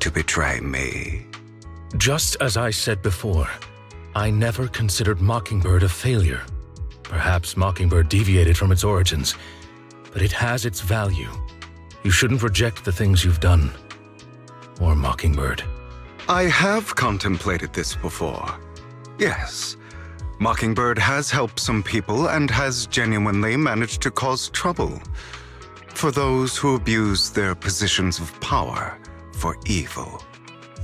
To betray me. Just as I said before, I never considered Mockingbird a failure. Perhaps Mockingbird deviated from its origins, but it has its value. You shouldn't reject the things you've done. Or Mockingbird. I have contemplated this before. Yes, Mockingbird has helped some people and has genuinely managed to cause trouble for those who abuse their positions of power for evil.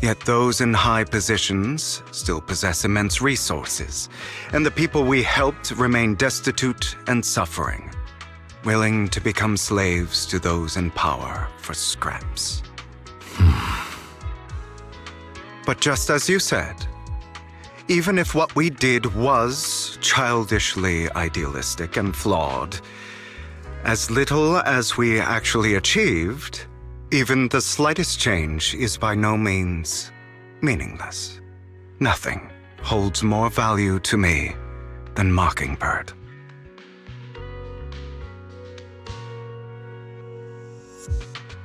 Yet those in high positions still possess immense resources, and the people we helped remain destitute and suffering, willing to become slaves to those in power for scraps. But just as you said, even if what we did was childishly idealistic and flawed, as little as we actually achieved, even the slightest change is by no means meaningless. Nothing holds more value to me than Mockingbird.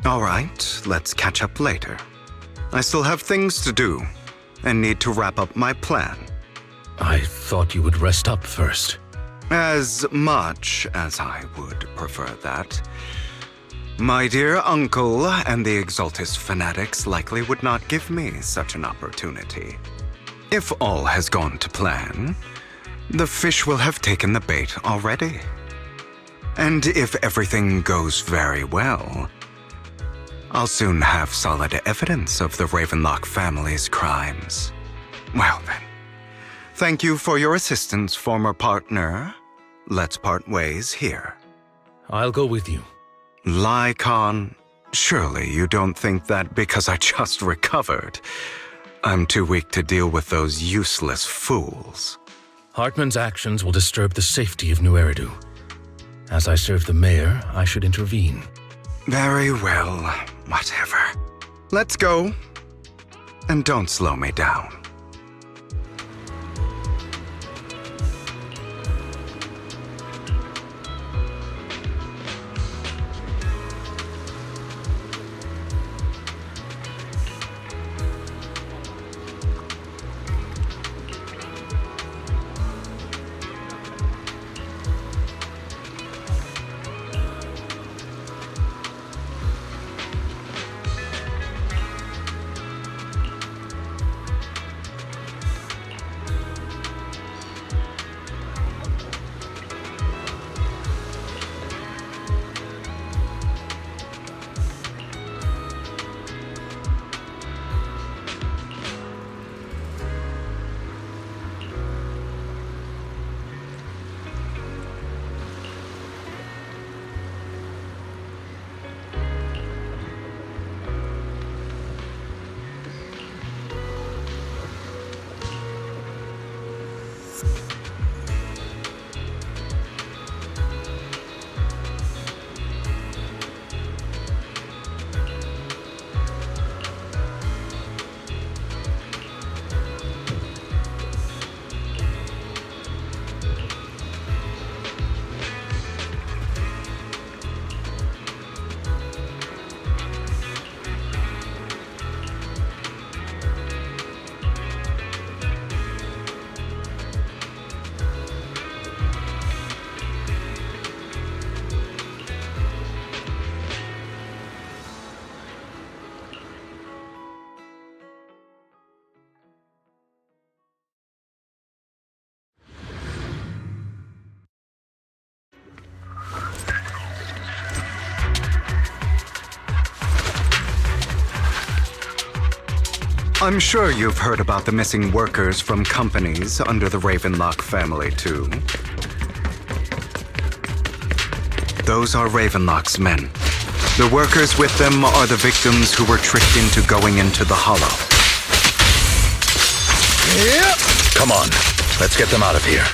All right, let's catch up later. I still have things to do. and need to wrap up my plan. I thought you would rest up first. As much as I would prefer that. My dear uncle and the Exaltus fanatics likely would not give me such an opportunity. If all has gone to plan, the fish will have taken the bait already. And if everything goes very well, I'll soon have solid evidence of the Ravenlock family's crimes. Well then, thank you for your assistance, former partner. Let's part ways here. I'll go with you. Lycon, surely you don't think that because I just recovered, I'm too weak to deal with those useless fools. Hartman's actions will disturb the safety of New Eridu. As I serve the mayor, I should intervene. Very well, whatever. Let's go. And don't slow me down. I'm sure you've heard about the missing workers from companies under the Ravenlock family, too. Those are Ravenlock's men. The workers with them are the victims who were tricked into going into the Hollow. Yep. Come on, let's get them out of here.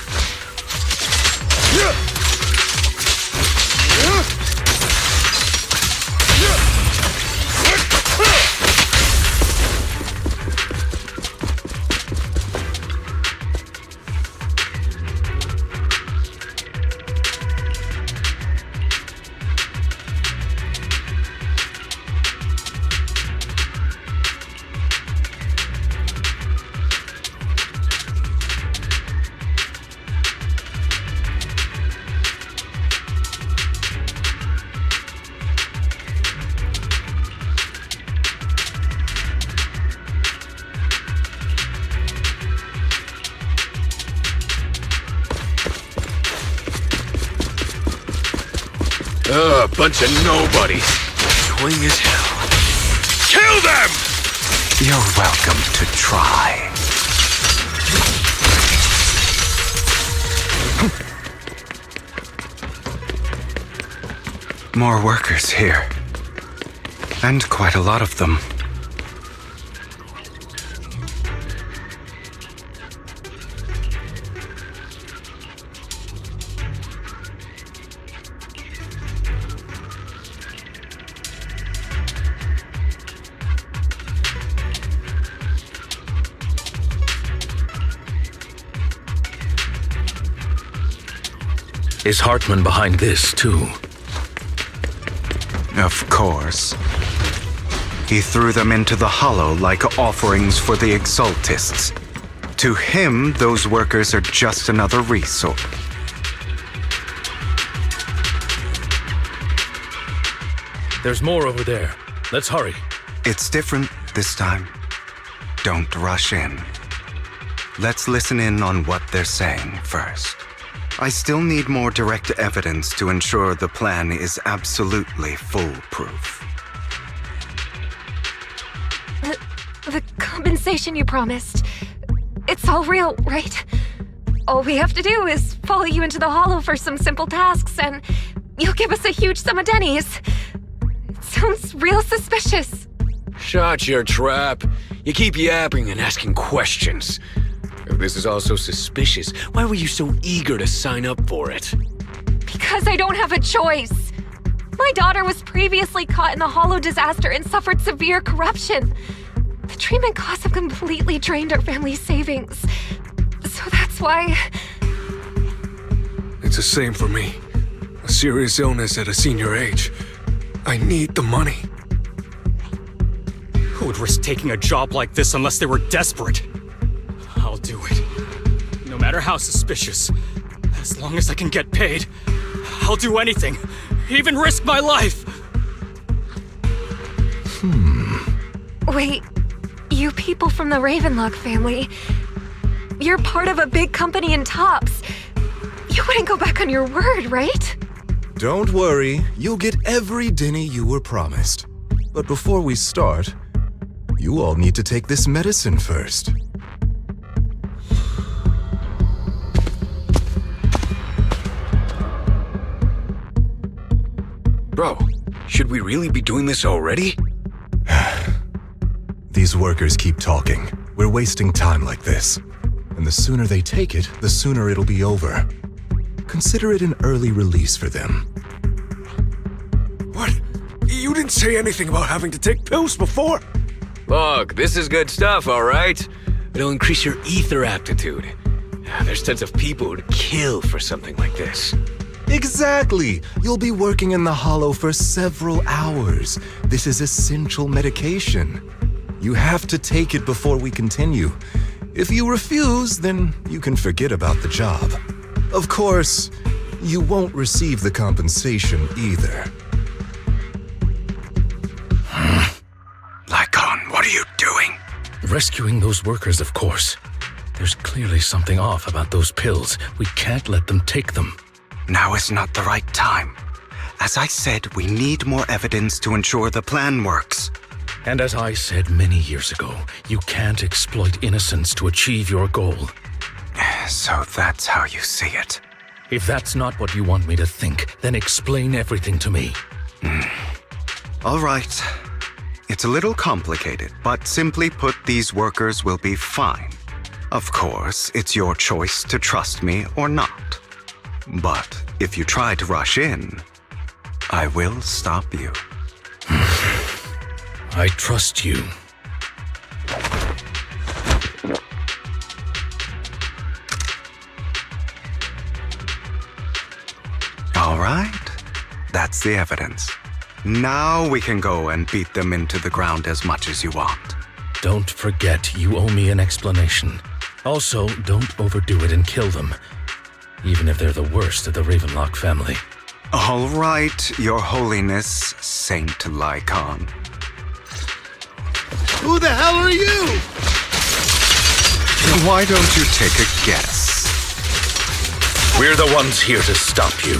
Bunch of nobodies. Annoying as hell. Kill them! You're welcome to try. More workers here. And quite a lot of them. Is Hartman behind this, too? Of course. He threw them into the hollow like offerings for the Exaltists. To him, those workers are just another resource. There's more over there. Let's hurry. It's different this time. Don't rush in. Let's listen in on what they're saying first. I still need more direct evidence to ensure the plan is absolutely foolproof. The compensation you promised. It's all real, right? All we have to do is follow you into the hollow for some simple tasks, and you'll give us a huge sum of dennies. It sounds real suspicious. Shut your trap. You keep yapping and asking questions. If this is all so suspicious, why were you so eager to sign up for it? Because I don't have a choice. My daughter was previously caught in the hollow disaster and suffered severe corruption. The treatment costs have completely drained our family's savings. So that's why... It's the same for me. A serious illness at a senior age. I need the money. Who would risk taking a job like this unless they were desperate? I'll do it. No matter how suspicious. As long as I can get paid, I'll do anything. Even risk my life! Wait, you people from the Ravenlock family, you're part of a big company in Tops. You wouldn't go back on your word, right? Don't worry, you'll get every denny you were promised. But before we start, you all need to take this medicine first. Bro, should we really be doing this already? These workers keep talking. We're wasting time like this. And the sooner they take it, the sooner it'll be over. Consider it an early release for them. What? You didn't say anything about having to take pills before. Look, this is good stuff, alright? It'll increase your ether aptitude. There's tons of people who'd kill for something like this. Exactly! You'll be working in the hollow for several hours. This is essential medication. You have to take it before we continue. If you refuse, then you can forget about the job. Of course, you won't receive the compensation either. Lycon, what are you doing? Rescuing those workers, of course. There's clearly something off about those pills. We can't let them take them. Now is not the right time. As I said, we need more evidence to ensure the plan works. And as I said many years ago, you can't exploit innocence to achieve your goal. So that's how you see it. If that's not what you want me to think, then explain everything to me. All right. It's a little complicated, but simply put, these workers will be fine. Of course, it's your choice to trust me or not. But if you try to rush in, I will stop you. I trust you. All right. That's the evidence. Now we can go and beat them into the ground as much as you want. Don't forget, you owe me an explanation. Also, don't overdo it and kill them. Even if they're the worst of the Ravenlock family. All right, Your Holiness, Saint Lycon. Who the hell are you? Why don't you take a guess? We're the ones here to stop you.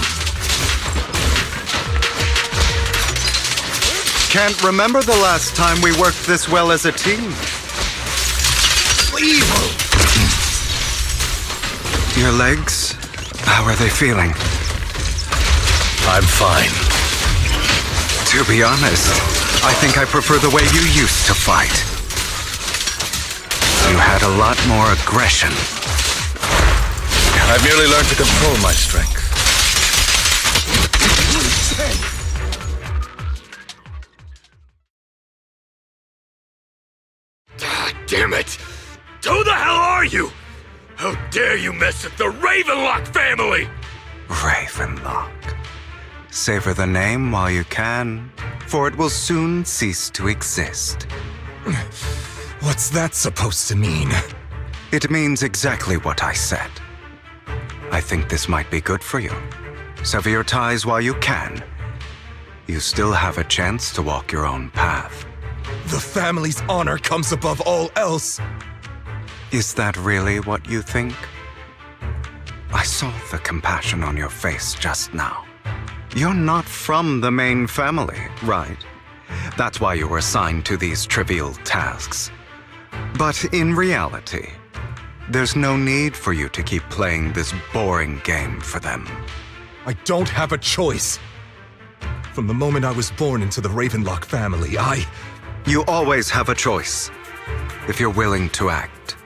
Can't remember the last time we worked this well as a team. Leave! Your legs? How are they feeling? I'm fine. To be honest, I think I prefer the way you used to fight. You had a lot more aggression. I've merely learned to control my strength. Damn it! Who the hell are you? How dare you mess with the Ravenlock family? Ravenlock. Savor the name while you can, for it will soon cease to exist. What's that supposed to mean? It means exactly what I said. I think this might be good for you. Sever your ties while you can. You still have a chance to walk your own path. The family's honor comes above all else. Is that really what you think? I saw the compassion on your face just now. You're not from the main family, right? That's why you were assigned to these trivial tasks. But in reality, there's no need for you to keep playing this boring game for them. I don't have a choice. From the moment I was born into the Ravenlock family, You always have a choice, if you're willing to act.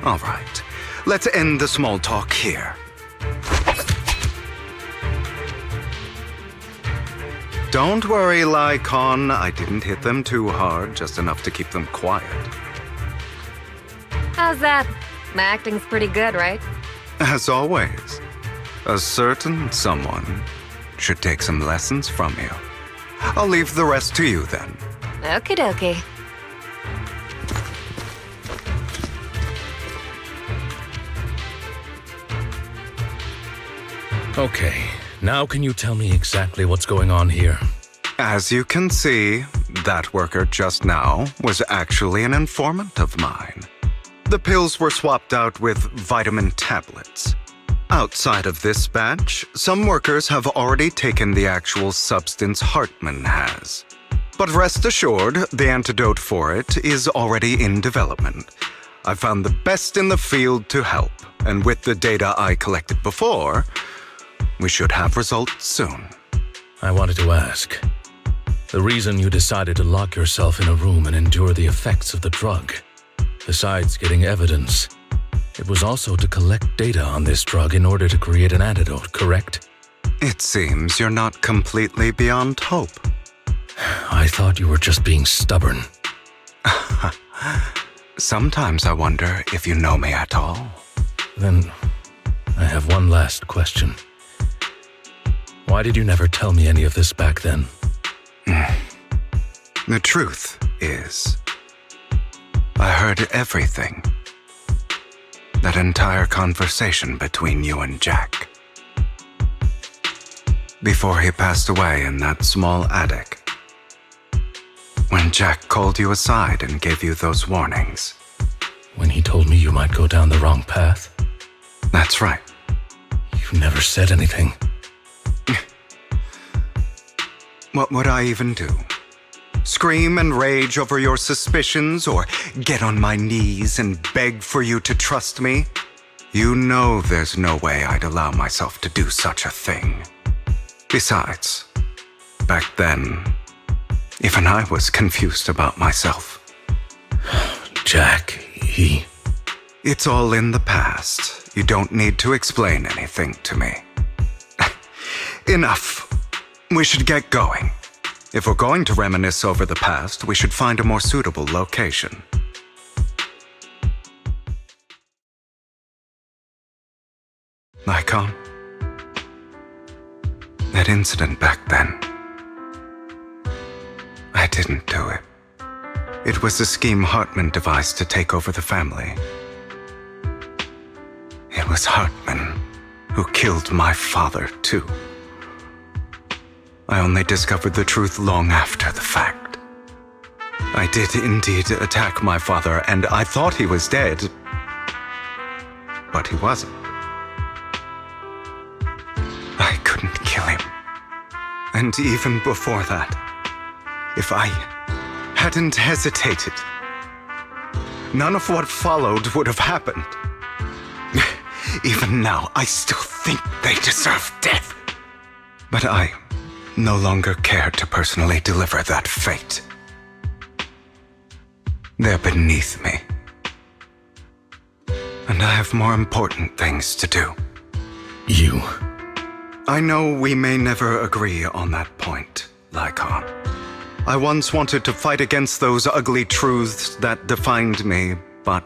All right, let's end the small talk here. Don't worry, Lycon. I didn't hit them too hard, just enough to keep them quiet. How's that? My acting's pretty good, right? As always, a certain someone should take some lessons from you. I'll leave the rest to you then. Okie dokie. Okay, now can you tell me exactly what's going on here? As you can see, that worker just now was actually an informant of mine. The pills were swapped out with vitamin tablets. Outside of this batch, some workers have already taken the actual substance Hartman has. But rest assured, the antidote for it is already in development. I found the best in the field to help, and with the data I collected before, we should have results soon. I wanted to ask. The reason you decided to lock yourself in a room and endure the effects of the drug, besides getting evidence, it was also to collect data on this drug in order to create an antidote, correct? It seems you're not completely beyond hope. I thought you were just being stubborn. Sometimes I wonder if you know me at all. Then, I have one last question. Why did you never tell me any of this back then? The truth is, I heard everything. That entire conversation between you and Jack. Before he passed away in that small attic. When Jack called you aside and gave you those warnings. When he told me you might go down the wrong path? That's right. You never said anything. What would I even do? Scream and rage over your suspicions, or get on my knees and beg for you to trust me? You know there's no way I'd allow myself to do such a thing. Besides, back then, even I was confused about myself. Jack, he... It's all in the past. You don't need to explain anything to me. Enough. We should get going. If we're going to reminisce over the past, we should find a more suitable location. Lycon, that incident back then, I didn't do it. It was a scheme Hartman devised to take over the family. It was Hartman who killed my father, too. I only discovered the truth long after the fact. I did indeed attack my father, and I thought he was dead. But he wasn't. I couldn't kill him. And even before that, if I hadn't hesitated, none of what followed would have happened. Even now, I still think they deserve death. But I no longer care to personally deliver that fate. They're beneath me. And I have more important things to do. You? I know we may never agree on that point, Lycon. I once wanted to fight against those ugly truths that defined me, but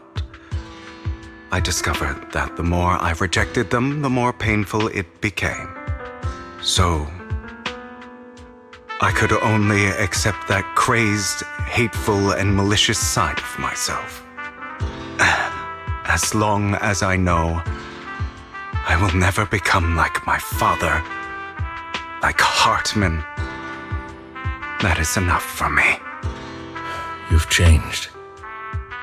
I discovered that the more I rejected them, the more painful it became. So, I could only accept that crazed, hateful, and malicious side of myself. As long as I know I will never become like my father, like Hartman, that is enough for me. You've changed,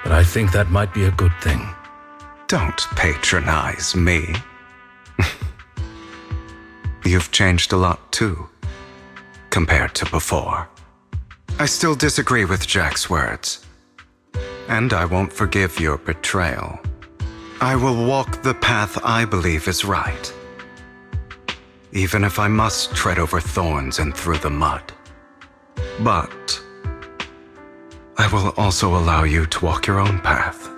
but I think that might be a good thing. Don't patronize me. You've changed a lot too, compared to before. I still disagree with Jack's words, and I won't forgive your betrayal. I will walk the path I believe is right, even if I must tread over thorns and through the mud. But I will also allow you to walk your own path,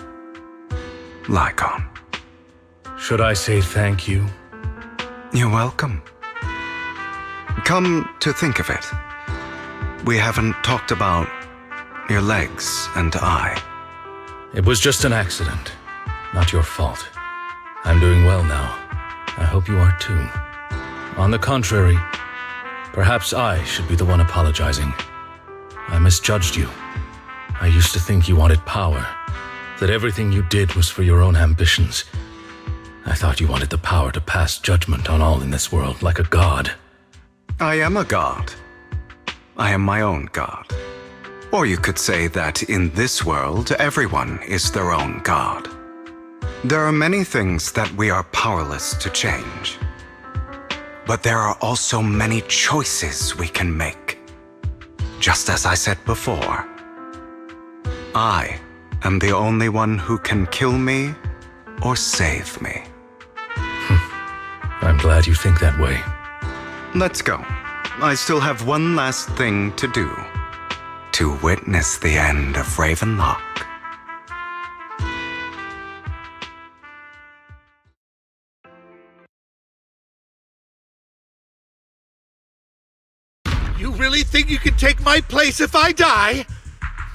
Lycon. Should I say thank you? You're welcome. Come to think of it, we haven't talked about your legs and eye. It was just an accident. Not your fault. I'm doing well now. I hope you are too. On the contrary, perhaps I should be the one apologizing. I misjudged you. I used to think you wanted power, that everything you did was for your own ambitions. I thought you wanted the power to pass judgment on all in this world like a god. I am a god. I am my own god. Or you could say that in this world, everyone is their own god. There are many things that we are powerless to change. But there are also many choices we can make. Just as I said before, I am the only one who can kill me or save me. I'm glad you think that way. Let's go. I still have one last thing to do. To witness the end of Ravenlock. You really think you can take my place if I die?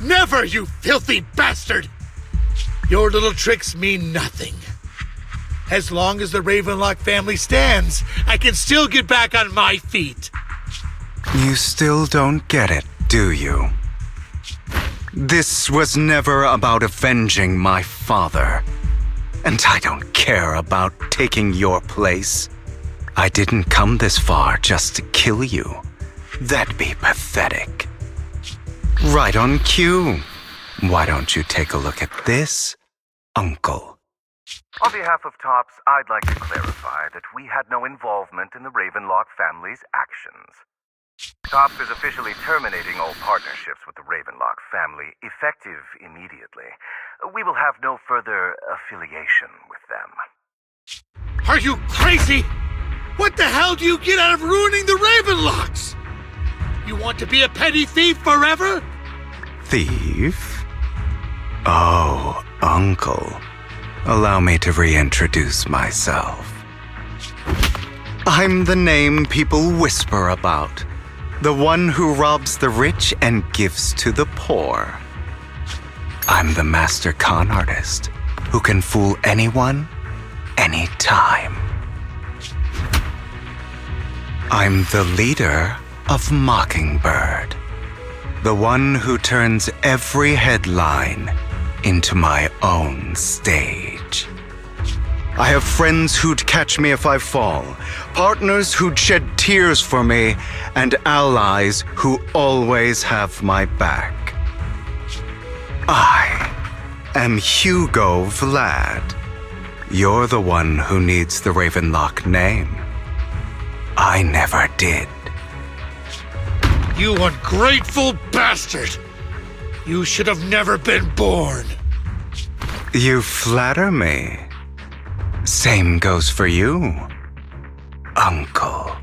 Never, you filthy bastard! Your little tricks mean nothing. As long as the Ravenlock family stands, I can still get back on my feet. You still don't get it, do you? This was never about avenging my father. And I don't care about taking your place. I didn't come this far just to kill you. That'd be pathetic. Right on cue. Why don't you take a look at this, Uncle? On behalf of TOPS, I'd like to clarify that we had no involvement in the Ravenlock family's actions. TOPS is officially terminating all partnerships with the Ravenlock family, effective immediately. We will have no further affiliation with them. Are you crazy? What the hell do you get out of ruining the Ravenlocks? You want to be a petty thief forever? Thief? Oh, Uncle. Allow me to reintroduce myself. I'm the name people whisper about. The one who robs the rich and gives to the poor. I'm the master con artist who can fool anyone, anytime. I'm the leader of Mockingbird, the one who turns every headline into my own stage. I have friends who'd catch me if I fall, partners who'd shed tears for me, and allies who always have my back. I am Hugo Vlad. You're the one who needs the Ravenlock name. I never did. You ungrateful bastard! You should have never been born. You flatter me. Same goes for you, Uncle.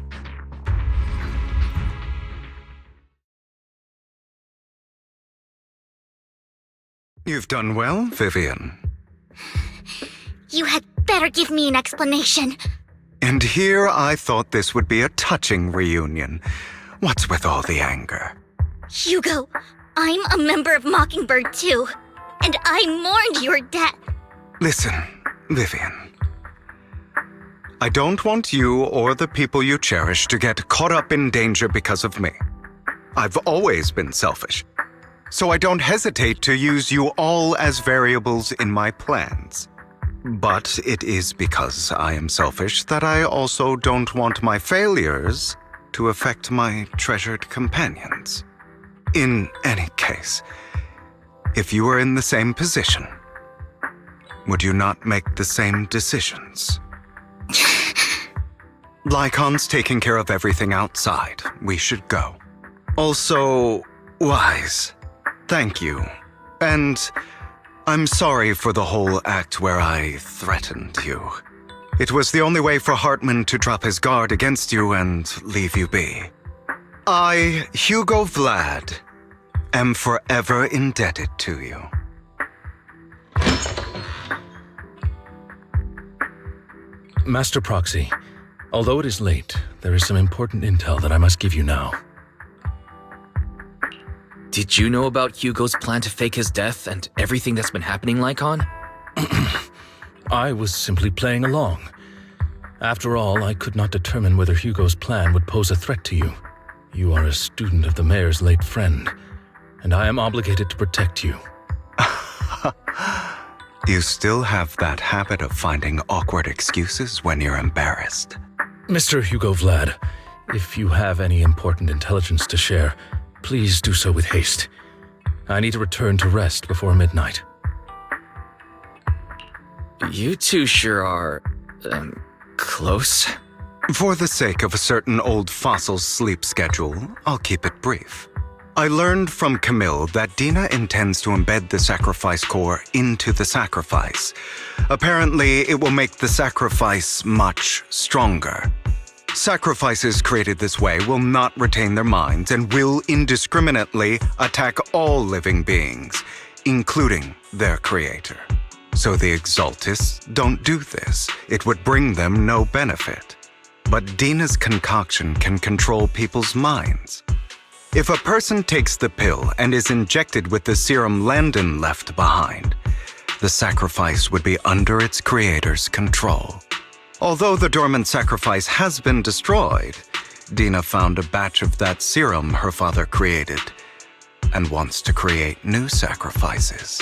You've done well, Vivian. You had better give me an explanation. And here I thought this would be a touching reunion. What's with all the anger? Hugo, I'm a member of Mockingbird too, and I mourned your death. Listen, Vivian. I don't want you or the people you cherish to get caught up in danger because of me. I've always been selfish. So I don't hesitate to use you all as variables in my plans. But it is because I am selfish that I also don't want my failures to affect my treasured companions. In any case, if you were in the same position, would you not make the same decisions? Lycon's taking care of everything outside. We should go. Also, Wise, thank you. And I'm sorry for the whole act where I threatened you. It was the only way for Hartman to drop his guard against you and leave you be. I, Hugo Vlad, am forever indebted to you. Master Proxy, although it is late, there is some important intel that I must give you now. Did you know about Hugo's plan to fake his death and everything that's been happening, Lycon? I was simply playing along. After all, I could not determine whether Hugo's plan would pose a threat to you. You are a student of the mayor's late friend, and I am obligated to protect you. You still have that habit of finding awkward excuses when you're embarrassed. Mr. Hugo Vlad, if you have any important intelligence to share, please do so with haste. I need to return to rest before midnight. You two sure are, close? For the sake of a certain old fossil's sleep schedule, I'll keep it brief. I learned from Camille that Dina intends to embed the sacrifice core into the sacrifice. Apparently, it will make the sacrifice much stronger. Sacrifices created this way will not retain their minds and will indiscriminately attack all living beings, including their creator. So the Exaltists don't do this. It would bring them no benefit. But Dina's concoction can control people's minds. If a person takes the pill and is injected with the serum Landon left behind, the sacrifice would be under its creator's control. Although the dormant sacrifice has been destroyed, Dina found a batch of that serum her father created and wants to create new sacrifices.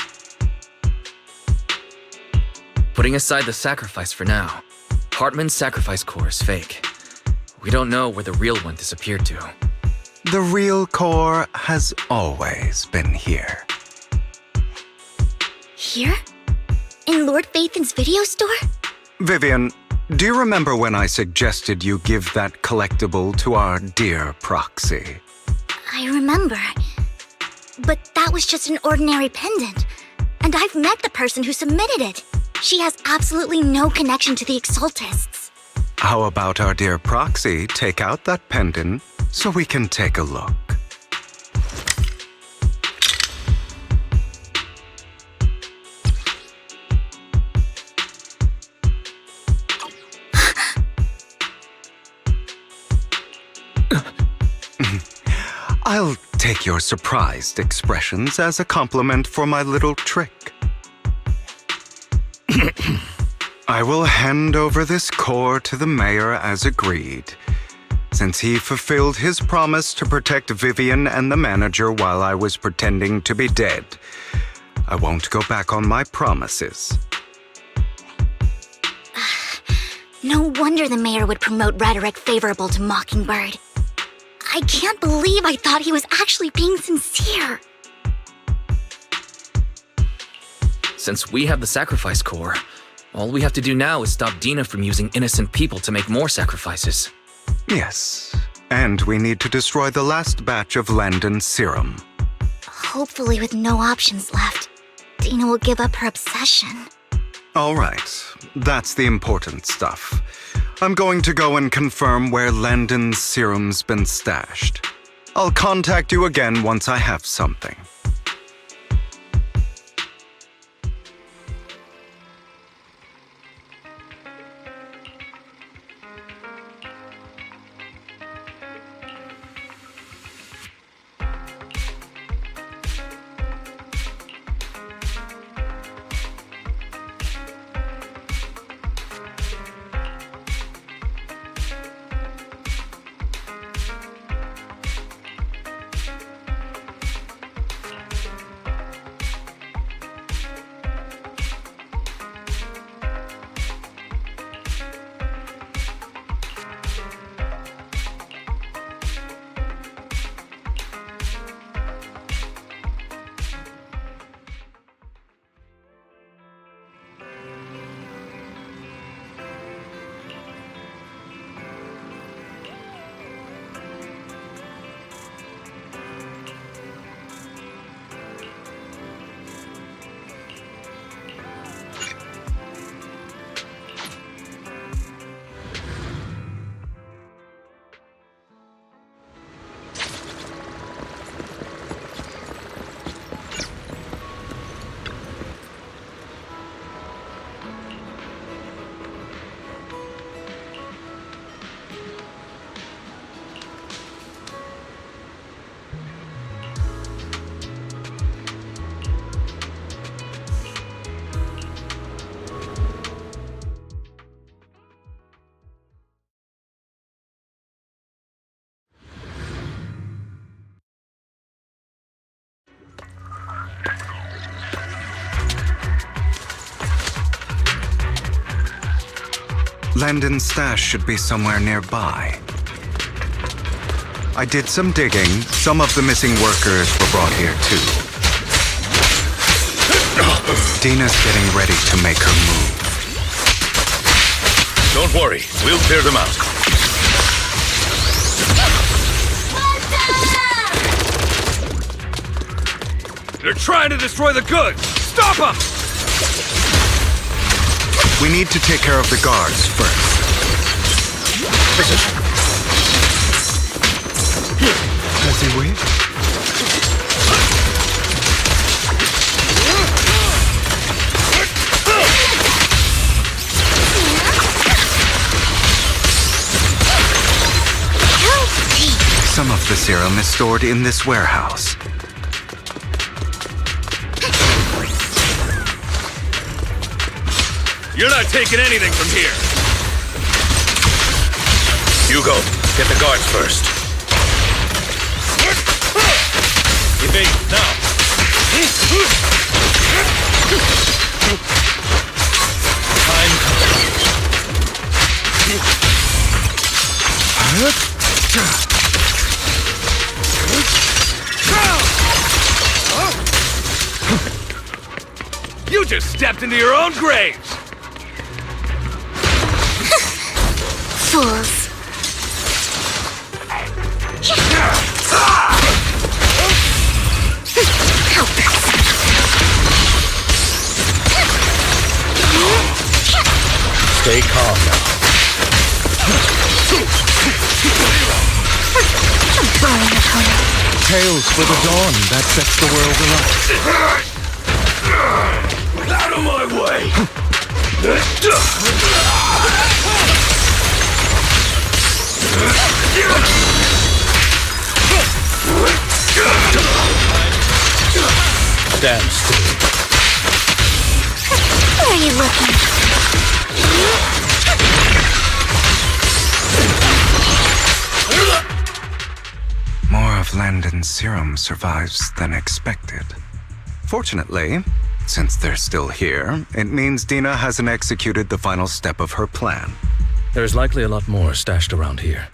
Putting aside the sacrifice for now, Hartman's sacrifice core is fake. We don't know where the real one disappeared to. The real core has always been here. Here? In Lord Phaethan's video store? Vivian, do you remember when I suggested you give that collectible to our dear Proxy? I remember. But that was just an ordinary pendant. And I've met the person who submitted it. She has absolutely no connection to the Exaltists. How about our dear Proxy take out that pendant so we can take a look? I'll take your surprised expressions as a compliment for my little trick. I will hand over this core to the mayor as agreed, since he fulfilled his promise to protect Vivian and the manager while I was pretending to be dead. I won't go back on my promises. No wonder the mayor would promote rhetoric favorable to Mockingbird. I can't believe I thought he was actually being sincere. Since we have the sacrifice core, all we have to do now is stop Dina from using innocent people to make more sacrifices. Yes, and we need to destroy the last batch of Landon's serum. Hopefully with no options left, Dina will give up her obsession. All right, that's the important stuff. I'm going to go and confirm where Landon's serum's been stashed. I'll contact you again once I have something. Landon's stash should be somewhere nearby. I did some digging. Some of the missing workers were brought here too. Dina's getting ready to make her move. Don't worry, we'll clear them out. They're trying to destroy the goods! Stop them! We need to take care of the guards first. As you wish. Some of the serum is stored in this warehouse. You're not taking anything from here! Hugo, get the guards first. Evade, now! Time comes. You just stepped into your own graves! Fools. Stay calm now. Tales for the dawn that sets the world alight. Out of my way! Stand still. Where are you looking? More of Landon's serum survives than expected. Fortunately, since they're still here, it means Dina hasn't executed the final step of her plan. There's likely a lot more stashed around here,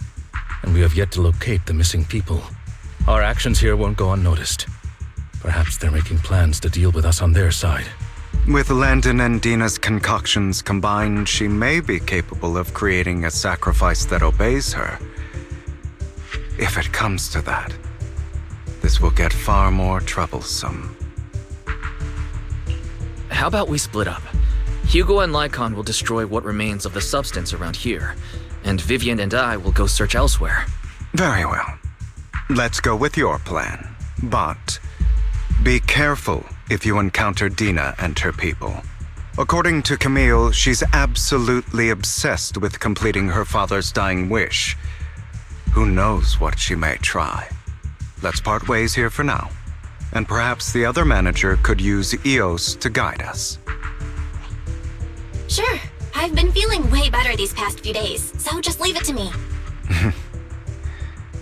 and we have yet to locate the missing people. Our actions here won't go unnoticed. Perhaps they're making plans to deal with us on their side. With Landon and Dina's concoctions combined, she may be capable of creating a sacrifice that obeys her. If it comes to that, this will get far more troublesome. How about we split up? Hugo and Lycon will destroy what remains of the substance around here, and Vivian and I will go search elsewhere. Very well. Let's go with your plan. But be careful if you encounter Dina and her people. According to Camille, she's absolutely obsessed with completing her father's dying wish. Who knows what she may try? Let's part ways here for now. And perhaps the other manager could use Eos to guide us. Sure. I've been feeling way better these past few days, so just leave it to me.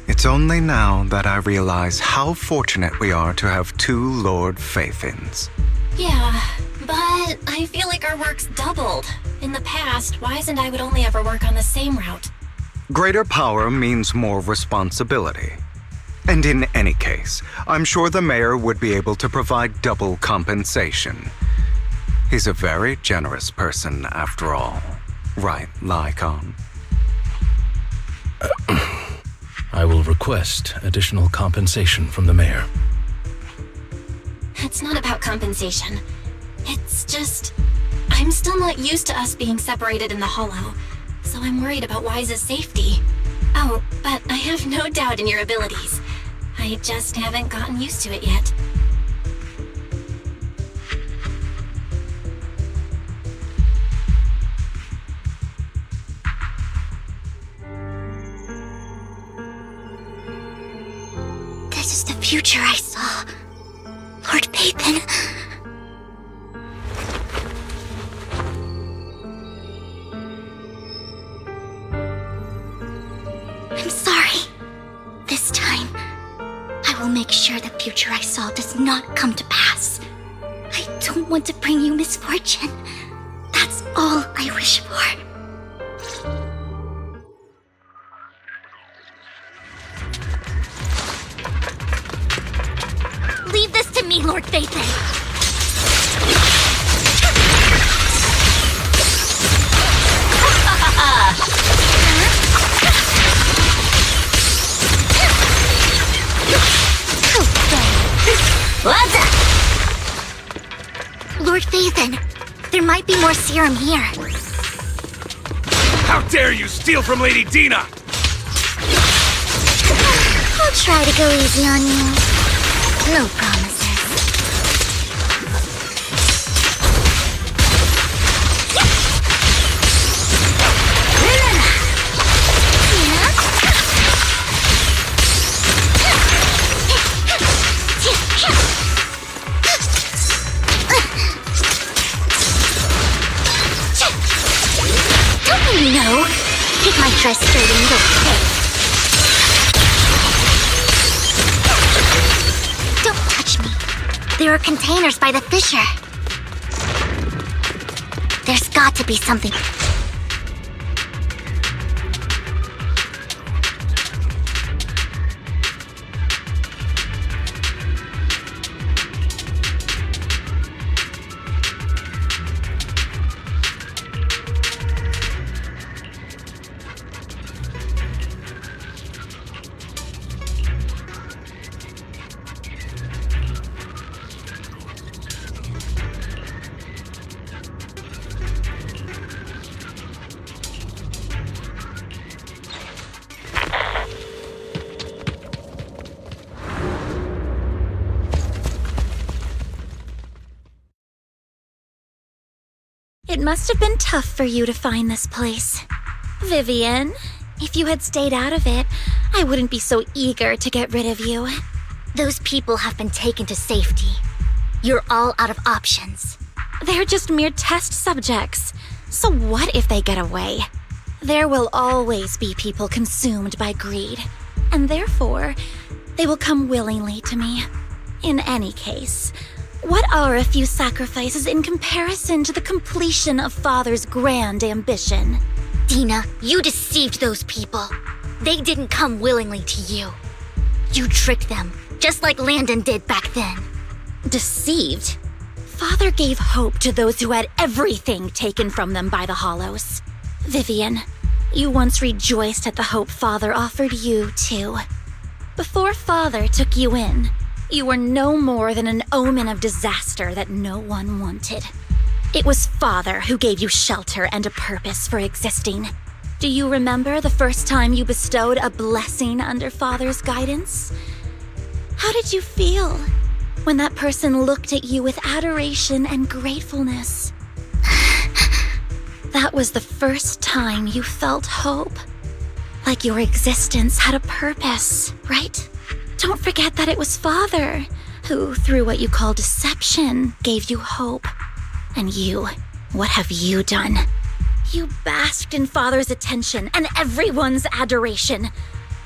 It's only now that I realize how fortunate we are to have two Lord Faithins. Yeah, but I feel like our work's doubled. In the past, Wise and I would only ever work on the same route. Greater power means more responsibility. And in any case, I'm sure the mayor would be able to provide double compensation. He's a very generous person, after all. Right, Lycon? I will request additional compensation from the mayor. It's not about compensation. It's just... I'm still not used to us being separated in the Hollow, so I'm worried about Wise's safety. Oh, but I have no doubt in your abilities. I just haven't gotten used to it yet. This is the future I saw. Lord Pathan. I'm sorry. This time, I will make sure the future I saw does not come to pass. I don't want to bring you misfortune. That's all I wish for. more serum here. How dare you steal from Lady Dina! I'll try to go easy on you. No promises. No, it might try skirting the pit. Don't touch me. There are containers by the fissure. There's got to be something. It must have been tough for you to find this place. Vivian, if you had stayed out of it, I wouldn't be so eager to get rid of you. Those people have been taken to safety. You're all out of options. They're just mere test subjects. So what if they get away? There will always be people consumed by greed, and therefore, they will come willingly to me. In any case, what are a few sacrifices in comparison to the completion of Father's grand ambition? Dina, you deceived those people. They didn't come willingly to you. You tricked them, just like Landon did back then. Deceived? Father gave hope to those who had everything taken from them by the Hollows. Vivian, you once rejoiced at the hope Father offered you, too. Before Father took you in, you were no more than an omen of disaster that no one wanted. It was Father who gave you shelter and a purpose for existing. Do you remember the first time you bestowed a blessing under Father's guidance? How did you feel when that person looked at you with adoration and gratefulness? That was the first time you felt hope. Like your existence had a purpose, right? Don't forget that it was Father who, through what you call deception, gave you hope. And you, what have you done? You basked in Father's attention and everyone's adoration,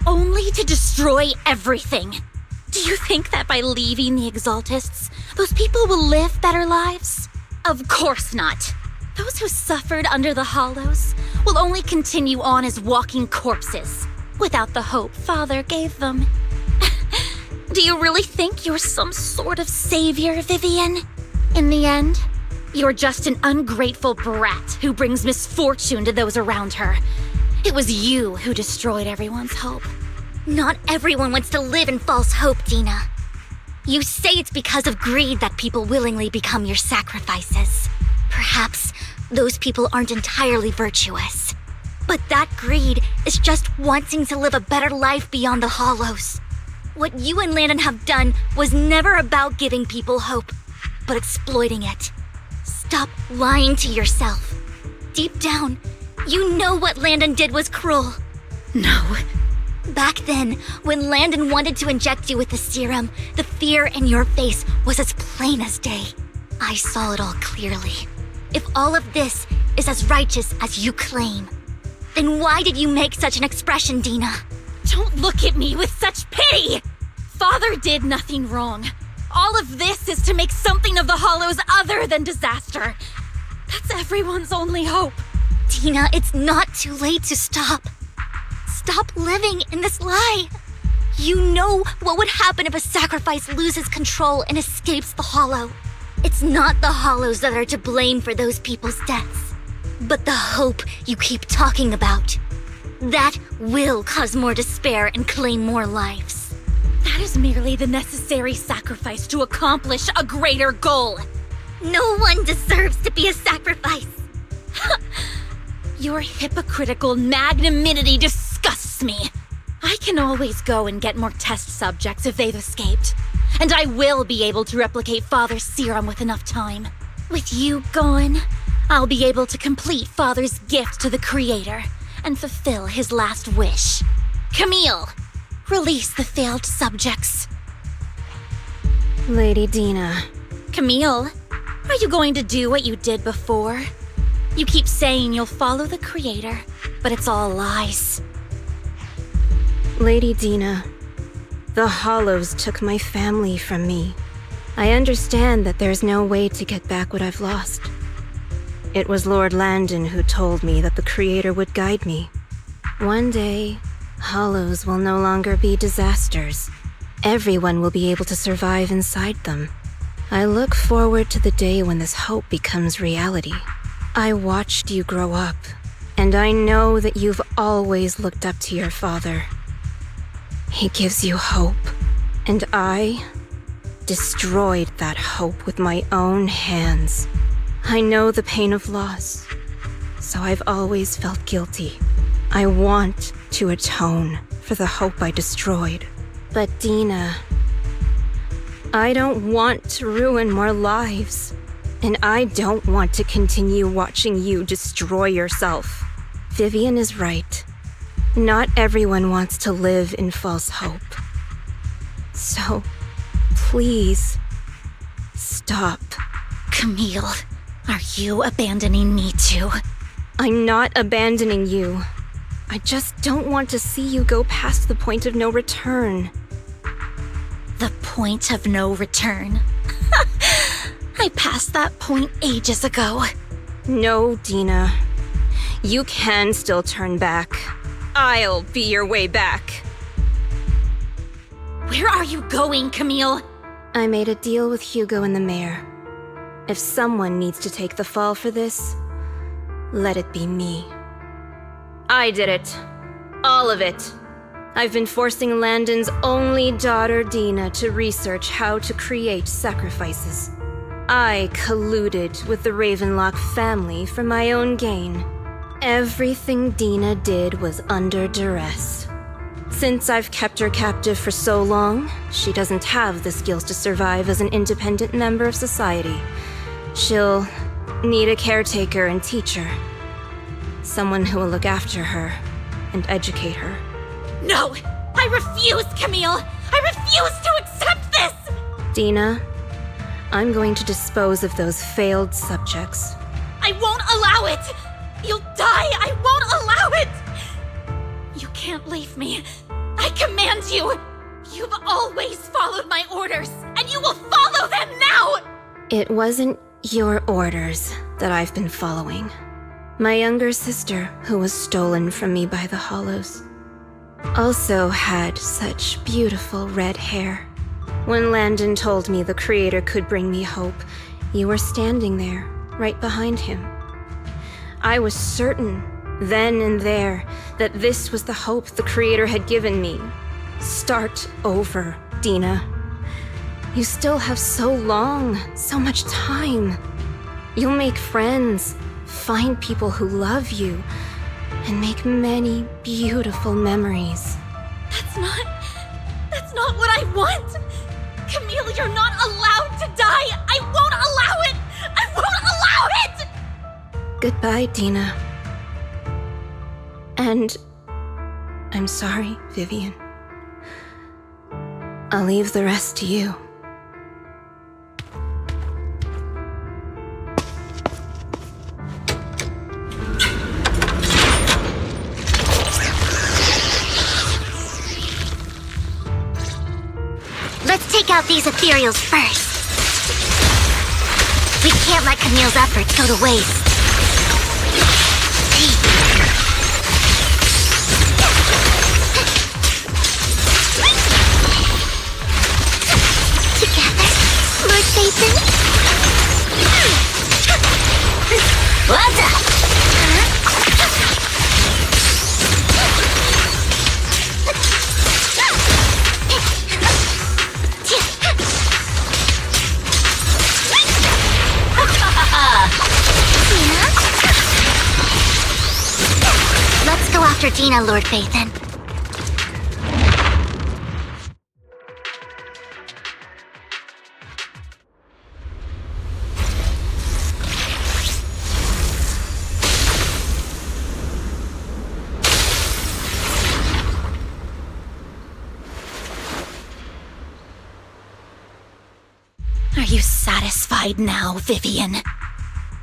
only to destroy everything. Do you think that by leaving the Exaltists, those people will live better lives? Of course not. Those who suffered under the Hollows will only continue on as walking corpses, without the hope Father gave them. Do you really think you're some sort of savior, Vivian? In the end, you're just an ungrateful brat who brings misfortune to those around her. It was you who destroyed everyone's hope. Not everyone wants to live in false hope, Dina. You say it's because of greed that people willingly become your sacrifices. Perhaps those people aren't entirely virtuous. But that greed is just wanting to live a better life beyond the Hollows. What you and Landon have done was never about giving people hope, but exploiting it. Stop lying to yourself. Deep down, you know what Landon did was cruel. No. Back then, when Landon wanted to inject you with the serum, the fear in your face was as plain as day. I saw it all clearly. If all of this is as righteous as you claim, then why did you make such an expression, Dina? Don't look at me with such pity! Father did nothing wrong. All of this is to make something of the Hollows other than disaster. That's everyone's only hope. Dina, it's not too late to stop. Stop living in this lie. You know what would happen if a sacrifice loses control and escapes the Hollow. It's not the Hollows that are to blame for those people's deaths, but the hope you keep talking about. That will cause more despair and claim more lives. That is merely the necessary sacrifice to accomplish a greater goal. No one deserves to be a sacrifice. Your hypocritical magnanimity disgusts me. I can always go and get more test subjects if they've escaped. And I will be able to replicate Father's serum with enough time. With you gone, I'll be able to complete Father's gift to the Creator and fulfill his last wish. Camille, release the failed subjects. Lady Dina. Camille, are you going to do what you did before? You keep saying you'll follow the Creator, but it's all lies. Lady Dina, the Hollows took my family from me. I understand that there's no way to get back what I've lost. It was Lord Landon who told me that the Creator would guide me. One day, Hollows will no longer be disasters. Everyone will be able to survive inside them. I look forward to the day when this hope becomes reality. I watched you grow up, and I know that you've always looked up to your father. He gives you hope, and I destroyed that hope with my own hands. I know the pain of loss, so I've always felt guilty. I want to atone for the hope I destroyed. But Dina, I don't want to ruin more lives, and I don't want to continue watching you destroy yourself. Vivian is right. Not everyone wants to live in false hope. So, please, stop. Camille, are you abandoning me too? I'm not abandoning you. I just don't want to see you go past the point of no return. The point of no return? I passed that point ages ago. No, Dina. You can still turn back. I'll be your way back. Where are you going, Camille? I made a deal with Hugo and the mayor. If someone needs to take the fall for this, let it be me. I did it. All of it. I've been forcing Landon's only daughter, Dina, to research how to create sacrifices. I colluded with the Ravenlock family for my own gain. Everything Dina did was under duress. Since I've kept her captive for so long, she doesn't have the skills to survive as an independent member of society. She'll need a caretaker and teacher. Someone who will look after her and educate her. No! I refuse, Camille! I refuse to accept this! Dina, I'm going to dispose of those failed subjects. I won't allow it! You'll die! I won't allow it! You can't leave me. I command you! You've always followed my orders, and you will follow them now! It wasn't your orders that I've been following. My younger sister, who was stolen from me by the Hollows, also had such beautiful red hair. When Landon told me the Creator could bring me hope, you were standing there, right behind him. I was certain, then and there, that this was the hope the Creator had given me. Start over, Dina. You still have so long, so much time. You'll make friends, find people who love you, and make many beautiful memories. That's not what I want! Camille, you're not allowed to die! I won't allow it! I won't allow it! Goodbye, Dina. And I'm sorry, Vivian. I'll leave the rest to you. Let's take out these ethereals first. We can't let Camille's efforts go to waste. Together, Lord Satan. What's up? after Dina, Lord Phaethon. Are you satisfied now, Vivian?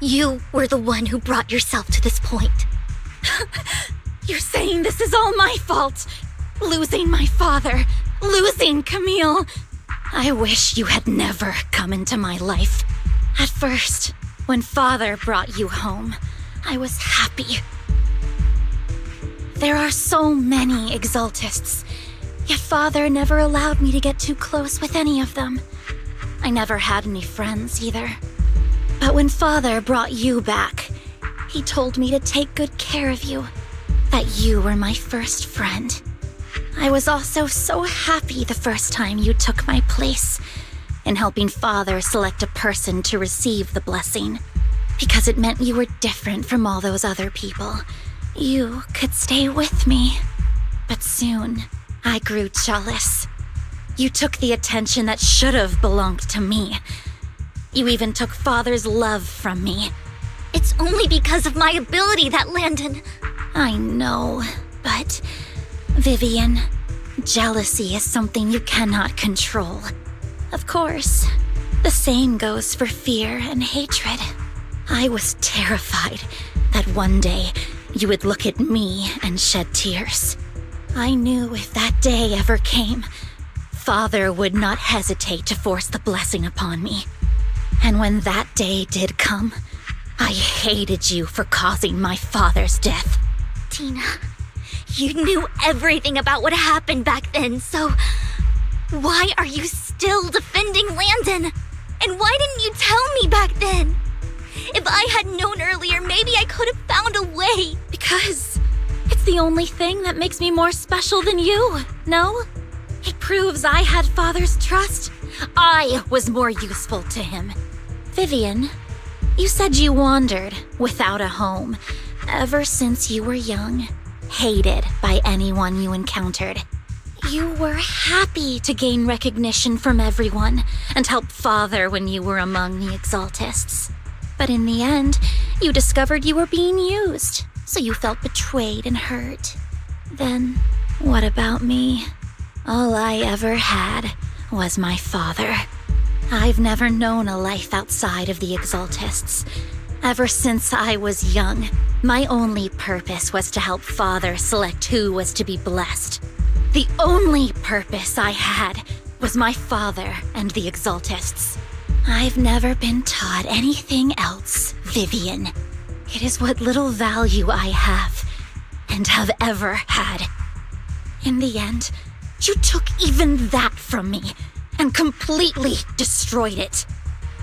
You were the one who brought yourself to this point. You're saying this is all my fault? Losing my father, losing Camille. I wish you had never come into my life. At first, when Father brought you home, I was happy. There are so many Exaltists, yet Father never allowed me to get too close with any of them. I never had any friends either. But when Father brought you back, he told me to take good care of you, that you were my first friend. I was also so happy the first time you took my place in helping Father select a person to receive the blessing, because it meant you were different from all those other people. You could stay with me. But soon, I grew jealous. You took the attention that should have belonged to me. You even took Father's love from me. It's only because of my ability that Landon... I know, but... Vivian, jealousy is something you cannot control. Of course, the same goes for fear and hatred. I was terrified that one day you would look at me and shed tears. I knew if that day ever came, Father would not hesitate to force the blessing upon me. And when that day did come, I hated you for causing my father's death. Tina, you knew everything about what happened back then, so... why are you still defending Landon? And why didn't you tell me back then? If I had known earlier, maybe I could have found a way. Because it's the only thing that makes me more special than you, no? It proves I had Father's trust. I was more useful to him. Vivian, you said you wandered without a home ever since you were young, hated by anyone you encountered. You were happy to gain recognition from everyone and help Father when you were among the Exaltists. But in the end, you discovered you were being used, so you felt betrayed and hurt. Then, what about me? All I ever had was my father. I've never known a life outside of the Exaltists. Ever since I was young, my only purpose was to help Father select who was to be blessed. The only purpose I had was my father and the Exaltists. I've never been taught anything else, Vivian. It is what little value I have, and have ever had. In the end, you took even that from me, and completely destroyed it.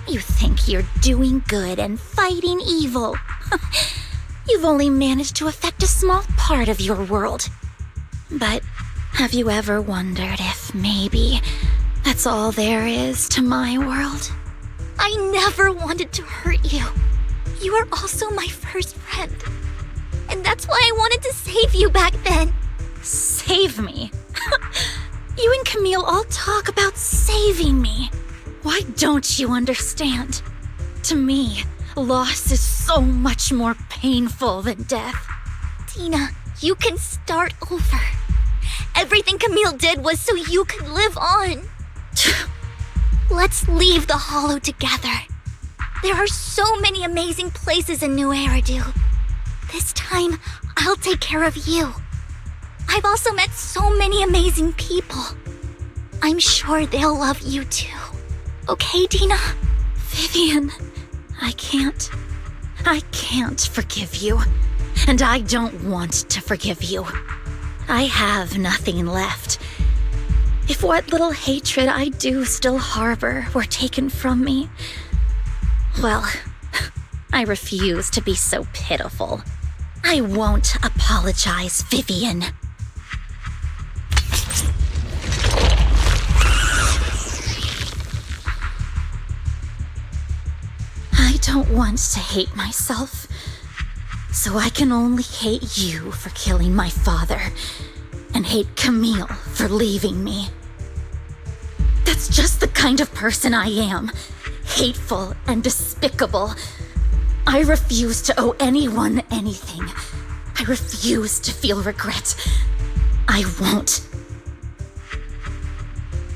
You think you're doing good and fighting evil. You've only managed to affect a small part of your world. But have you ever wondered if maybe that's all there is to my world? I never wanted to hurt you. You are also my first friend. And that's why I wanted to save you back then. Save me? You and Camille all talk about saving me. Why don't you understand? To me, loss is so much more painful than death. Tina, you can start over. Everything Camille did was so you could live on. Let's leave the Hollow together. There are so many amazing places in New Eridu. This time, I'll take care of you. I've also met so many amazing people. I'm sure they'll love you too. Okay, Dina? Vivian, I can't forgive you. And I don't want to forgive you. I have nothing left. If what little hatred I do still harbor were taken from me, well, I refuse to be so pitiful. I won't apologize, Vivian. I don't want to hate myself, So I can only hate you for killing my father, and hate Camille for leaving me. That's just the kind of person I am. Hateful and despicable. I refuse to owe anyone anything. I refuse to feel regret. I won't.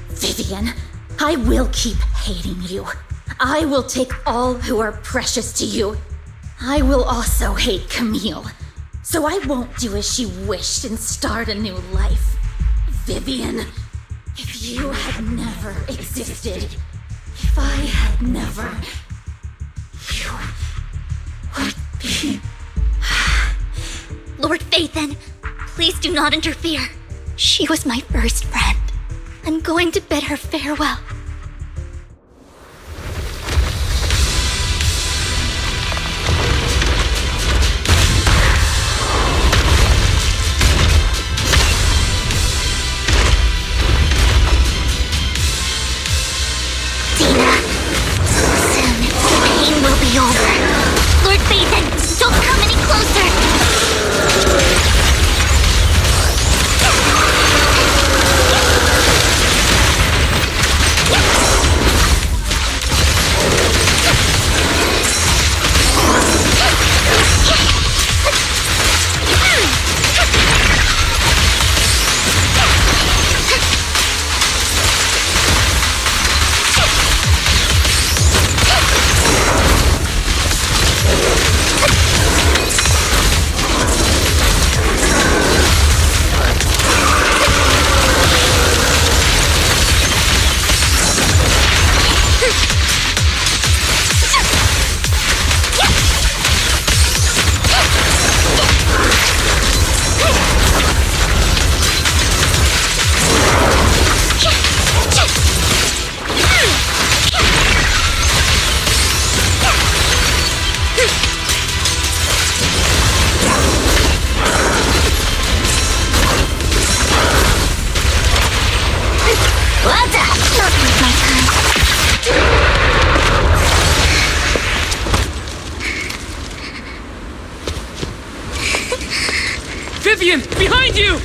Vivian, I will keep hating you. I will take all who are precious to you. I will also hate Camille. So I won't do as she wished and start a new life. Vivian, if you had never existed, if I had never, you would be... Lord Phaethon, please do not interfere. She was my first friend. I'm going to bid her farewell. Dina, soon the pain will be over. Lord Phaethon, don't come any closer! Vivian, behind you!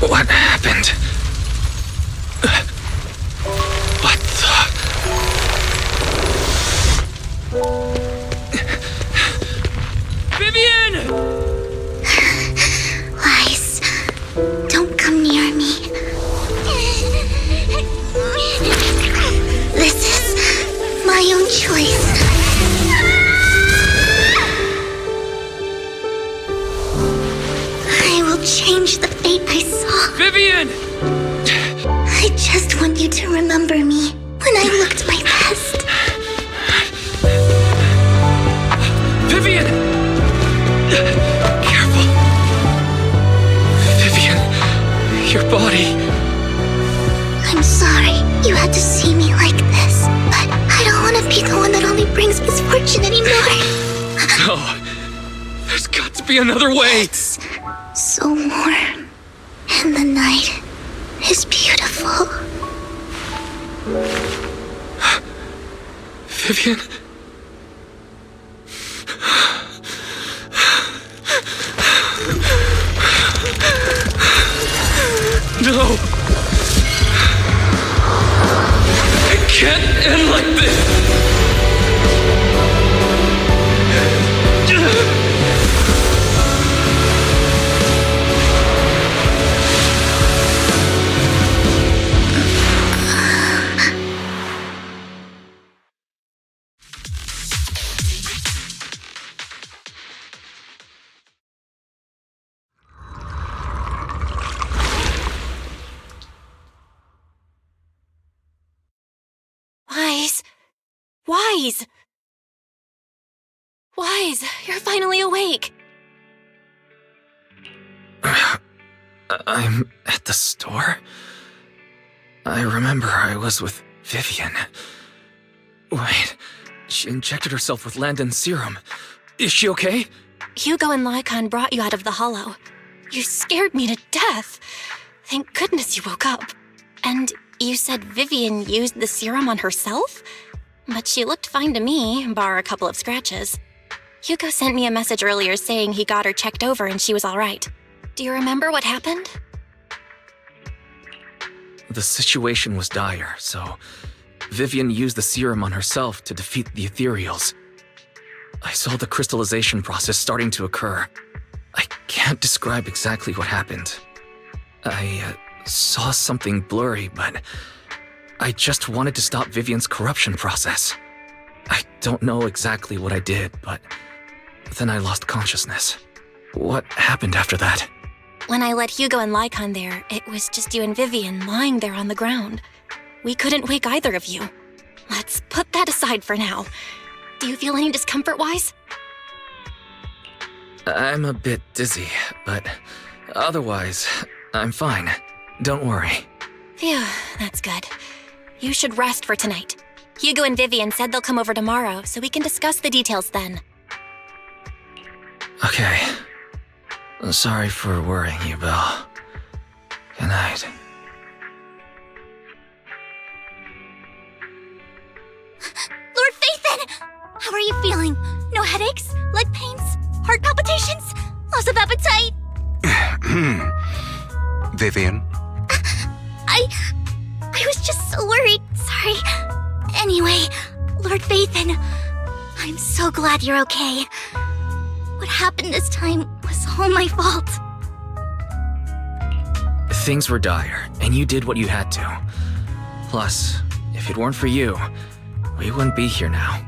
What happened? What the... Vivian! Lies. Don't come near me. This is my own choice. I will change the fate I saw. Vivian! I just want you to remember me when I looked my best. Vivian! Careful. Vivian, your body. I'm sorry you had to see me like this, but I don't want to be the one that only brings misfortune anymore. No. There's got to be another way. It's so warm, and the night is beautiful. Vivian? No! It can't end like this! Wise, you're finally awake. I'm at the store? I remember I was with Vivian. Wait, she injected herself with Landon's serum. Is she okay? Hugo and Lycon brought you out of the hollow. You scared me to death. Thank goodness you woke up. And you said Vivian used the serum on herself? But she looked fine to me, bar a couple of scratches. Hugo sent me a message earlier saying he got her checked over and she was all right. Do you remember what happened? The situation was dire, so Vivian used the serum on herself to defeat the ethereals. I saw the crystallization process starting to occur. I can't describe exactly what happened. I saw something blurry, but I just wanted to stop Vivian's corruption process. I don't know exactly what I did, but then I lost consciousness. What happened after that? When I let Hugo and Lycon there, it was just you and Vivian lying there on the ground. We couldn't wake either of you. Let's put that aside for now. Do you feel any discomfort-wise? I'm a bit dizzy, but otherwise, I'm fine. Don't worry. Phew, that's good. You should rest for tonight. Hugo and Vivian said they'll come over tomorrow, so we can discuss the details then. Okay. Sorry for worrying you, Belle. Good night. Lord Phaethon! How are you feeling? No headaches? Leg pains? Heart palpitations? Loss of appetite? Vivian? I was just so worried. Sorry. Anyway, Lord Phaethon, I'm so glad you're okay. What happened this time was all my fault. Things were dire, and you did what you had to. Plus, if it weren't for you, we wouldn't be here now.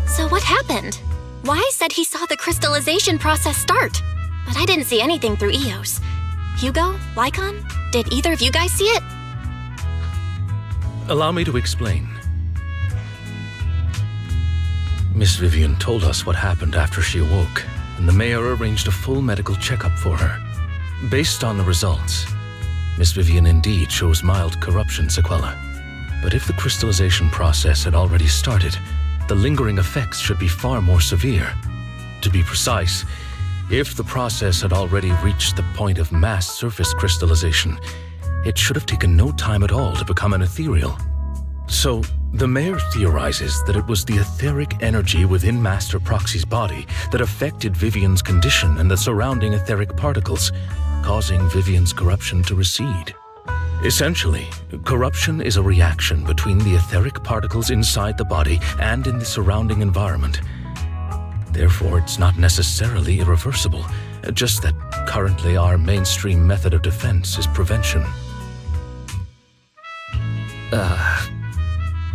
So what happened? Wise said he saw the crystallization process start, but I didn't see anything through EOS. Hugo? Lycon? Did either of you guys see it? Allow me to explain. Miss Vivian told us what happened after she awoke, and the mayor arranged a full medical checkup for her. Based on the results, Miss Vivian indeed shows mild corruption sequelae. But if the crystallization process had already started, the lingering effects should be far more severe. To be precise, if the process had already reached the point of mass surface crystallization, it should have taken no time at all to become an ethereal. So, the mayor theorizes that it was the etheric energy within Master Proxy's body that affected Vivian's condition and the surrounding etheric particles, causing Vivian's corruption to recede. Essentially, corruption is a reaction between the etheric particles inside the body and in the surrounding environment. Therefore, it's not necessarily irreversible, just that currently our mainstream method of defense is prevention.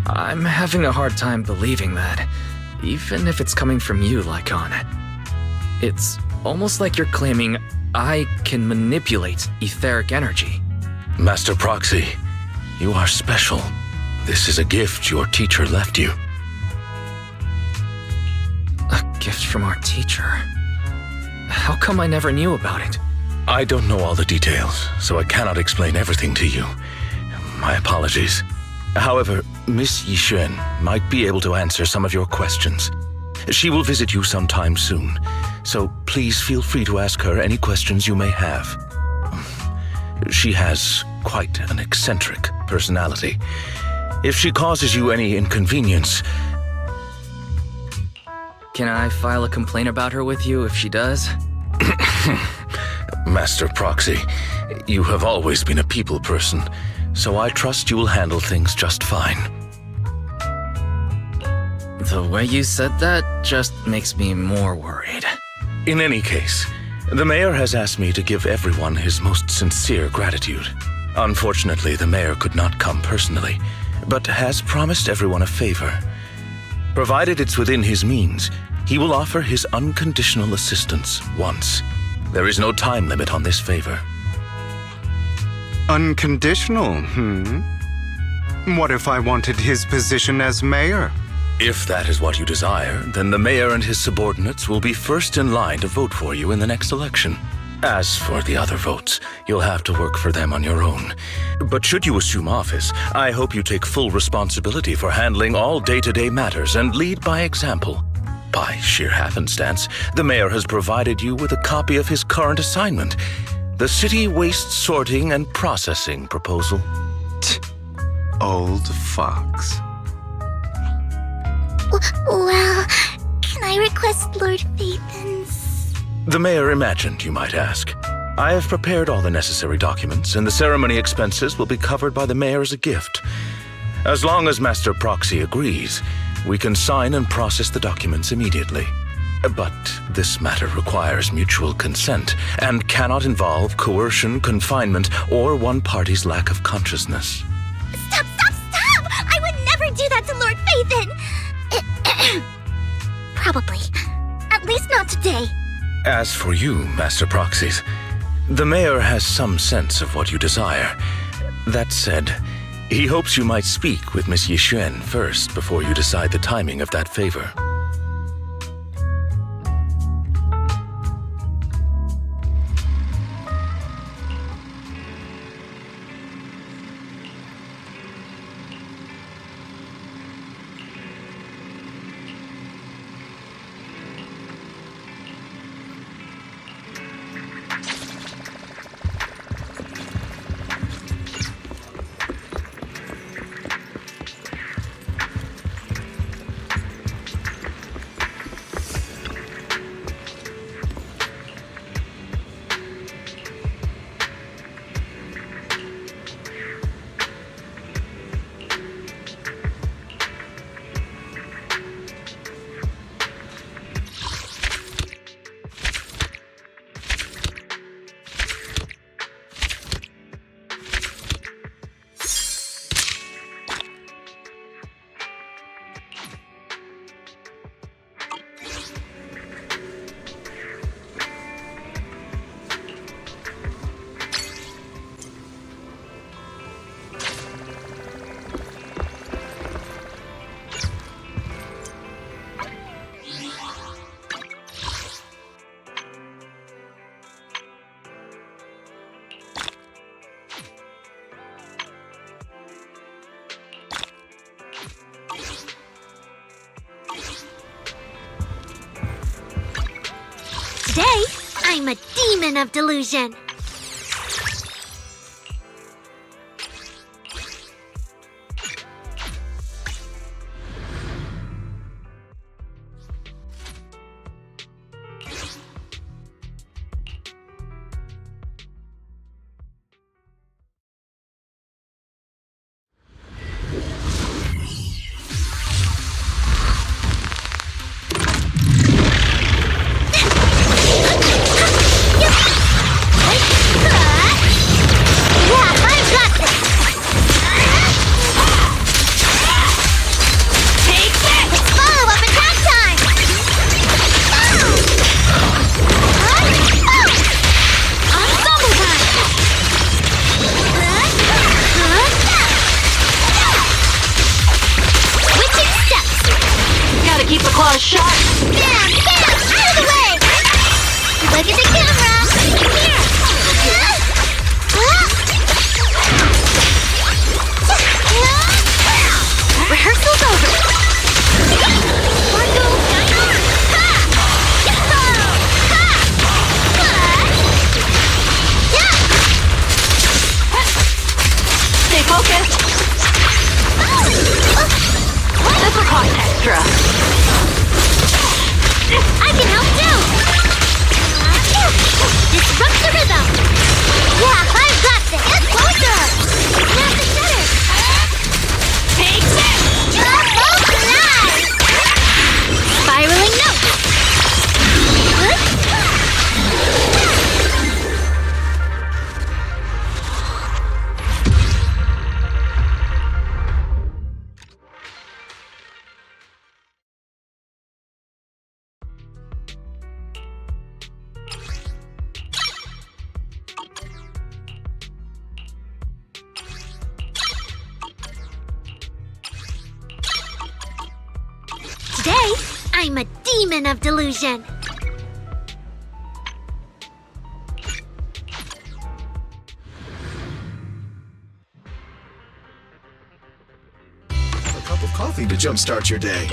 I'm having a hard time believing that, even if it's coming from you, Lycon. It's almost like you're claiming I can manipulate etheric energy. Master Proxy, you are special. This is a gift your teacher left you. A gift from our teacher? How come I never knew about it? I don't know all the details, so I cannot explain everything to you. My apologies. However, Miss Yixuan might be able to answer some of your questions. She will visit you sometime soon, so please feel free to ask her any questions you may have. She has quite an eccentric personality. If she causes you any inconvenience... Can I file a complaint about her with you if she does? Master Proxy, you have always been a people person, so I trust you will handle things just fine. The way you said that just makes me more worried. In any case, the mayor has asked me to give everyone his most sincere gratitude. Unfortunately, the mayor could not come personally, but has promised everyone a favor. Provided it's within his means, he will offer his unconditional assistance once. There is no time limit on this favor. Unconditional, What if I wanted his position as mayor? If that is what you desire, then the mayor and his subordinates will be first in line to vote for you in the next election. As for the other votes, you'll have to work for them on your own. But should you assume office, I hope you take full responsibility for handling all day-to-day matters and lead by example. By sheer happenstance, the mayor has provided you with a copy of his current assignment. The city waste sorting and processing proposal. Old fox. Well, can I request Lord Phaethon's? The mayor imagined, you might ask. I have prepared all the necessary documents, and the ceremony expenses will be covered by the mayor as a gift. As long as Master Proxy agrees, we can sign and process the documents immediately. But this matter requires mutual consent and cannot involve coercion, confinement, or one party's lack of consciousness. Stop! I would never do that to Lord Phaethon! Probably. At least not today. As for you, Master Proxies, the mayor has some sense of what you desire. That said, he hopes you might speak with Miss Yixuan first before you decide the timing of that favor. Today, I'm a demon of delusion. Today, I'm a demon of delusion. A cup of coffee to jumpstart your day.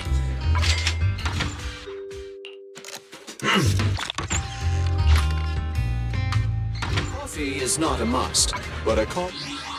Coffee is not a must, but a coffee...